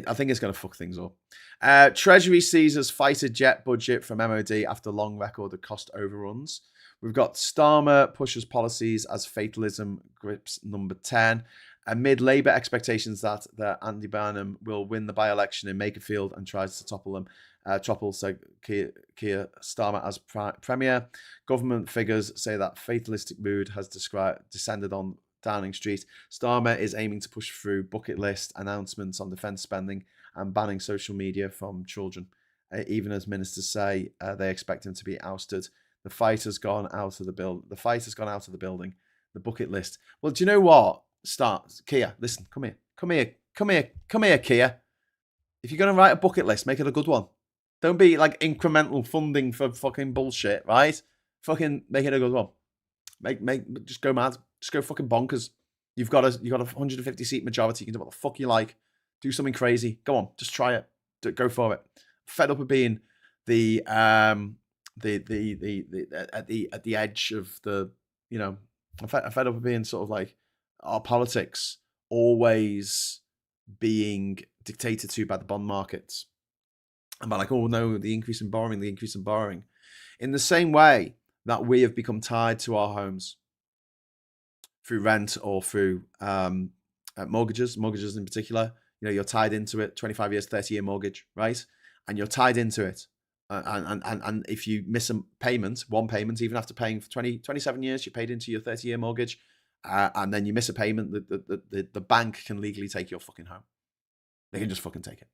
I think it's going to fuck things up. Treasury seizes fighter jet budget from MOD after long record of cost overruns. We've got Starmer pushes policies as fatalism grips number 10. Amid Labour expectations that Andy Burnham will win the by-election in Makerfield and tries to topple them, Keir Starmer as Premier. Government figures say that fatalistic mood has descended on Downing Street. Starmer is aiming to push through bucket list announcements on defence spending and banning social media from children, even as ministers say they expect him to be ousted. The fight has gone out of the building. The bucket list. Well, do you know what? Keir, listen, come here, Keir. If you're going to write a bucket list, make it a good one. Don't be like incremental funding for fucking bullshit, right? Fucking make it a good one. Just go mad. Just go fucking bonkers. You've got a 150 seat majority. You can do what the fuck you like. Do something crazy. Go on, just try it. Go for it. Fed up of being at the edge of the, I'm fed up of being sort of like our politics always being dictated to by the bond markets. And by like, oh no, the increase in borrowing. In the same way that we have become tied to our homes through rent or through mortgages in particular. You're tied into it, 25 years, 30-year mortgage, right? And you're tied into it. And if you miss one payment, even after paying for 27 years, you paid into your 30-year mortgage, and then you miss a payment, the bank can legally take your fucking home. They can just fucking take it.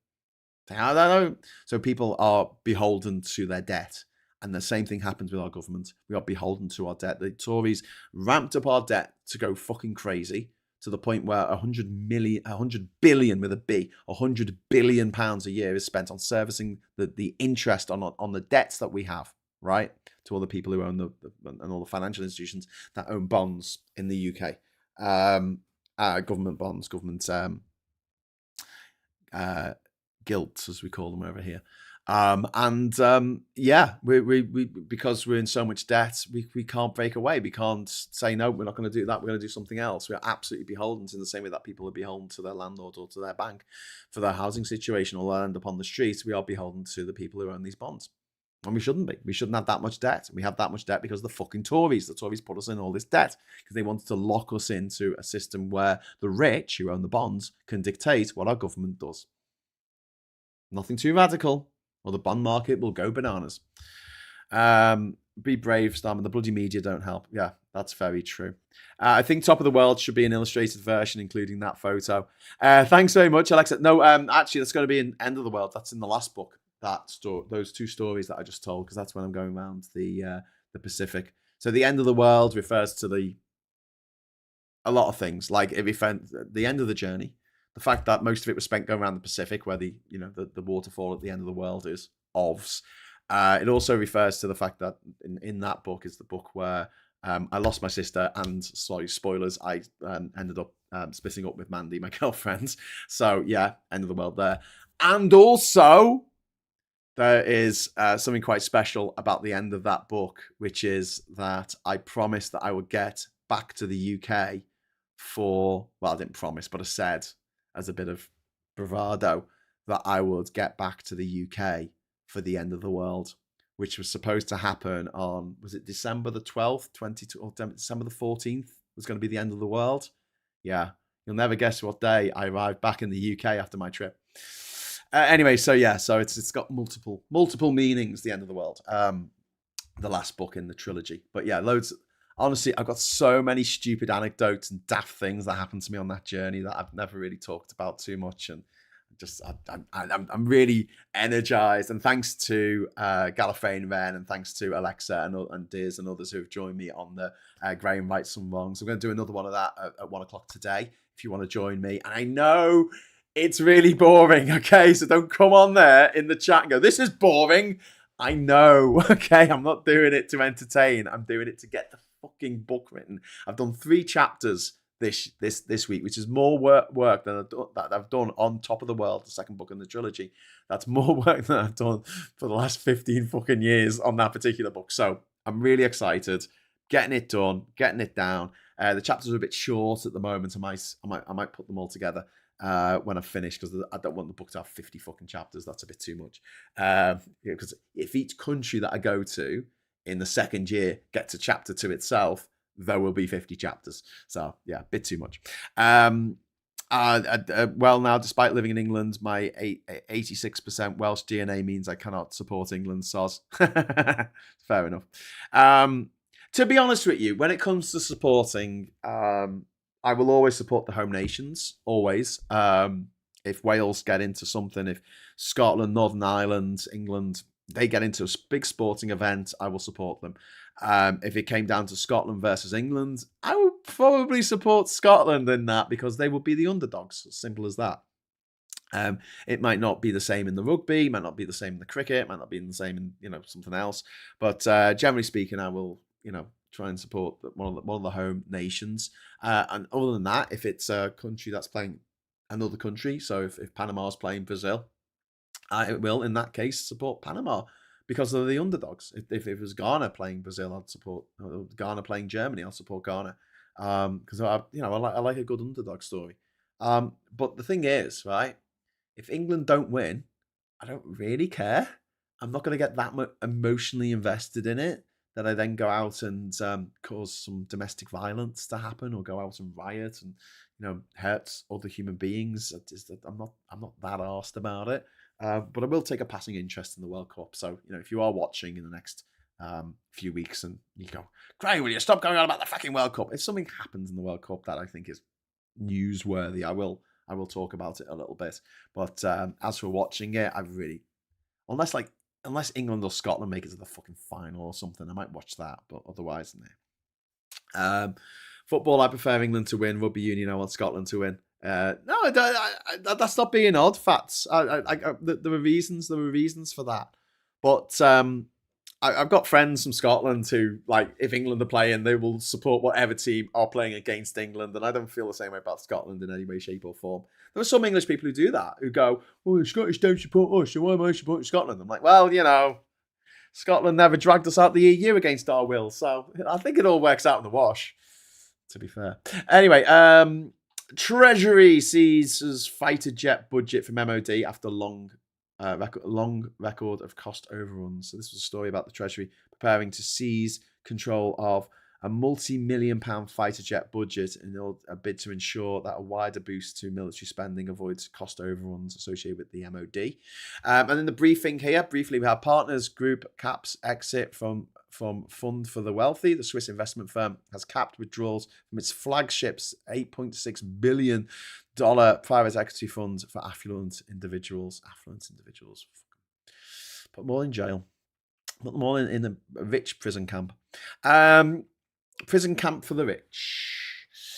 I don't know. So people are beholden to their debt. And the same thing happens with our government. We are beholden to our debt. The Tories ramped up our debt to go fucking crazy, to the point where 100 billion with a B, 100 billion pounds a year is spent on servicing the interest on the debts that we have, right? To all the people who own and all the financial institutions that own bonds in the UK, government bonds, government gilts, as we call them over here. We because we're in so much debt, we can't break away. We can't say, no, we're not going to do that. We're going to do something else. We're absolutely beholden, in the same way that people are beholden to their landlord or to their bank for their housing situation, or they'll end up on the streets. We are beholden to the people who own these bonds. And we shouldn't be. We shouldn't have that much debt. We have that much debt because of the fucking Tories. The Tories put us in all this debt because they wanted to lock us into a system where the rich who own the bonds can dictate what our government does. Nothing too radical, or the bond market will go bananas. Be brave, Stam, and the bloody media don't help. Yeah, that's very true. I think Top of the World should be an illustrated version, including that photo. Thanks very much, Alexa. No, actually, that's going to be in End of the World. That's in the last book. Those two stories that I just told, because that's when I'm going around the Pacific. So the End of the World refers to a lot of things, like the end of the journey. The fact that most of it was spent going around the Pacific, where the waterfall at the end of the world is OVS. It also refers to the fact that in that book is the book where I lost my sister, and sorry, spoilers, I ended up splitting up with Mandy, my girlfriend. So yeah, end of the world there. And also there is something quite special about the end of that book, which is that I promised that I would get back to the UK well, I didn't promise, but I said as a bit of bravado that I would get back to the UK for the end of the world, which was supposed to happen on, was it December the 12th, or December the 14th was going to be the end of the world. Yeah, you'll never guess what day I arrived back in the UK after my trip. Anyway, so yeah, so it's got multiple meanings. The end of the world, the last book in the trilogy. But yeah, loads. Honestly, I've got so many stupid anecdotes and daft things that happened to me on that journey that I've never really talked about too much, and just I'm really energized. And thanks to Gallifreyan Ren, and thanks to Alexa and Diz and others who have joined me on the Graham Writes Some Wrongs. I'm going to do another one of that at 1:00 today if you want to join me. And I know it's really boring, okay? So don't come on there in the chat and go, this is boring. I know, okay? I'm not doing it to entertain. I'm doing it to get the fucking book written. I've done 3 chapters this week, which is more work than I've done on Top of the World, the second book in the trilogy. That's more work than I've done for the last 15 fucking years on that particular book. So I'm really excited, getting it done, getting it down. The chapters are a bit short at the moment. I might put them all together when I finish, because I don't want the book to have 50 fucking chapters. That's a bit too much. Because if each country that I go to in the second year gets a chapter to itself, there will be 50 chapters. So yeah, a bit too much. Well, now, despite living in England, my 86% Welsh DNA means I cannot support England. Soz. Fair enough. To be honest with you, when it comes to supporting, I will always support the home nations, always. If Wales get into something, if Scotland, Northern Ireland, England, they get into a big sporting event, I will support them. If it came down to Scotland versus England, I would probably support Scotland in that, because they would be the underdogs. As simple as that. It might not be the same in the rugby, might not be the same in the cricket, might not be the same in something else. But generally speaking, I will try and support one of the home nations. And other than that, if it's a country that's playing another country, so if Panama's playing Brazil, I will, in that case, support Panama because they're the underdogs. If it was Ghana playing Brazil, I'd support Ghana playing Germany. I'll support Ghana because I like a good underdog story. But the thing is, right? If England don't win, I don't really care. I'm not going to get that emotionally invested in it that I then go out and cause some domestic violence to happen, or go out and riot and hurt other human beings. I'm not that arsed about it. But I will take a passing interest in the World Cup. So, if you are watching in the next few weeks and you go, Gray, will you stop going on about the fucking World Cup? If something happens in the World Cup that I think is newsworthy, I will talk about it a little bit. But as for watching it, unless England or Scotland make it to the fucking final or something, I might watch that. But otherwise, no. Football, I prefer England to win. Rugby union, I want Scotland to win. No, that's not being odd. Facts. There were reasons. There were reasons for that. But I've got friends from Scotland who, like, if England are playing, they will support whatever team are playing against England. And I don't feel the same way about Scotland in any way, shape, or form. There are some English people who do that, who go, "Oh, the Scottish don't support us, so why am I supporting Scotland?" I'm like, well, Scotland never dragged us out the EU against our will, so I think it all works out in the wash, to be fair. Anyway, Treasury seizes fighter jet budget from MOD after long record of cost overruns. So this was a story about the Treasury preparing to seize control of a multi-million-pound fighter jet budget in a bid to ensure that a wider boost to military spending avoids cost overruns associated with the MOD. And in the briefing here, briefly, we have Partners Group caps exit from Fund for the Wealthy. The Swiss investment firm has capped withdrawals from its flagship's $8.6 billion private equity fund for affluent individuals. Put them all in jail. Put them all in a rich prison camp. Prison camp for the rich.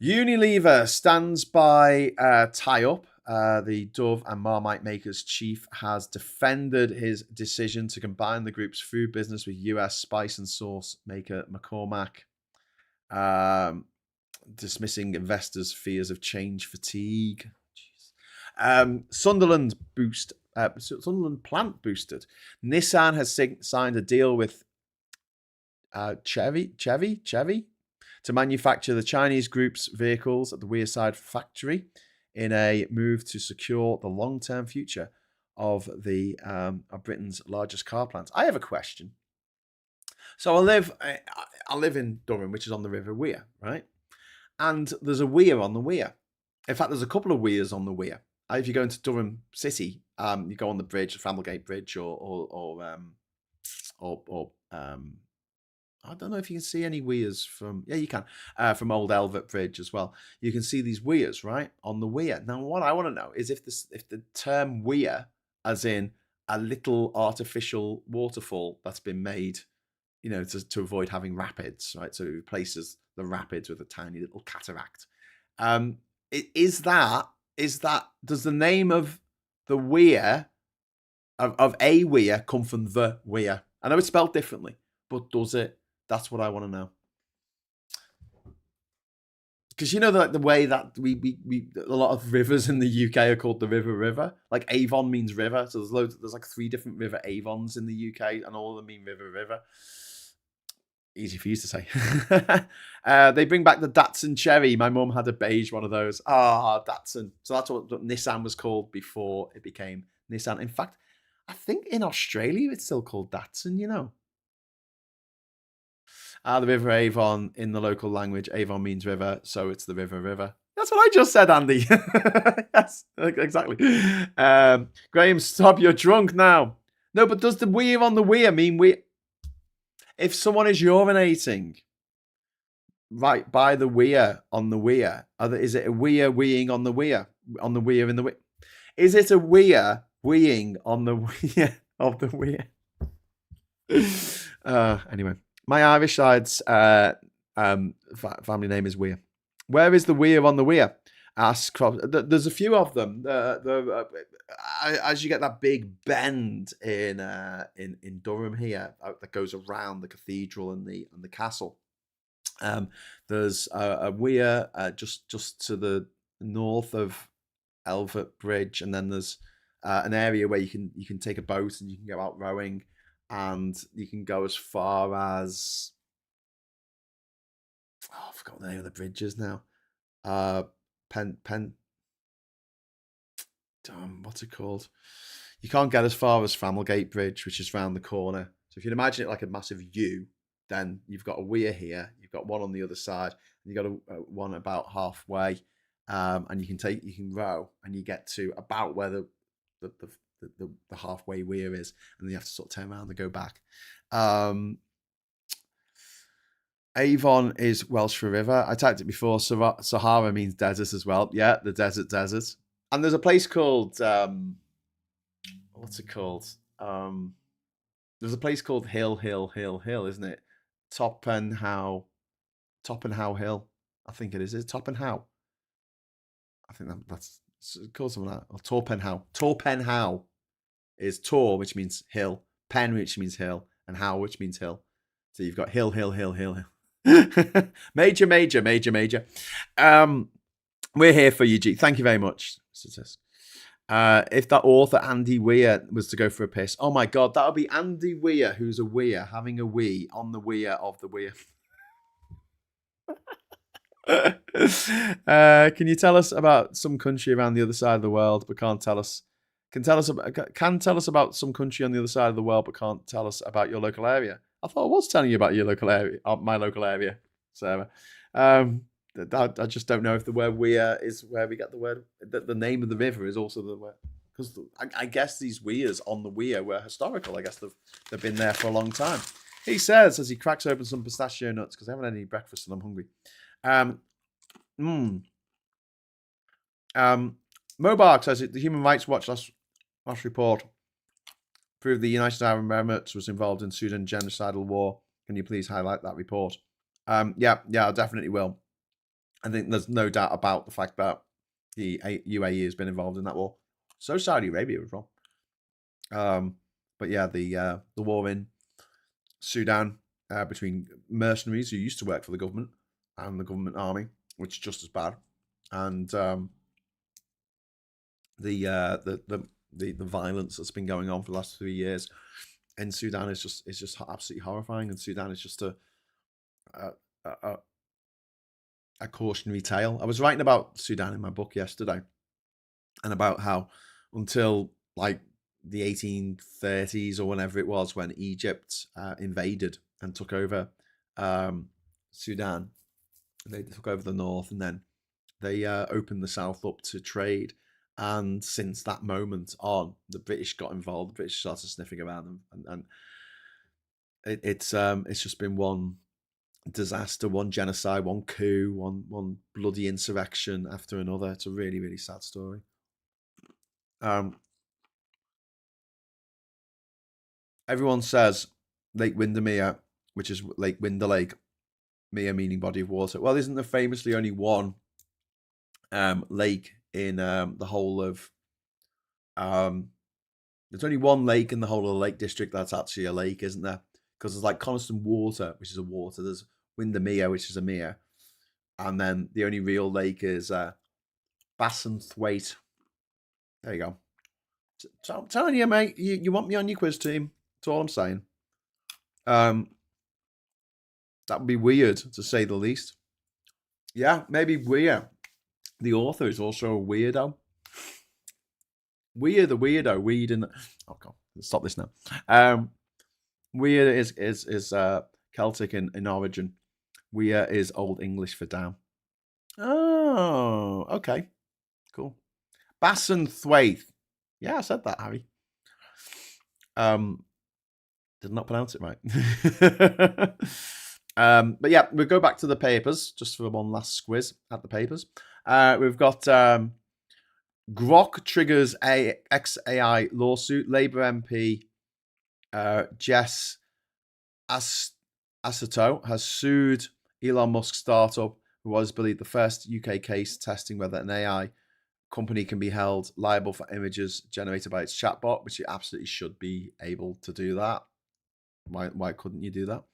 Unilever stands by tie-up. The Dove and Marmite makers chief has defended his decision to combine the group's food business with US spice and sauce maker McCormack, dismissing investors' fears of change fatigue. Sunderland boost Sunderland plant boosted. Nissan has signed a deal with Chevy to manufacture the Chinese group's vehicles at the Wearside factory in a move to secure the long-term future of of Britain's largest car plant. I have a question. So I live in Durham, which is on the River Wear, right? And there's a weir on the Wear. In fact, there's a couple of weirs on the Wear. If you go into Durham City, you go on the bridge, the Framlegate Bridge, or I don't know if you can see any weirs from. Yeah, you can from Old Elvet Bridge as well. You can see these weirs right on the Wear. Now, what I want to know is if the term weir, as in a little artificial waterfall that's been made, to avoid having rapids, right? So it replaces the rapids with a tiny little cataract. Does the name of the weir of a weir come from the Wear? I know it's spelled differently, but does it? That's what I want to know. Because the way that we a lot of rivers in the UK are called the River. Like Avon means river, so there's like 3 different River Avons in the UK, and all of them mean river. Easy for you to say. They bring back the Datsun Cherry. My mum had a beige one of those. Datsun. So that's what Nissan was called before it became Nissan. In fact, I think in Australia it's still called Datsun, The River Avon, in the local language, Avon means river, so it's the River. That's what I just said, Andy. Yes, exactly. Graham, stop, you're drunk now. No, but does the weir on the Wear mean we? If someone is urinating right by the Wear on the Wear, is it a weir weeing on the Wear? On the Wear in the Wear? Is it a weir weeing on the Wear of the Wear? Anyway. My Irish side's family name is Weir. Where is the weir on the Wear? There's a few of them. As you get that big bend in Durham here that goes around the cathedral and the castle, there's a weir just to the north of Elvet Bridge, and then there's an area where you can take a boat and you can go out rowing. And you can go as far as I've forgotten the name of the bridges now. What's it called? You can't get as far as Framlegate Bridge, which is round the corner. So if you imagine it like a massive U, then you've got a weir here, you've got one on the other side, and you've got one about halfway, and you can row, and you get to about where the halfway weir is, and then you have to sort of turn around and go back. Avon is Welsh for river. I typed it before. Sahara means desert as well. Yeah, the desert. And there's a place called what's it called? There's a place called Hill, isn't it? Toppenhow Hill. I think it is. Is it Toppenhow? I think that's called something like that. Or Torpenhow is Tor, which means hill, Pen, which means hill, and How, which means hill. So you've got hill. Major. We're here for you, G. Thank you very much, Sis. If that author Andy Weir was to go for a piss, oh my God, that would be Andy Weir, who's a weir, having a wee on the Weir of the Weir. Can you tell us about some country around the other side of the world, but can't tell us? Can tell us about some country on the other side of the world, but can't tell us about your local area. I thought I was telling you about your local area, my local area, Sarah. I just don't know if the word weir is where we get the word. The name of the river is also the word, because I guess these weirs on the Wear were historical. I guess they've been there for a long time. He says as he cracks open some pistachio nuts because I haven't had any breakfast and I'm hungry. Mobark says the Human Rights Watch last report proved the United Arab Emirates was involved in Sudan genocidal war. Can you please highlight that report? Yeah, I definitely will. I think there's no doubt about the fact that the UAE has been involved in that war. So Saudi Arabia as well. But yeah, the war in Sudan between mercenaries who used to work for the government and the government army, which is just as bad, and the the violence that's been going on for the last 3 years in Sudan is just absolutely horrifying. And Sudan is just a, a, a cautionary tale. I was writing about Sudan in my book yesterday, and about how until like the 1830s or whenever it was, when Egypt invaded and took over Sudan, they took over the north, and then they opened the south up to trade. And since that moment on, the British got involved. The British started sniffing around them, and it's just been one disaster, one genocide, one coup, one bloody insurrection after another. It's a really, really sad story. Everyone says Lake Windermere, which is Lake Winderlake, Mere meaning body of water. Well, isn't there famously only one lake in the whole of there's only one lake in the whole of the Lake District that's actually a lake, isn't there? Because there's like Coniston Water, which is a water. There's Windermere, which is a mere. And then the only real lake is Bassenthwaite. There you go. So I'm telling you, mate, you want me on your quiz team. That's all I'm saying. That would be weird, to say the least. Yeah, maybe Weir, the author, is also a weirdo. Weir the weirdo. Weed in. Oh god, let's stop this now. Weir is Celtic in origin. Weir is Old English for down. Oh, okay, cool. Bassenthwaite. Yeah, I said that, Harry. Did not pronounce it right. But yeah, we'll go back to the papers just for one last squiz at the papers. We've got Grok triggers XAI lawsuit. Labour MP Jess Asato has sued Elon Musk's startup, who was believed the first UK case testing whether an AI company can be held liable for images generated by its chatbot, which it absolutely should be able to do that. Why couldn't you do that?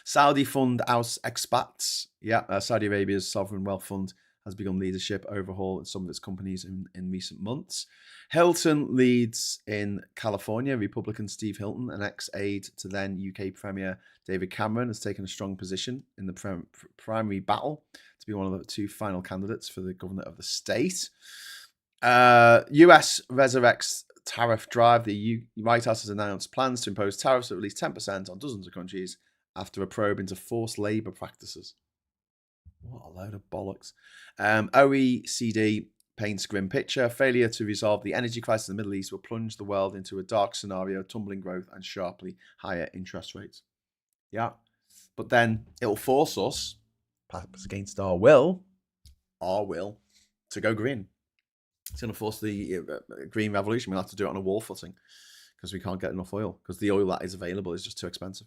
Saudi fund oust expats. Yeah, Saudi Arabia's sovereign wealth fund has begun leadership overhaul in some of its companies in recent months. Hilton leads in California. Republican Steve Hilton, an ex-aide to then UK Premier David Cameron, has taken a strong position in the primary battle to be one of the two final candidates for the governor of the state. US resurrects tariff drive. The White House has announced plans to impose tariffs of at least 10% on dozens of countries after a probe into forced labour practices. What a load of bollocks. OECD paints a grim picture. Failure to resolve the energy crisis in the Middle East will plunge the world into a dark scenario, tumbling growth and sharply higher interest rates. Yeah. But then it'll force us, perhaps against our will, to go green. It's going to force the green revolution. We'll have to do it on a wall footing because we can't get enough oil, because the oil that is available is just too expensive.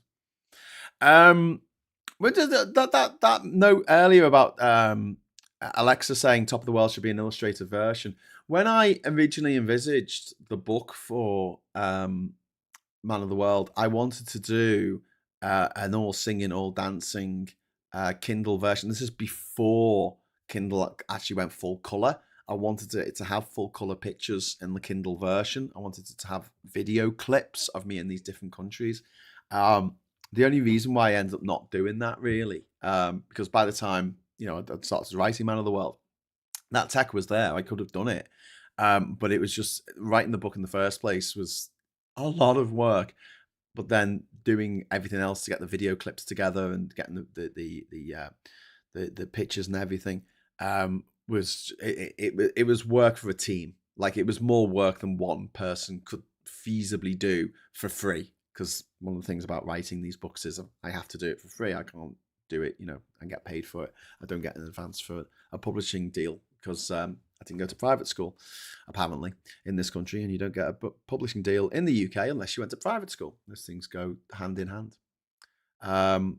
That note earlier about Alexa saying Top of the World should be an illustrated version. When I originally envisaged the book for Man of the World, I wanted to do an all singing, all dancing Kindle version. This is before Kindle actually went full color. I wanted it to have full color pictures in the Kindle version. I wanted it to have video clips of me in these different countries. The only reason why I ended up not doing that, really, because by the time I started writing Man of the World, that tech was there. I could have done it, but it was just writing the book in the first place was a lot of work. But then doing everything else to get the video clips together and getting the pictures and everything was it was work for a team. Like, it was more work than one person could feasibly do for free. Because one of the things about writing these books is I have to do it for free. I can't do it, and get paid for it. I don't get an advance for a publishing deal because I didn't go to private school, apparently, in this country. And you don't get a publishing deal in the UK unless you went to private school. Those things go hand in hand.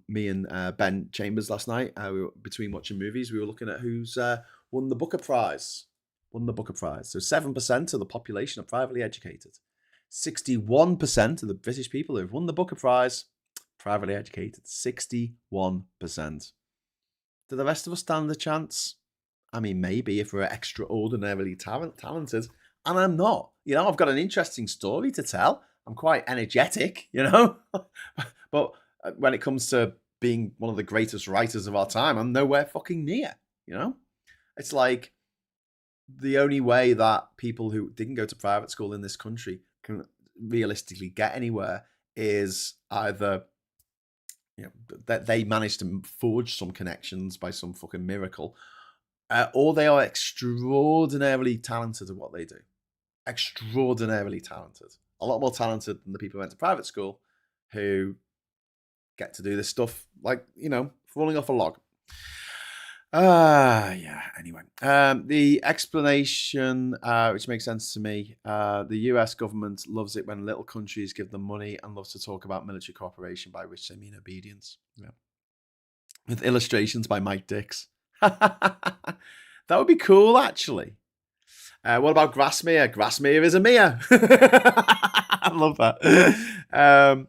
Me and Ben Chambers last night, between watching movies, we were looking at who's won the Booker Prize. So 7% of the population are privately educated. 61% of the British people who have won the Booker Prize, privately educated. 61%. Do the rest of us stand a chance? I mean, maybe if we're extraordinarily talented. and I'm not. You know, I've got an interesting story to tell. I'm quite energetic, you know, but when it comes to being one of the greatest writers of our time, I'm nowhere fucking near, you know? It's like the only way that people who didn't go to private school in this country can realistically get anywhere is either, you know, that they managed to forge some connections by some fucking miracle, or they are extraordinarily talented at what they do. Extraordinarily talented. A lot more talented than the people who went to private school who get to do this stuff like, you know, falling off a log. Yeah, anyway. The explanation, which makes sense to me, the US government loves it when little countries give them money and loves to talk about military cooperation, by which they mean obedience. Yeah. With illustrations by Mike Dix. That would be cool, actually. What about Grasmere? Grasmere is a mere. I love that.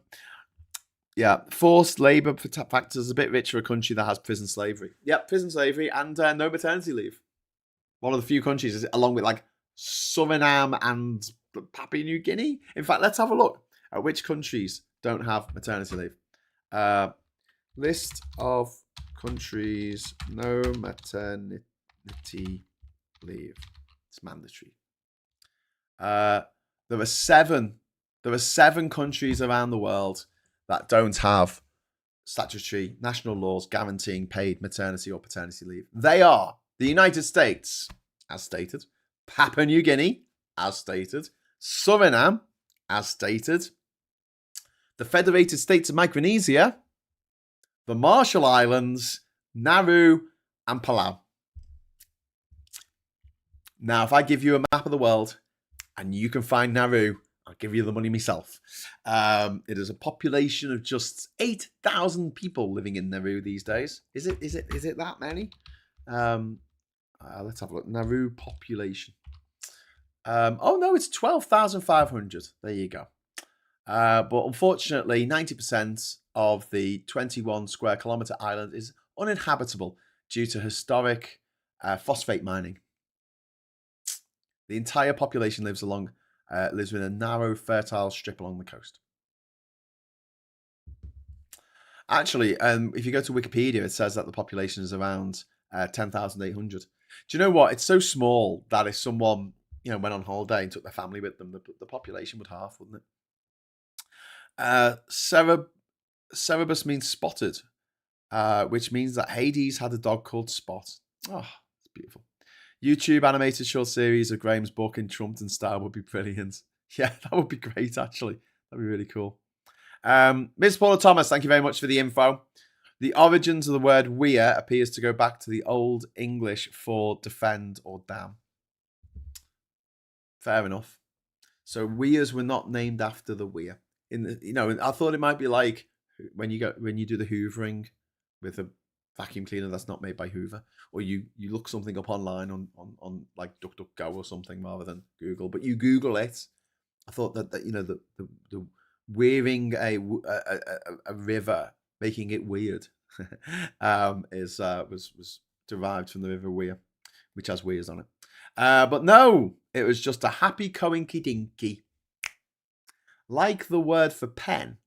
Yeah, forced labour factors a bit richer a country that has prison slavery. Yep, prison slavery and no maternity leave. One of the few countries, along with like Suriname and Papua New Guinea. In fact, let's have a look at which countries don't have maternity leave. List of countries, no maternity leave. It's mandatory. There are seven countries around the world that don't have statutory national laws guaranteeing paid maternity or paternity leave. They are the United States, as stated, Papua New Guinea, as stated, Suriname, as stated, the Federated States of Micronesia, the Marshall Islands, Nauru, and Palau. Now, if I give you a map of the world and you can find Nauru, I'll give you the money myself. It is a population of just 8,000 people living in Nauru these days. Is it that many? Let's have a look. Nauru population. Oh no, it's 12,500. There you go. But unfortunately, 90% of the 21 square kilometer island is uninhabitable due to historic phosphate mining. The entire population lives within a narrow, fertile strip along the coast. Actually, if you go to Wikipedia, it says that the population is around 10,800. Do you know what? It's so small that if someone, you know, went on holiday and took their family with them, the population would half, wouldn't it? Cerebus means spotted, which means that Hades had a dog called Spot. Oh, it's beautiful. YouTube animated short series of Graham's book in Trumpton style would be brilliant. Yeah, that would be great, actually. That'd be really cool. Ms. Paula Thomas, thank you very much for the info. The origins of the word weir appears to go back to the Old English for defend or damn. Fair enough. So weirs were not named after the weir. I thought it might be like when you do the hoovering with a vacuum cleaner that's not made by Hoover, or you look something up online on like DuckDuckGo or something rather than Google, but you Google it. I thought that the wearing a river, making it weird, was derived from the River Weir, which has weirs on it. But no, it was just a happy coinky dinky. Like the word for pen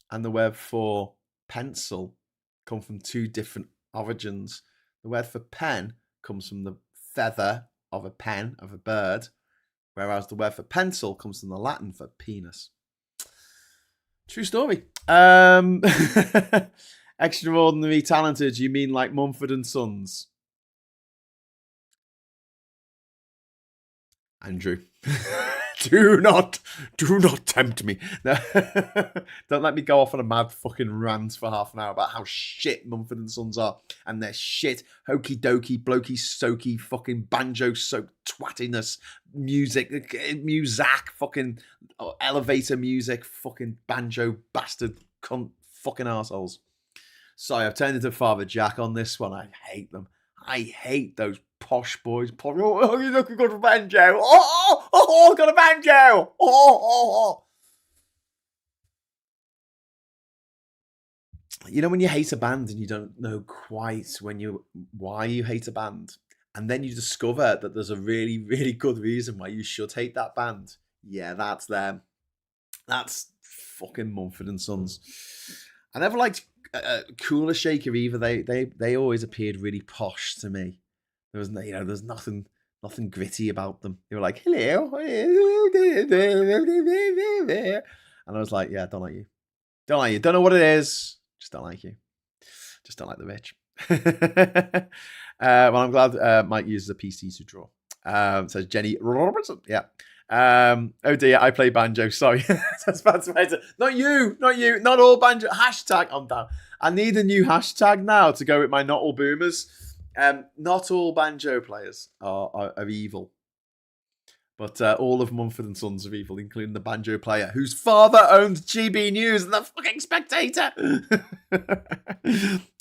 and the word for pencil come from two different origins. The word for pen comes from the feather of a pen, of a bird, whereas the word for pencil comes from the Latin for penis. True story. Extraordinary talented, you mean like Mumford and Sons? Andrew. Do not tempt me. No. Don't let me go off on a mad fucking rant for half an hour about how shit Mumford and Sons are and their shit hokey dokey blokey stokey fucking banjo soaked twattiness music fucking elevator music fucking banjo bastard cunt fucking arseholes. Sorry, I've turned into Father Jack on this one. I hate them. I hate those posh boys. Oh, you look, got a banjo. Oh, got a banjo. Oh. You know when you hate a band and you don't know quite why you hate a band, and then you discover that there's a really, really good reason why you should hate that band. Yeah, that's them. That's fucking Mumford & Sons. I never liked Cooler Shaker either. They always appeared really posh to me. There's nothing gritty about them. They were like, hello. And I was like, yeah, don't like you. Don't like you. Don't know what it is. Just don't like you. Just don't like the rich. Well, I'm glad Mike uses a PC to draw. Says Jenny Robertson. Yeah. Oh dear, I play banjo. Sorry. That's bad. Not you. Not all banjo. Hashtag, I'm down. I need a new hashtag now to go with my not all boomers. Not all banjo players are evil. But all of Mumford & Sons are evil, including the banjo player whose father owned GB News and the fucking Spectator.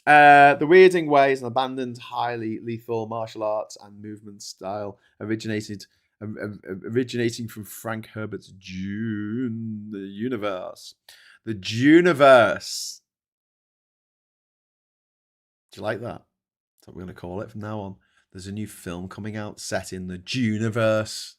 The Weirding Way is an abandoned, highly lethal martial arts and movement style originating from Frank Herbert's Dune, the universe. The Juniverse. Do you like that? That's what we're going to call it from now on. There's a new film coming out set in the Juniverse.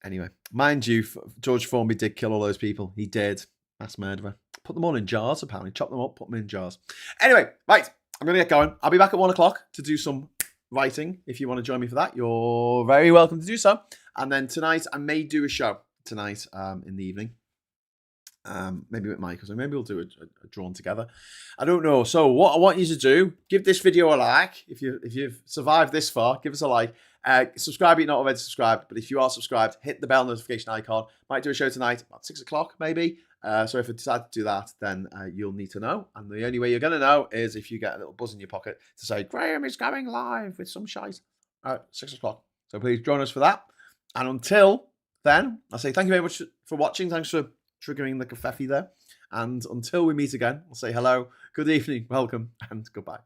Anyway, mind you, George Formby did kill all those people. He did. Mass murderer. Put them all in jars, apparently. Chop them up, put them in jars. Anyway, right. I'm going to get going. I'll be back at 1 o'clock to do some writing. If you want to join me for that, you're very welcome to do so. And then tonight, I may do a show tonight in the evening. Maybe with Mike, or maybe we'll do a drawn together. I don't know. So what I want you to do, give this video a like. If you've survived this far, give us a like. Subscribe if you're not already subscribed, but if you are subscribed, hit the bell notification icon. Might do a show tonight about 6 o'clock, maybe. So if I decide to do that, then you'll need to know. And the only way you're going to know is if you get a little buzz in your pocket to say, Graham is going live with some shite at 6 o'clock. So please join us for that. And until then, I'll say thank you very much for watching. Thanks for triggering the covfefe there. And until we meet again, I'll say hello, good evening, welcome, and goodbye.